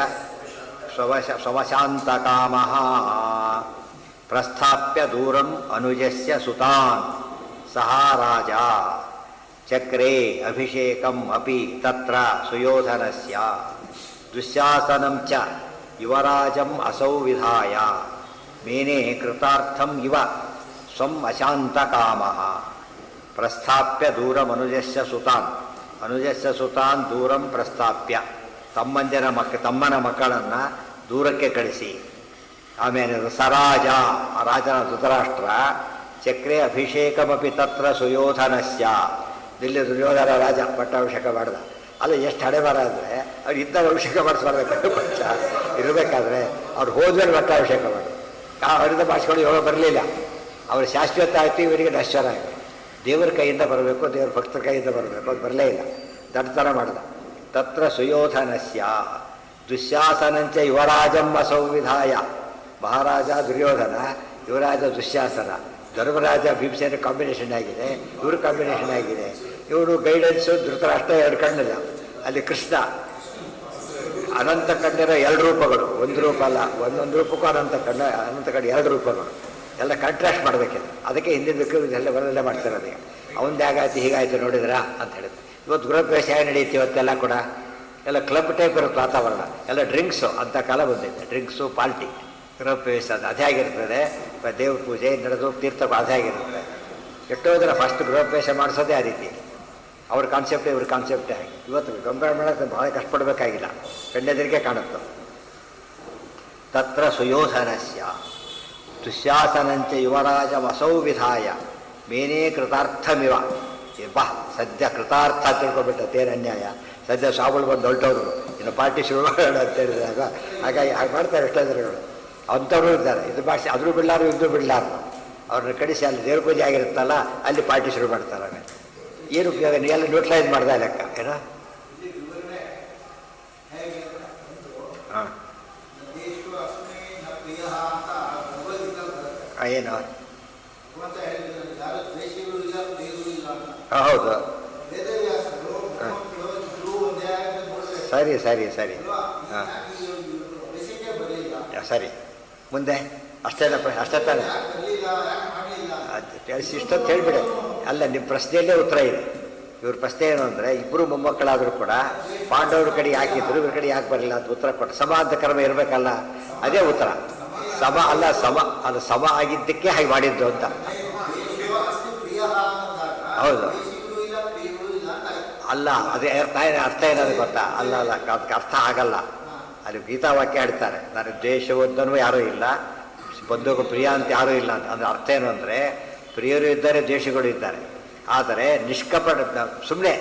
Speaker 1: ಸ್ವವಶಾಂತಕಾಮಃ ಪ್ರಸ್ಥಾಪ್ಯ ದೂರಂ ಅನುಜಸ್ಯ ಸುತಾನ್ ಸಹ ರಾಜ ಚಕ್ರೆ ಅಭಿಷೇಕಂ ಅಪಿ ತತ್ರ ಸುಯೋಧನಸ್ಯ ದುಶ್ಯಾಸನಂ ಚ ಯುವರಾಜಂ ಅಸೌ ವಿಧಾಯ ಮೇನೆ ಕೃತಾರ್ಥಂ ಇವ ಸ್ವಂ ಅಶಾಂತಕಾಮಃ ಪ್ರಸ್ಥಾಪ್ಯ ದೂರಂ ಅನುಜಸ್ಯ ಸುತಾನ್, ಅನುಜಸ್ಯ ಸುತಾನ್ ದೂರಂ ಪ್ರಸ್ಥಾಪ್ಯ, ತಮ್ಮನ ಮಕ್ಕಳನ್ನು ದೂರಕ್ಕೆ ಕಳಿಸಿ. ಆಮೇಲೆ ಸರಾಜ, ಆ ರಾಜನ ಧೃತರಾಷ್ಟ್ರ ಚಕ್ರೆ ಅಭಿಷೇಕಮಪಿ ತತ್ರ ಸುಯೋಧನಸ್ಯ, ಇಲ್ಲಿ ದುರ್ಯೋಧನ ರಾಜ ಪಟ್ಟಾಭಿಷೇಕ ಮಾಡಿದ. ಅಲ್ಲ ಎಷ್ಟು ಹಣೆಬರ ಅಂದರೆ ಅವ್ರು ಇದ್ದಾಗ ಅಭಿಷೇಕ ಮಾಡಿಸ್ಬಾರ್ದು. ಪಕ್ಷ ಇರಬೇಕಾದ್ರೆ ಅವ್ರು ಹೋದ್ಮೇಲೆ ಪಟ್ಟಾಭಿಷೇಕ ಮಾಡಿದ್ರು. ಅವರಿಂದ ಮಾಡಿಸ್ಕೊಂಡು ಯೋಗ ಬರಲಿಲ್ಲ. ಅವ್ರು ಶಾಶ್ವತ ಆಯ್ತು, ಇವರಿಗೆ ನಶ್ವರ ಆಯಿತು. ದೇವರ ಕೈಯಿಂದ ಬರಬೇಕು, ದೇವರ ಭಕ್ತರ ಕೈಯಿಂದ ಬರಬೇಕು, ಅದು ಬರಲೇ ಇಲ್ಲ. ದಡ್ತನ ಮಾಡಿದ. ತತ್ರ ಸುಯೋಧನಸ್ಯ ದುಶ್ಯಾಸನಂಚ ಯುವರಾಜಂ ಅಸೌ ವಿಧಾಯ, ಮಹಾರಾಜ ದುರ್ಯೋಧನ, ಯುವರಾಜ ದುಶ್ಯಾಸನ, ಧರ್ಮರಾಜ ಭೀಮಸೇನ ಕಾಂಬಿನೇಷನ್ ಆಗಿದೆ, ಇವರು ಕಾಂಬಿನೇಷನ್ ಆಗಿದೆ. ಇವರು ಗೈಡೆನ್ಸು ಧೃತರಾಷ್ಟ್ರ ಎರಡು ಕಣ್ಣಿಲ್ಲ, ಅಲ್ಲಿ ಕೃಷ್ಣ ಅನಂತ ಕಣ್ಣಿರೋ ಎರಡು ರೂಪಗಳು, ಒಂದು ರೂಪ ಅಲ್ಲ, ಒಂದೊಂದು ರೂಪಕ್ಕೂ ಅನಂತ ಕಣ್ಣು ಎರಡು ರೂಪಗಳು, ಎಲ್ಲ ಕಾಂಟ್ರಾಸ್ಟ್ ಮಾಡಬೇಕಿಲ್ಲ. ಅದಕ್ಕೆ ಹಿಂದಿನ ಬೇಕು ಇದೆಲ್ಲ ಬರದೆಲ್ಲ ಮಾಡ್ತಿರೋದು. ಅವನದೇ ಆಗಾಯ್ತು ಹೀಗಾಯ್ತು ನೋಡಿದ್ರಾ ಅಂತ ಹೇಳಿದ್ರು. ಇವತ್ತು ಗೃಹಪ್ರವೇಶ ಹೇಗೆ ನಡೆಯುತ್ತೆ ಇವತ್ತೆಲ್ಲ ಕೂಡ ಎಲ್ಲ ಕ್ಲಬ್ ಟೈಪ್ ಇರುತ್ತೆ ವಾತಾವರಣ, ಎಲ್ಲ ಡ್ರಿಂಕ್ಸು ಅಂತ ಕಾಲ ಬಂದಿದೆ. ಡ್ರಿಂಕ್ಸು ಪಾರ್ಟಿ ಗೃಹಪ್ರವೇಶ ಅದೇ ಆಗಿರ್ತದೆ. ದೇವ್ರ ಪೂಜೆ ನಡೆದು ತೀರ್ಥ ಅದೇ ಆಗಿರ್ತದೆ. ಎಷ್ಟೋ ಜನ ಫಸ್ಟ್ ಗೃಹಪ್ರವೇಶ ಮಾಡಿಸೋದೇ ಆ ರೀತಿ. ಅವ್ರ ಕಾನ್ಸೆಪ್ಟೇ ಇವ್ರ ಕಾನ್ಸೆಪ್ಟೇ ಆಗಿ ಇವತ್ತು ಕಂಪೇರ್ ಮಾಡೋಕ್ಕೆ ಭಾಳ ಕಷ್ಟಪಡಬೇಕಾಗಿಲ್ಲ, ಕಣ್ಣೆದರಿಗೆ ಕಾಣುತ್ತೆ. ತತ್ರ ಸುಯೋಧನಸ್ಯ ದುಶ್ಯಾಸನಂಚ ಯುವರಾಜಮಸೌ ವಿಧಾಯ ಮೇನೇ ಕೃತಾರ್ಥಮಿವ. ಬಾ ಸದ್ಯ ಕೃತಾರ್ಥ ತಿಳ್ಕೊಬಿಟ್ಟತ್ತೇನು ಅನ್ಯಾಯ. ಸದ್ಯ ಸಾಬಳು ಬಂದು ಹೊರಟವರು ಇನ್ನು ಪಾರ್ಟಿ ಶುರು ಮಾಡೋಣ ಅಂತ ಹೇಳಿದಾಗ ಹಾಗಾಗಿ ಹಾಗೆ ಮಾಡ್ತಾರೆ ಎಷ್ಟೋ ಜನಗಳು. ಅಂಥವ್ರು ಇದ್ದಾರೆ, ಇದು ಭಾಷೆ ಅದರೂ ಬಿಡಲಾರು ಇದ್ದು ಬಿಡಲಾರು. ಅವ್ರನ್ನ ಕಡಿಸಿ ಅಲ್ಲಿ ದೇವ್ರ ಪೂಜೆ ಆಗಿರುತ್ತಲ್ಲ ಅಲ್ಲಿ ಪಾರ್ಟಿ ಶುರು ಮಾಡ್ತಾರೆ. ಆಮೇಲೆ ಏನು ಉಪಯೋಗ, ನೀವೆಲ್ಲ ನ್ಯೂಟ್ರಲೈಸ್ ಮಾಡ್ದೆ ಲೆಕ್ಕ ಏನೋ. ಹಾಂ ಏನು ಹೌದು. ಸರಿ ಸರಿ ಸರಿ ಹಾಂ ಸರಿ. ಮುಂದೆ ಅಷ್ಟೇನಪ್ಪ, ಅಷ್ಟೇ ತಾನೆ. ಇಷ್ಟೊತ್ತು ಹೇಳಿಬಿಡಿ. ಅಲ್ಲ, ನಿಮ್ಮ ಪ್ರಶ್ನೆಯಲ್ಲೇ ಉತ್ತರ ಇದೆ. ಇವ್ರ ಪ್ರಶ್ನೆ ಏನು ಅಂದರೆ, ಇಬ್ಬರು ಮೊಮ್ಮಕ್ಕಳಾದರೂ ಕೂಡ ಪಾಂಡವ್ರ ಕಡೆಗೆ ಹಾಕಿದ್ರು, ಇವ್ರ ಕಡೆ ಯಾಕೆ ಬರಲಿಲ್ಲ ಅಂತ ಉತ್ತರ ಕೊಟ್ಟು. ಸಮ ಅಂತ ಕರ್ಮ ಇರಬೇಕಲ್ಲ, ಅದೇ ಉತ್ತರ. ಸಮ ಅಲ್ಲ, ಅದು ಸಮ ಆಗಿದ್ದಕ್ಕೆ ಹಾಗೆ ಮಾಡಿದ್ದು ಅಂತ. ಹೌದು ಅಲ್ಲ, ಅದೇ ಅರ್ಥ ಏನಾದ್ರು ಗೊತ್ತಾ? ಅಲ್ಲ ಅಲ್ಲ, ಅದಕ್ಕೆ ಅರ್ಥ ಆಗಲ್ಲ. ಅಲ್ಲಿ ಗೀತಾವಾಕ್ಯ ಹೇಳ್ತಾರೆ, ನಾನು ದ್ವೇಷವದ್ದನೂ ಯಾರೂ ಇಲ್ಲ, ಬಂಧುಗೂ ಪ್ರಿಯ ಅಂತ ಯಾರೂ ಇಲ್ಲ ಅಂತ. ಅಂದರೆ ಅರ್ಥ ಏನು ಅಂದರೆ, ಪ್ರಿಯರು ಇದ್ದಾರೆ, ದ್ವೇಷಗಳು ಇದ್ದಾರೆ. ಆದರೆ ನಿಷ್ಕಪಟ ಸುಮ್ಮನೆ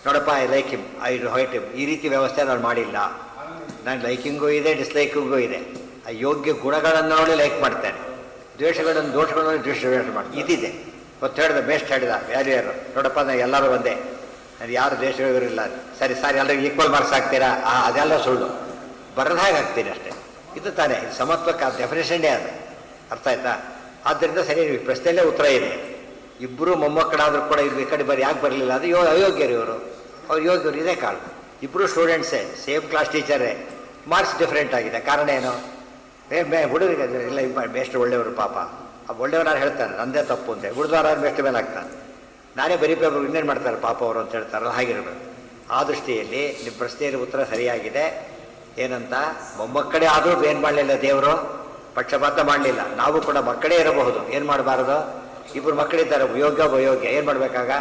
Speaker 1: ನೋಡಪ್ಪ I like him, I height him, ಈ ರೀತಿ ವ್ಯವಸ್ಥೆ ನಾನು ಮಾಡಿಲ್ಲ. ನಾನು ಲೈಕಿಂಗೂ ಇದೆ, ಡಿಸ್ಲೈಕಿಂಗೂ ಇದೆ. ಆ ಯೋಗ್ಯ ಗುಣಗಳನ್ನು ನೋಡಿ ಲೈಕ್ ಮಾಡ್ತೇನೆ, ದೋಷಗಳನ್ನು ದ್ವೇಷ ಮಾಡ್ತೀನಿ. ಇದಿದೆ ಗೊತ್ತು. ಹೇಳಿದ ಬೇಸ್ಟ್ ಹೇಳಿದ ವ್ಯಾಲ್ಯೂಯರು, ನೋಡಪ್ಪ ನಾನು ಎಲ್ಲರೂ ಒಂದೇ, ನಾನು ಯಾರು ದ್ವೇಷಗಳಿಲ್ಲ. ಸರಿ ಸರಿ ಎಲ್ಲರಿಗೂ ಈಕ್ವಲ್ ಮಾರ್ಕ್ಸ್ ಹಾಕ್ತೀರಾ? ಅದೆಲ್ಲ ಸುಳ್ಳು, ಬರದ ಹಾಗೆ ಹಾಕ್ತೀನಿ ಅಷ್ಟೇ. ಇದು ತಾನೇ ಇದು ಸಮತ್ವಕ್ಕೆ ಡೆಫಿನೇಷನ್ನೇ ಅದು. ಅರ್ಥ ಆಯ್ತಾ? ಆದ್ದರಿಂದ ಸರಿ, ನೀವು ಪ್ರಶ್ನೆಯಲ್ಲೇ ಉತ್ತರ ಇದೆ. ಇಬ್ಬರು ಮೊಮ್ಮಕ್ಕಳಾದರೂ ಕೂಡ ಇವ್ರು ಈ ಕಡೆ ಯಾಕೆ ಬರಲಿಲ್ಲ? ಅದು ಅಯೋಗ್ಯರು ಇವರು, ಅವ್ರು ಯೋಗ್ಯರು. ಇದೇ ಕಾರಣ. ಇಬ್ಬರು ಸ್ಟೂಡೆಂಟ್ಸೇ, ಸೇಮ್ ಕ್ಲಾಸ್ ಟೀಚರೇ, ಮಾರ್ಕ್ಸ್ ಡಿಫ್ರೆಂಟ್ ಆಗಿದೆ. ಕಾರಣ ಏನು? ಹುಡುಗರಿಗೆ ಇಲ್ಲ, ಎಷ್ಟು ಒಳ್ಳೆಯವರು ಪಾಪ, ಆ ಒಳ್ಳೆಯವ್ರು ಹೇಳ್ತಾರೆ ನಂದೇ ತಪ್ಪು ಅಂತ. ಹುಡುಗರು ಬೆಸ್ಟ್ ಮೇಲೆ ಆಗ್ತಾನೆ, ನಾನೇ ಬರೀ ಪೇಪರ್ ಇನ್ನೇನು ಮಾಡ್ತಾರೆ ಪಾಪ ಅವರು ಅಂತ ಹೇಳ್ತಾರಲ್ಲ, ಹಾಗಿರಬೇಕು. ಆ ದೃಷ್ಟಿಯಲ್ಲಿ ನಿಮ್ಮ ಪ್ರಶ್ನೆಯಲ್ಲಿ ಉತ್ತರ ಸರಿಯಾಗಿದೆ. ಏನಂತ, ಮೊಮ್ಮಕ್ಕಳೇ ಆದರೂ ಏನು ಮಾಡಲಿಲ್ಲ ದೇವರು, ಪಕ್ಷಪಾತ ಮಾಡಲಿಲ್ಲ. ನಾವು ಕೂಡ ಮಕ್ಕಳೇ ಇರಬಹುದು, ಏನು ಮಾಡಬಾರದು? ಇಬ್ಬರು ಮಕ್ಕಳಿದ್ದಾರೆ, ಯೋಗ್ಯ ಅಯೋಗ್ಯ, ಏನು ಮಾಡಬೇಕಾಗ?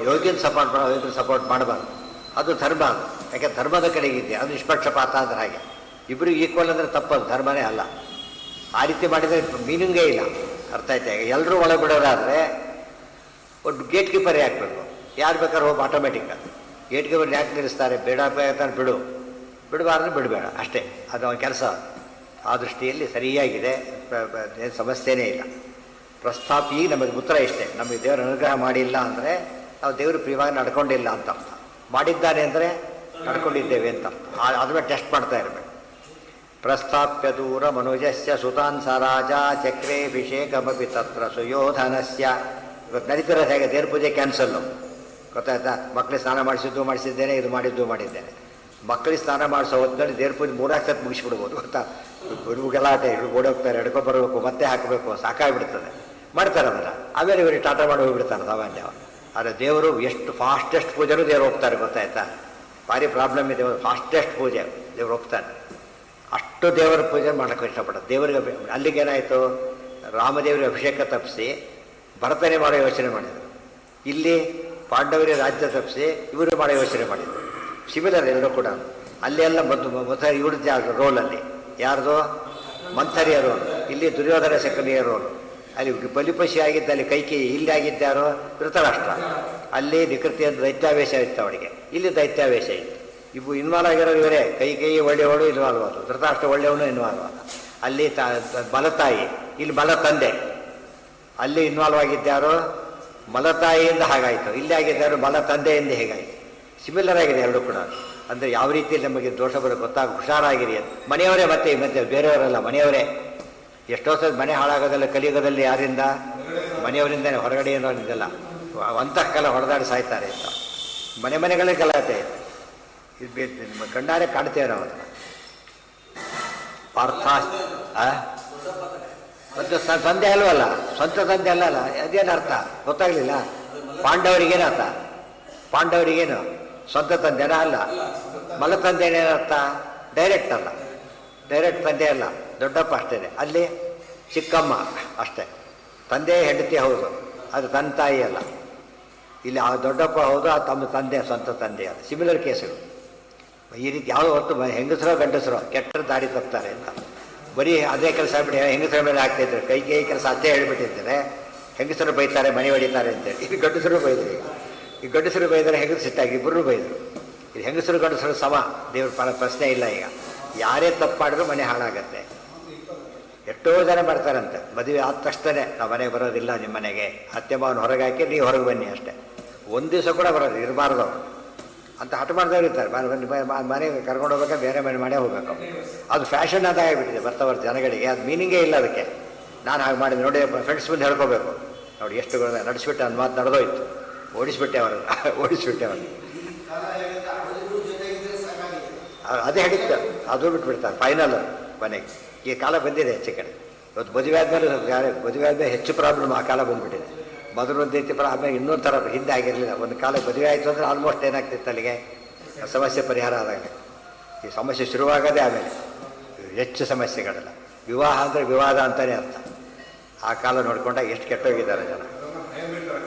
Speaker 1: ಯೋಗ್ಯನ ಸಪೋರ್ಟ್ ಮಾಡೋ, ಯೋಗ್ಯನ ಸಪೋರ್ಟ್ ಮಾಡಬಾರ್ದು. ಅದು ಧರ್ಮ. ಅದು ಯಾಕೆ ಧರ್ಮದ ಕಡೆಗಿದ್ದೆ, ಅದು ನಿಷ್ಪಕ್ಷಪಾತ ಅಂದ್ರೆ ಹಾಗೆ. ಇಬ್ಬರಿಗೆ ಈಕ್ವಲ್ ಅಂದರೆ ತಪ್ಪದು, ಧರ್ಮನೇ ಅಲ್ಲ. ಆ ರೀತಿ ಮಾಡಿದರೆ ಮೀನಿಂಗೇ ಇಲ್ಲ. ಅರ್ಥ ಆಯ್ತಾ? ಎಲ್ಲರೂ ಒಳಗೆ ಬಿಡೋರಾದರೆ ಒಂದು ಗೇಟ್ ಕೀಪರೇ ಹಾಕಬೇಕು. ಯಾರು ಬೇಕಾದ್ರೆ ಹೋಗಿ ಆಟೋಮೆಟಿಕ್. ಗೇಟ್ ಕೀಪರ್ ಯಾಕೆ ನಿಲ್ಲಿಸ್ತಾರೆ? ಬೇಡ ಬೇಕಾದ್ರೆ ಬಿಡು, ಬಿಡಬಾರ್ದು ಬಿಡಬೇಡ ಅಷ್ಟೇ. ಅದು ಅವನ ಕೆಲಸ. ಆ ದೃಷ್ಟಿಯಲ್ಲಿ ಸರಿಯಾಗಿದೆ, ಏನು ಸಮಸ್ಯೆನೇ ಇಲ್ಲ. ಪ್ರಸ್ಥಾಪಿ ನಮಗೆ ಉತ್ತರ ಇಷ್ಟೇ, ನಮಗೆ ದೇವರ ಅನುಗ್ರಹ ಮಾಡಿಲ್ಲ ಅಂದರೆ ನಾವು ದೇವರು ಪ್ರಿಯವಾಗಿ ನಡ್ಕೊಂಡಿಲ್ಲ ಅಂತ ಅರ್ಥ, ಮಾಡಿದ್ದಾನೆ ಅಂದರೆ ನಡ್ಕೊಂಡಿದ್ದೇವೆ ಅಂತ ಅರ್ಥ. ಅದ್ರ ಟೆಸ್ಟ್ ಮಾಡ್ತಾ ಇರಬೇಕು. ಪ್ರಸ್ಥಾಪ್ಯ ದೂರ ಮನುಜಸ್ಯ ಸುತಾನ್ ಸ ರಾಜ ಚಕ್ರೇಭಿಷೇಕಮಪಿ ತತ್ರ ಸುಯೋಧನಸ್ಯ. ಇವತ್ತು ನಡೀತಿರೋದು ಹೇಗೆ, ದೇವ್ರ ಪೂಜೆ ಕ್ಯಾನ್ಸಲ್ಲು, ಗೊತ್ತಾಯ್ತಾ? ಮಕ್ಕಳಿಗೆ ಸ್ನಾನ ಮಾಡಿಸಿದ್ದೇನೆ, ಇದು ಮಾಡಿದ್ದೇನೆ. ಮಕ್ಕಳಿಗೆ ಸ್ನಾನ ಮಾಡಿಸೋ ಹೊತ್ತಿನಲ್ಲಿ ದೇವ್ರ ಪೂಜೆ 3 ಸತಿ ಮುಗಿಸ್ಬಿಡ್ಬೋದು, ಗೊತ್ತಾ? ಗುರು ಗಲಾಟೆ, ಓಡೋಗ್ತಾರೆ, ಎಡ್ಕೊ ಬರಬೇಕು, ಮತ್ತೆ ಹಾಕಬೇಕು, ಸಾಕಾಗಿಬಿಡ್ತದೆ. ಮಾಡ್ತಾರೆ ಅದನ್ನು, ಆಮೇಲೆ ಇವರಿಗೆ ಟಾಟಾ ಮಾಡಿ ಹೋಗಿಬಿಡ್ತಾರೆ ಸಾಮಾನ್ಯ. ಆದರೆ ದೇವರು ಎಷ್ಟು ಫಾಸ್ಟೆಸ್ಟ್ ಪೂಜೆನೂ ದೇವ್ರು ಹೋಗ್ತಾರೆ, ಗೊತ್ತಾಯ್ತಾ? ಭಾರಿ ಪ್ರಾಬ್ಲಮ್ ಇದೆ, ಫಾಸ್ಟೆಸ್ಟ್ ಪೂಜೆ ದೇವ್ರು ಹೋಗ್ತಾನೆ. ಅಷ್ಟು ದೇವರ ಪೂಜೆ ಮಾಡೋಕ್ಕೆ ಇಷ್ಟಪಡೋದು. ದೇವರಿಗೆ ಅಲ್ಲಿಗೇನಾಯಿತು, ರಾಮದೇವರಿಗೆ ಅಭಿಷೇಕ ತಪ್ಪಿಸಿ ಭರತನೇ ಮಾಡೋ ಯೋಚನೆ ಮಾಡಿದರು. ಇಲ್ಲಿ ಪಾಂಡವರಿಗೆ ರಾಜ್ಯ ತಪ್ಪಿಸಿ ಇವರು ಮಾಡೋ ಯೋಚನೆ ಮಾಡಿದರು. ಸಿಮಿಲರ್ ಎರಡೂ ಕೂಡ. ಅಲ್ಲೆಲ್ಲ ಮೊದಲ ಇವ್ರದ್ದು ರೋಲಲ್ಲಿ ಯಾರ್ದು, ಮಂಥರಿಯ ರೋಲ್. ಇಲ್ಲಿ ದುರ್ಯೋಧನ ಶಕುನಿಯ ರೋಲು. ಅಲ್ಲಿ ಬಲಿಪಶಿ ಆಗಿದ್ದ ಅಲ್ಲಿ ಕೈಕೇಯಿ, ಇಲ್ಲಿ ಆಗಿದ್ದಾರೋ ಧೃತರಾಷ್ಟ್ರ. ಅಲ್ಲಿ ನಿಕೃತಿಯ ದೈತ್ಯಾವೇಶ ಇತ್ತು ಅವಳಿಗೆ, ಇಲ್ಲಿ ದೈತ್ಯಾವೇಶ ಇತ್ತು. ಇವು ಇನ್ವಾಲ್ವ್ ಆಗಿರೋರು ಇವರೇ. ಕೈಕೇಯಿ ಒಳ್ಳೆಯವಳು ಇನ್ವಾಲ್ವ್ ಆದ, ಧೃತರಾಷ್ಟ್ರ ಒಳ್ಳೆಯವನು ಇನ್ವಾಲ್ವ್ ಆದ. ಅಲ್ಲಿ ಬಲತಾಯಿ, ಇಲ್ಲಿ ಬಲತಂದೆ. ಅಲ್ಲಿ ಇನ್ವಾಲ್ವ್ ಆಗಿದ್ದಾರೋ ಮಲತಾಯಿಯಿಂದ ಹಾಗಾಯಿತು, ಇಲ್ಲಿ ಆಗಿದ್ದಾರೋ ಮಲತಂದೆಯಿಂದ ಹೇಗಾಯಿತು. ಸಿಮಿಲರ್ ಆಗಿದೆ ಎರಡೂ ಕೂಡ. ಅಂದರೆ ಯಾವ ರೀತಿಯಲ್ಲಿ ನಮಗೆ ದೋಷ ಬರೋ ಗೊತ್ತಾಗ ಹುಷಾರಾಗಿರಿ ಅಂತ. ಮನೆಯವರೇ ಮತ್ತೆ ಬೇರೆಯವರಲ್ಲ, ಮನೆಯವರೇ. ಎಷ್ಟೋ ಸಲ ಮನೆ ಹಾಳಾಗೋದಲ್ಲ ಕಲಿಯುಗದಲ್ಲಿ ಯಾರಿಂದ, ಮನೆಯವರಿಂದನೇ, ಹೊರಗಡೆ ಏನೋ ಇದೆಲ್ಲ ಅಂತಃಕಲ ಹೊಡೆದಾಡಿ ಸಾಯ್ತಾರೆ ಅಂತ. ಮನೆಗಳೇ ಗಲಾಟೆ ಇದು ಕಣ್ಣಾರೆ ಕಾಣ್ತೇವೆ ನಾವು ಅದನ್ನು. ಪಾರ್ಥ ಮತ್ತು ತಂದೆ ಅಲ್ವಲ್ಲ, ಸ್ವಂತ ತಂದೆ ಅಲ್ಲಲ್ಲ, ಅದೇನು ಅರ್ಥ ಗೊತ್ತಾಗಲಿಲ್ಲ. ಪಾಂಡವರಿಗೇನು ಅರ್ಥ, ಪಾಂಡವರಿಗೇನು ಸ್ವಂತ ತಂದೆನ ಅಲ್ಲ. ಮಲತಂದೆ ಏನೇನರ್ಥ, ಡೈರೆಕ್ಟ್ ಅಲ್ಲ, ಡೈರೆಕ್ಟ್ ತಂದೆ ಅಲ್ಲ, ದೊಡ್ಡಪ್ಪ ಅಷ್ಟೇ. ಅಲ್ಲಿ ಚಿಕ್ಕಮ್ಮ ಅಷ್ಟೇ, ತಂದೆ ಹೆಂಡತಿ ಹೌದು, ಅದು ತನ್ನ ತಾಯಿ ಅಲ್ಲ. ಇಲ್ಲಿ ಆ ದೊಡ್ಡಪ್ಪ ಹೌದು, ಆ ತಮ್ಮ ತಂದೆ ಸ್ವಂತ ತಂದೆ ಅಲ್ಲ. ಸಿಮಿಲರ್ ಕೇಸುಗಳು ಈ ರೀತಿ. ಯಾವುದೋ ಹೊತ್ತು ಹೆಂಗಸರೋ ಗಂಡಸರೋ ಕೆಟ್ಟ ದಾಡಿ ತಪ್ತಾರೆ ಅಂತ ಬರೀ ಅದೇ ಕೆಲಸ ಬಿಡಿ ಹೆಂಗಸರ ಮೇಲೆ ಆಗ್ತಾಯಿದ್ರು. ಕೈ ಕೆಲಸ ಅದೇ ಹೇಳ್ಬಿಟ್ಟಿರ್ತಾರೆ, ಹೆಂಗಸರು ಬೈತಾರೆ, ಮನೆ ಹೊಡಿತಾರೆ ಅಂತೇಳಿ. ಇಲ್ಲಿ ಗಂಡಸರು ಬೈದ್ರು. ಈ ಗಂಡಸರು ಬೈದರೆ ಹೆಂಗಸರು ಸಿಟ್ಟಾಗಿ ಇಬ್ಬರು ಬೈದರು. ಇದು ಹೆಂಗಸರು ಗಂಡಸರು ಸಮ, ದೇವ್ರ ಪ್ರಶ್ನೆ ಇಲ್ಲ. ಈಗ ಯಾರೇ ತಪ್ಪು ಮಾಡಿದ್ರು ಮನೆ ಹಾಳಾಗತ್ತೆ. ಎಷ್ಟೋ ಜನ ಮಾಡ್ತಾರಂತೆ, ಮದುವೆ ಆದ ತಕ್ಷಣ ನಾವು ಮನೆಗೆ ಬರೋದಿಲ್ಲ, ನಿಮ್ಮ ಮನೆಗೆ ಅತ್ತೆ ಮಾವನ ಹೊರಗೆ ಹಾಕಿ ನೀವು ಹೊರಗೆ ಬನ್ನಿ ಅಷ್ಟೇ, ಒಂದು ದಿವಸ ಕೂಡ ಬರೋದು ಇರಬಾರ್ದು ಅವರು ಅಂತ ಹಠ ಮಾಡಿದವ್ರು ಇರ್ತಾರೆ. ಮನೆಗೆ ಕರ್ಕೊಂಡು ಹೋಗ್ಬೇಕಾದ್ರೆ ಬೇರೆ ಮನೆ ಮಾಡೇ ಹೋಗ್ಬೇಕು. ಅದು ಫ್ಯಾಷನ್ ಅಂತ ಆಗಿಬಿಟ್ಟಿದೆ ಬರ್ತಾ ಜನಗಳಿಗೆ. ಅದು ಮೀನಿಂಗೇ ಇಲ್ಲ ಅದಕ್ಕೆ. ನಾನು ಹಾಗೆ ಮಾಡಿದೆ ನೋಡಿ, ಫ್ರೆಂಡ್ಸ್ ಮುಂದೆ ಹೇಳ್ಕೋಬೇಕು, ನೋಡಿ ಎಷ್ಟು ನಡೆಸಿಬಿಟ್ಟೆ, ಒಂದು ಮಾತು ನಡೆದೋಯ್ತು, ಓಡಿಸ್ಬಿಟ್ಟೆ ಅವರು ಅದೇ ಹೇಳಿತ್ತು, ಅದು ಬಿಟ್ಬಿಡ್ತಾರೆ ಫೈನಲ್ ಕೊನೆಗೆ. ಈ ಕಾಲ ಬಂದಿದೆ ಹೆಚ್ಚು ಕಡೆ. ಇವತ್ತು ಮದುವೆ ಆದಮೇಲೆ ಹೆಚ್ಚು ಪ್ರಾಬ್ಲಮ್ ಆ ಕಾಲ ಬಂದುಬಿಟ್ಟಿದೆ. ಮೊದಲು ಒಂದು ರೀತಿ ಆಮೇಲೆ ಇನ್ನೊಂದು ಥರ ಹಿಂದೆ ಆಗಿರಲಿಲ್ಲ. ಒಂದು ಕಾಲ ಮದುವೆ ಆಯಿತು ಅಂದರೆ ಆಲ್ಮೋಸ್ಟ್ ಏನಾಗ್ತಿತ್ತು ಅಲ್ಲಿಗೆ ಸಮಸ್ಯೆ ಪರಿಹಾರ ಆದಾಗ. ಈ ಸಮಸ್ಯೆ ಶುರುವಾಗದೆ ಆಮೇಲೆ ಹೆಚ್ಚು ಸಮಸ್ಯೆಗಳೆಲ್ಲ. ವಿವಾಹ ಅಂದರೆ ವಿವಾದ ಅಂತಲೇ ಅರ್ಥ. ಆ ಕಾಲ ನೋಡ್ಕೊಂಡಾಗ ಎಷ್ಟು ಕೆಟ್ಟೋಗಿದ್ದಾರೆ ಜನ.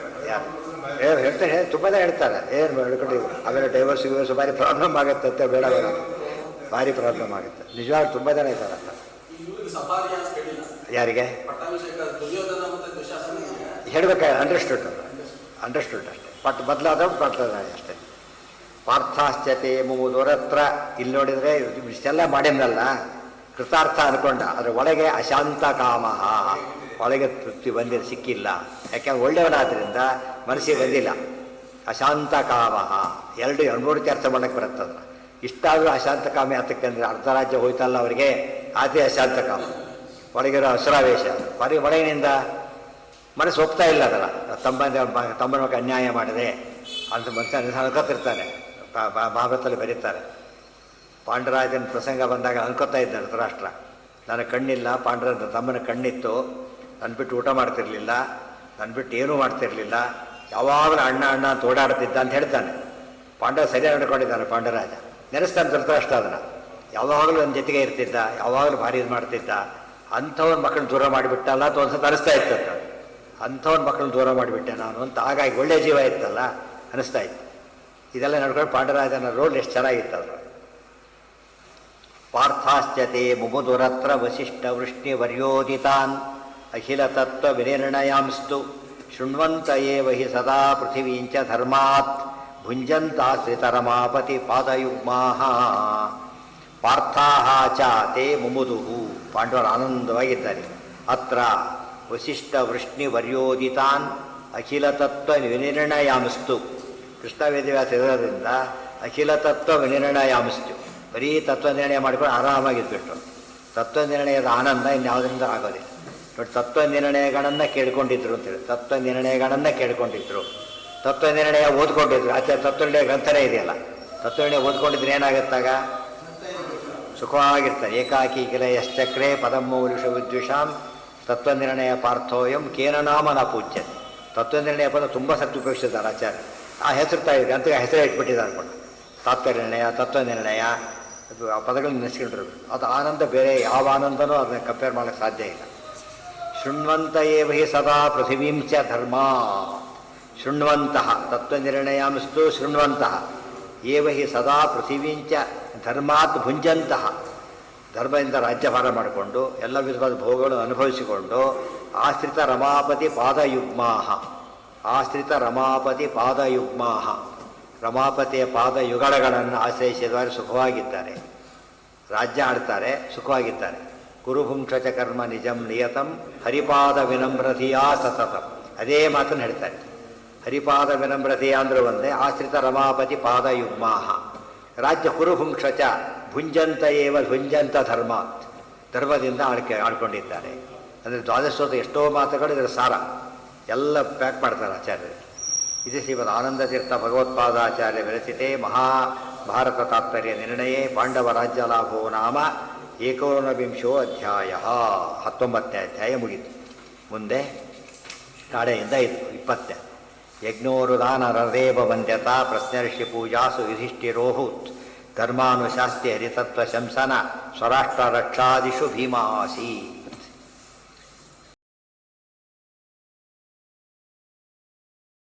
Speaker 1: ಯಾರು ಹೇಳ್ತಾರೆ, ತುಂಬ ಹೇಳ್ತಾರೆ, ಏನು ಹೇಳ್ಕೊಂಡು ಆಮೇಲೆ ಡೈವರ್ಸ್ ಭಾರಿ ಪ್ರಾಬ್ಲಮ್ ಆಗುತ್ತೆ, ಬೇಡ ಭಾರಿ ಪ್ರಾಬ್ಲಮ್ ಆಗುತ್ತೆ. ನಿಜವಾಗ್ಲೂ ತುಂಬ ಜನ ಇದ್ದಾರೆ ಅಂತ. ಯಾರಿಗೆ ಹೇಳ್ಬೇಕಾದ್ರೆ ಅಂಡರ್ಸ್ಟುಡ್ ಅಷ್ಟೇ. ಬದಲಾದ ಅಷ್ಟೇ. ಪಾರ್ಥಾಶ್ಚತೆ ಮುದೋರತ್ರ. ಇಲ್ಲಿ ನೋಡಿದರೆ ಇಷ್ಟೆಲ್ಲ ಮಾಡಿದ್ನಲ್ಲ, ಕೃತಾರ್ಥ ಅನ್ಕೊಂಡ, ಅದರ ಒಳಗೆ ಅಶಾಂತ ಕಾಮ, ಒಳಗೆ ತೃಪ್ತಿ ಬಂದಿಲ್ಲ, ಸಿಕ್ಕಿಲ್ಲ. ಯಾಕೆಂದ್ರೆ ಒಳ್ಳೆಯವನಾದ್ರಿಂದ ಮನಸ್ಸಿಗೆ ಬಂದಿಲ್ಲ. ಅಶಾಂತ ಕಾಮ ಎರಡು ರೀತಿ ಅರ್ಥ ಮಾಡಕ್ಕೆ ಬರುತ್ತದ. ಇಷ್ಟಾದರೂ ಅಶಾಂತ ಕಾಮೆ ಹತ್ತಕ್ಕೆ ಅಂದರೆ ಅರ್ಧ ರಾಜ್ಯ ಹೋಯ್ತಲ್ಲ ಅವರಿಗೆ, ಅದೇ ಅಶಾಂತ ಕಾಮ. ಒಳಗಿರೋ ಹಸುರಾವೇಶ ಒಳಗಿನಿಂದ ಮನಸ್ಸು ಒಪ್ತಾ ಇಲ್ಲ. ಅದರ ತಮ್ಮನ ಮಕ್ಕ ಅನ್ಯಾಯ ಮಾಡಿದೆ ಅಂತ ಮನುಷ್ಯ ಅನ್ಕೋತಿರ್ತಾನೆ. ಮಹಾಭಾರತದಲ್ಲಿ ಬರೀತಾರೆ, ಪಾಂಡರಾಜನ ಪ್ರಸಂಗ ಬಂದಾಗ ಅನ್ಕೋತಾ ಇದ್ದಾನೆ ಧೃತರಾಷ್ಟ್ರ, ನನ್ನ ಕಣ್ಣಿಲ್ಲ, ತಮ್ಮನ ಕಣ್ಣಿತ್ತು, ನನ್ನ ಬಿಟ್ಟು ಊಟ ಮಾಡ್ತಿರ್ಲಿಲ್ಲ, ನನ್ನ ಬಿಟ್ಟು ಏನೂ ಮಾಡ್ತಿರ್ಲಿಲ್ಲ, ಯಾವಾಗಲೂ ಅಣ್ಣ ಅಂತ ಓಡಾಡ್ತಿದ್ದ ಅಂತ ಹೇಳ್ತಾನೆ. ಪಾಂಡವ ಸರಿಯಾಗಿ ನಡ್ಕೊಂಡಿದ್ದಾನೆ ಪಾಂಡರಾಜ. ನೆನೆಸ್ತಾನೆ ಧೃತರಾಷ್ಟ್ರ ಅದನ್ನು. ಯಾವಾಗಲೂ ನನ್ನ ಜೊತೆಗೆ ಇರ್ತಿದ್ದ, ಯಾವಾಗಲೂ ಭಾರಿ ಇದು ಮಾಡ್ತಿದ್ದ. ಅಂಥವ್ನ ಮಕ್ಕಳನ್ನ ದೂರ ಮಾಡಿಬಿಟ್ಟಲ್ಲ ಅಂತ ಒಂದು ಸತ ಅನಿಸ್ತಾ ಇತ್ತು. ಅಂಥವ್ನ ಮಕ್ಕಳನ್ನ ದೂರ ಮಾಡಿಬಿಟ್ಟೆ ನಾನು ಅಂತ. ಹಾಗಾಗಿ ಒಳ್ಳೆ ಜೀವ ಇತ್ತಲ್ಲ ಅನಿಸ್ತಾ ಇತ್ತು. ಇದೆಲ್ಲ ನಡ್ಕೊಂಡು ಪಾಂಡರಾಜನ ರೋಲ್ ಎಷ್ಟು ಚೆನ್ನಾಗಿತ್ತು ಅವರು. ಪಾರ್ಥಾಶ್ಚತೆ ಮುಮುದುರತ್ರ ವಸಿಷ್ಠ ವೃಷ್ಣಿ ವರ್ಯೋದಿತಾನ್ ಅಖಿಲ ತತ್ವ ವಿನಿರ್ಣಯಾಂಸ್ತು ಶೃಣ್ವಂತ ಏವ ಹಿ ಸದಾ ಪೃಥಿವೀಂಚ ಧರ್ಮಾತ್ ಭುಂಜಂತಾಶ್ರಿತರಮಾಪತಿ ಪಾದಯುಗ್ಮಾಃ. ಪಾರ್ಥಾಹ ಚ ತೇ ಮುಮುದುಹು ಪಾಂಡವರು ಆನಂದವಾಗಿದ್ದಾರೆ. ಅತ್ರ ವಸಿಷ್ಠ ವೃಷ್ಣಿವರ್ಯೋದಿತಾನ್ ಅಖಿಲ ತತ್ವ ವಿನಿರ್ಣಯಾಮಸ್ತು. ಕೃಷ್ಣ ವೇದವ್ಯಾಸ ಇರೋದ್ರಿಂದ ಅಖಿಲ ತತ್ವ ವಿನಿರ್ಣಯಾಮಸ್ತು, ಬರೀ ತತ್ವ ನಿರ್ಣಯ ಮಾಡಿಕೊಂಡು ಆರಾಮಾಗಿದ್ಬಿಟ್ರು. ತತ್ವ ನಿರ್ಣಯದ ಆನಂದ ಇನ್ಯಾವುದರಿಂದ ಆಗೋದಿಲ್ಲ. ನೋಡಿ, ತತ್ವ ನಿರ್ಣಯಗಳನ್ನು ಕೇಳ್ಕೊಂಡಿದ್ರು ಅಂತೇಳಿ, ತತ್ವ ನಿರ್ಣಯಗಳನ್ನು ಕೇಳ್ಕೊಂಡಿದ್ರು, ತತ್ವ ನಿರ್ಣಯ ಓದ್ಕೊಂಡಿದ್ರು. ಆಚಾರ್ಯ ತತ್ವ ನಿರ್ಣಯ ಗ್ರಂಥನೇ ಇದೆಯಲ್ಲ, ತತ್ವ ನಿರ್ಣಯ ಓದ್ಕೊಂಡಿದ್ರೆ ಏನಾಗುತ್ತಾಗ ಸುಖವಾಗಿರ್ತಾರೆ. ಏಕಾಕಿ ಕಿಲ ಯಶ್ಚಕ್ರೆ ಪದಮೌರುಷ ವಿದ್ವಿಷಾಂ ತತ್ವ ನಿರ್ಣಯ ಪಾರ್ಥೋಯಂ ಕೇನ ನಾಮ ನ ಪೂಜ್ಯ. ತತ್ವ ನಿರ್ಣಯ ಪದ ತುಂಬ ಸತ್ತು ಉಪಯೋಗಿಸಿದ್ದಾರೆ ಆಚಾರ್ಯ. ಆ ಹೆಸರು ತಾಯಿದೆ ಅಂತ ಹೆಸರೇ ಇಟ್ಬಿಟ್ಟಿದ್ದಾರೆ ಅನ್ಕೊಂಡು. ತಾತ್ವ ನಿರ್ಣಯ, ತತ್ವ ನಿರ್ಣಯ, ಆ ಪದಗಳನ್ನು ನೆನೆಸ್ಕೊಂಡ್ರು. ಅದು ಆನಂದ ಬೇರೆ ಯಾವ ಆನಂದನೂ ಅದನ್ನ ಕಂಪೇರ್ ಮಾಡೋಕ್ಕೆ ಸಾಧ್ಯ ಇಲ್ಲ. ಶೃಣ್ವಂತ ಏವ ಹಿ ಸದಾ ಪೃಥಿವೀಂ ಚ ಧರ್ಮ. ಶೃಣ್ವಂತಹ ತತ್ವನಿರ್ಣಯಾಂಸ್ತು ಶೃಣ್ವಂತಹ ಏವ ಹಿ ಸದಾ ಪೃಥಿವೀಂಚ ಧರ್ಮಾತ್ ಭುಂಜಂತಹ. ಧರ್ಮದಿಂದ ರಾಜ್ಯಭಾರ ಮಾಡಿಕೊಂಡು ಎಲ್ಲ ವಿಧವಾದ ಭೋಗಗಳನ್ನು ಅನುಭವಿಸಿಕೊಂಡು ಆಶ್ರಿತ ರಮಾಪತಿ ಪಾದಯುಗ್ಮಾಹ, ಆಶ್ರಿತ ರಮಾಪತಿ ಪಾದಯುಗ್ಮಾಹ, ರಮಾಪತಿಯ ಪಾದಯುಗಳಗಳನ್ನು ಆಶ್ರಯಿಸಿದವರು ಸುಖವಾಗಿದ್ದಾರೆ, ರಾಜ್ಯ ಆಡ್ತಾರೆ, ಸುಖವಾಗಿದ್ದಾರೆ. ಕುರುಭುಂಕ್ಷಚ ಕರ್ಮ ನಿಜಂ ನಿಯತಂ ಹರಿಪಾದ ವಿನಮ್ರತೆಯಾ ಸತತಂ. ಅದೇ ಮಾತನ್ನು ಹೇಳ್ತಾರೆ. ಹರಿಪಾದ ವಿನಮ್ರತೆಯ ಅಂದ್ರೆ ಒಂದೇ, ಆಶ್ರಿತ ರಮಾಪತಿ ಪಾದಯುಗ್ಮಾಹ. ರಾಜ್ಯ ಕುರುಭುಂಕ್ಷಚ ಭುಂಜಂತ ಏವ ಭುಂಜಂತ ಧರ್ಮಾತ್, ಧರ್ಮದಿಂದ ಆಡ್ಕೊಂಡಿದ್ದಾರೆ. ಅಂದರೆ ದ್ವಾದಶೋತ ಎಷ್ಟೋ ಮಾತುಗಳು ಇದರ ಸಾರ ಎಲ್ಲ ಪ್ಯಾಕ್ ಮಾಡ್ತಾರೆ ಆಚಾರ್ಯರು. ಇದು ಶ್ರೀಮದ್ ಆನಂದ ತೀರ್ಥ ಭಗವತ್ಪಾದಾಚಾರ್ಯ ವಿರಚಿತೆ ಮಹಾಭಾರತ ತಾತ್ಪರ್ಯ ನಿರ್ಣಯೇ ಪಾಂಡವ ರಾಜ್ಯ ಲಾಭೋ ನಾಮ 19 ಅಧ್ಯಾಯ. 19ನೇ ಅಧ್ಯಾಯ ಮುಗಿತು. ಮುಂದೆ ನಾಳೆಯಿಂದ 20. ಯಜ್ಞೋರುದಾನ ರರೇವ ವಂದ್ಯತಾ ಪ್ರಶ್ನರ್ಷಿ ಪೂಜಾಸು ಯುಧಿಷ್ಠಿರೋಹುತ್ ಧರ್ಮಾನುಶಾಸ್ತಿ ಹರಿತತ್ವ ಶಂಸನ ಸ್ವರಾಷ್ಟ್ರ ರಕ್ಷಾದಿಷು ಭೀಮಾಸಿ.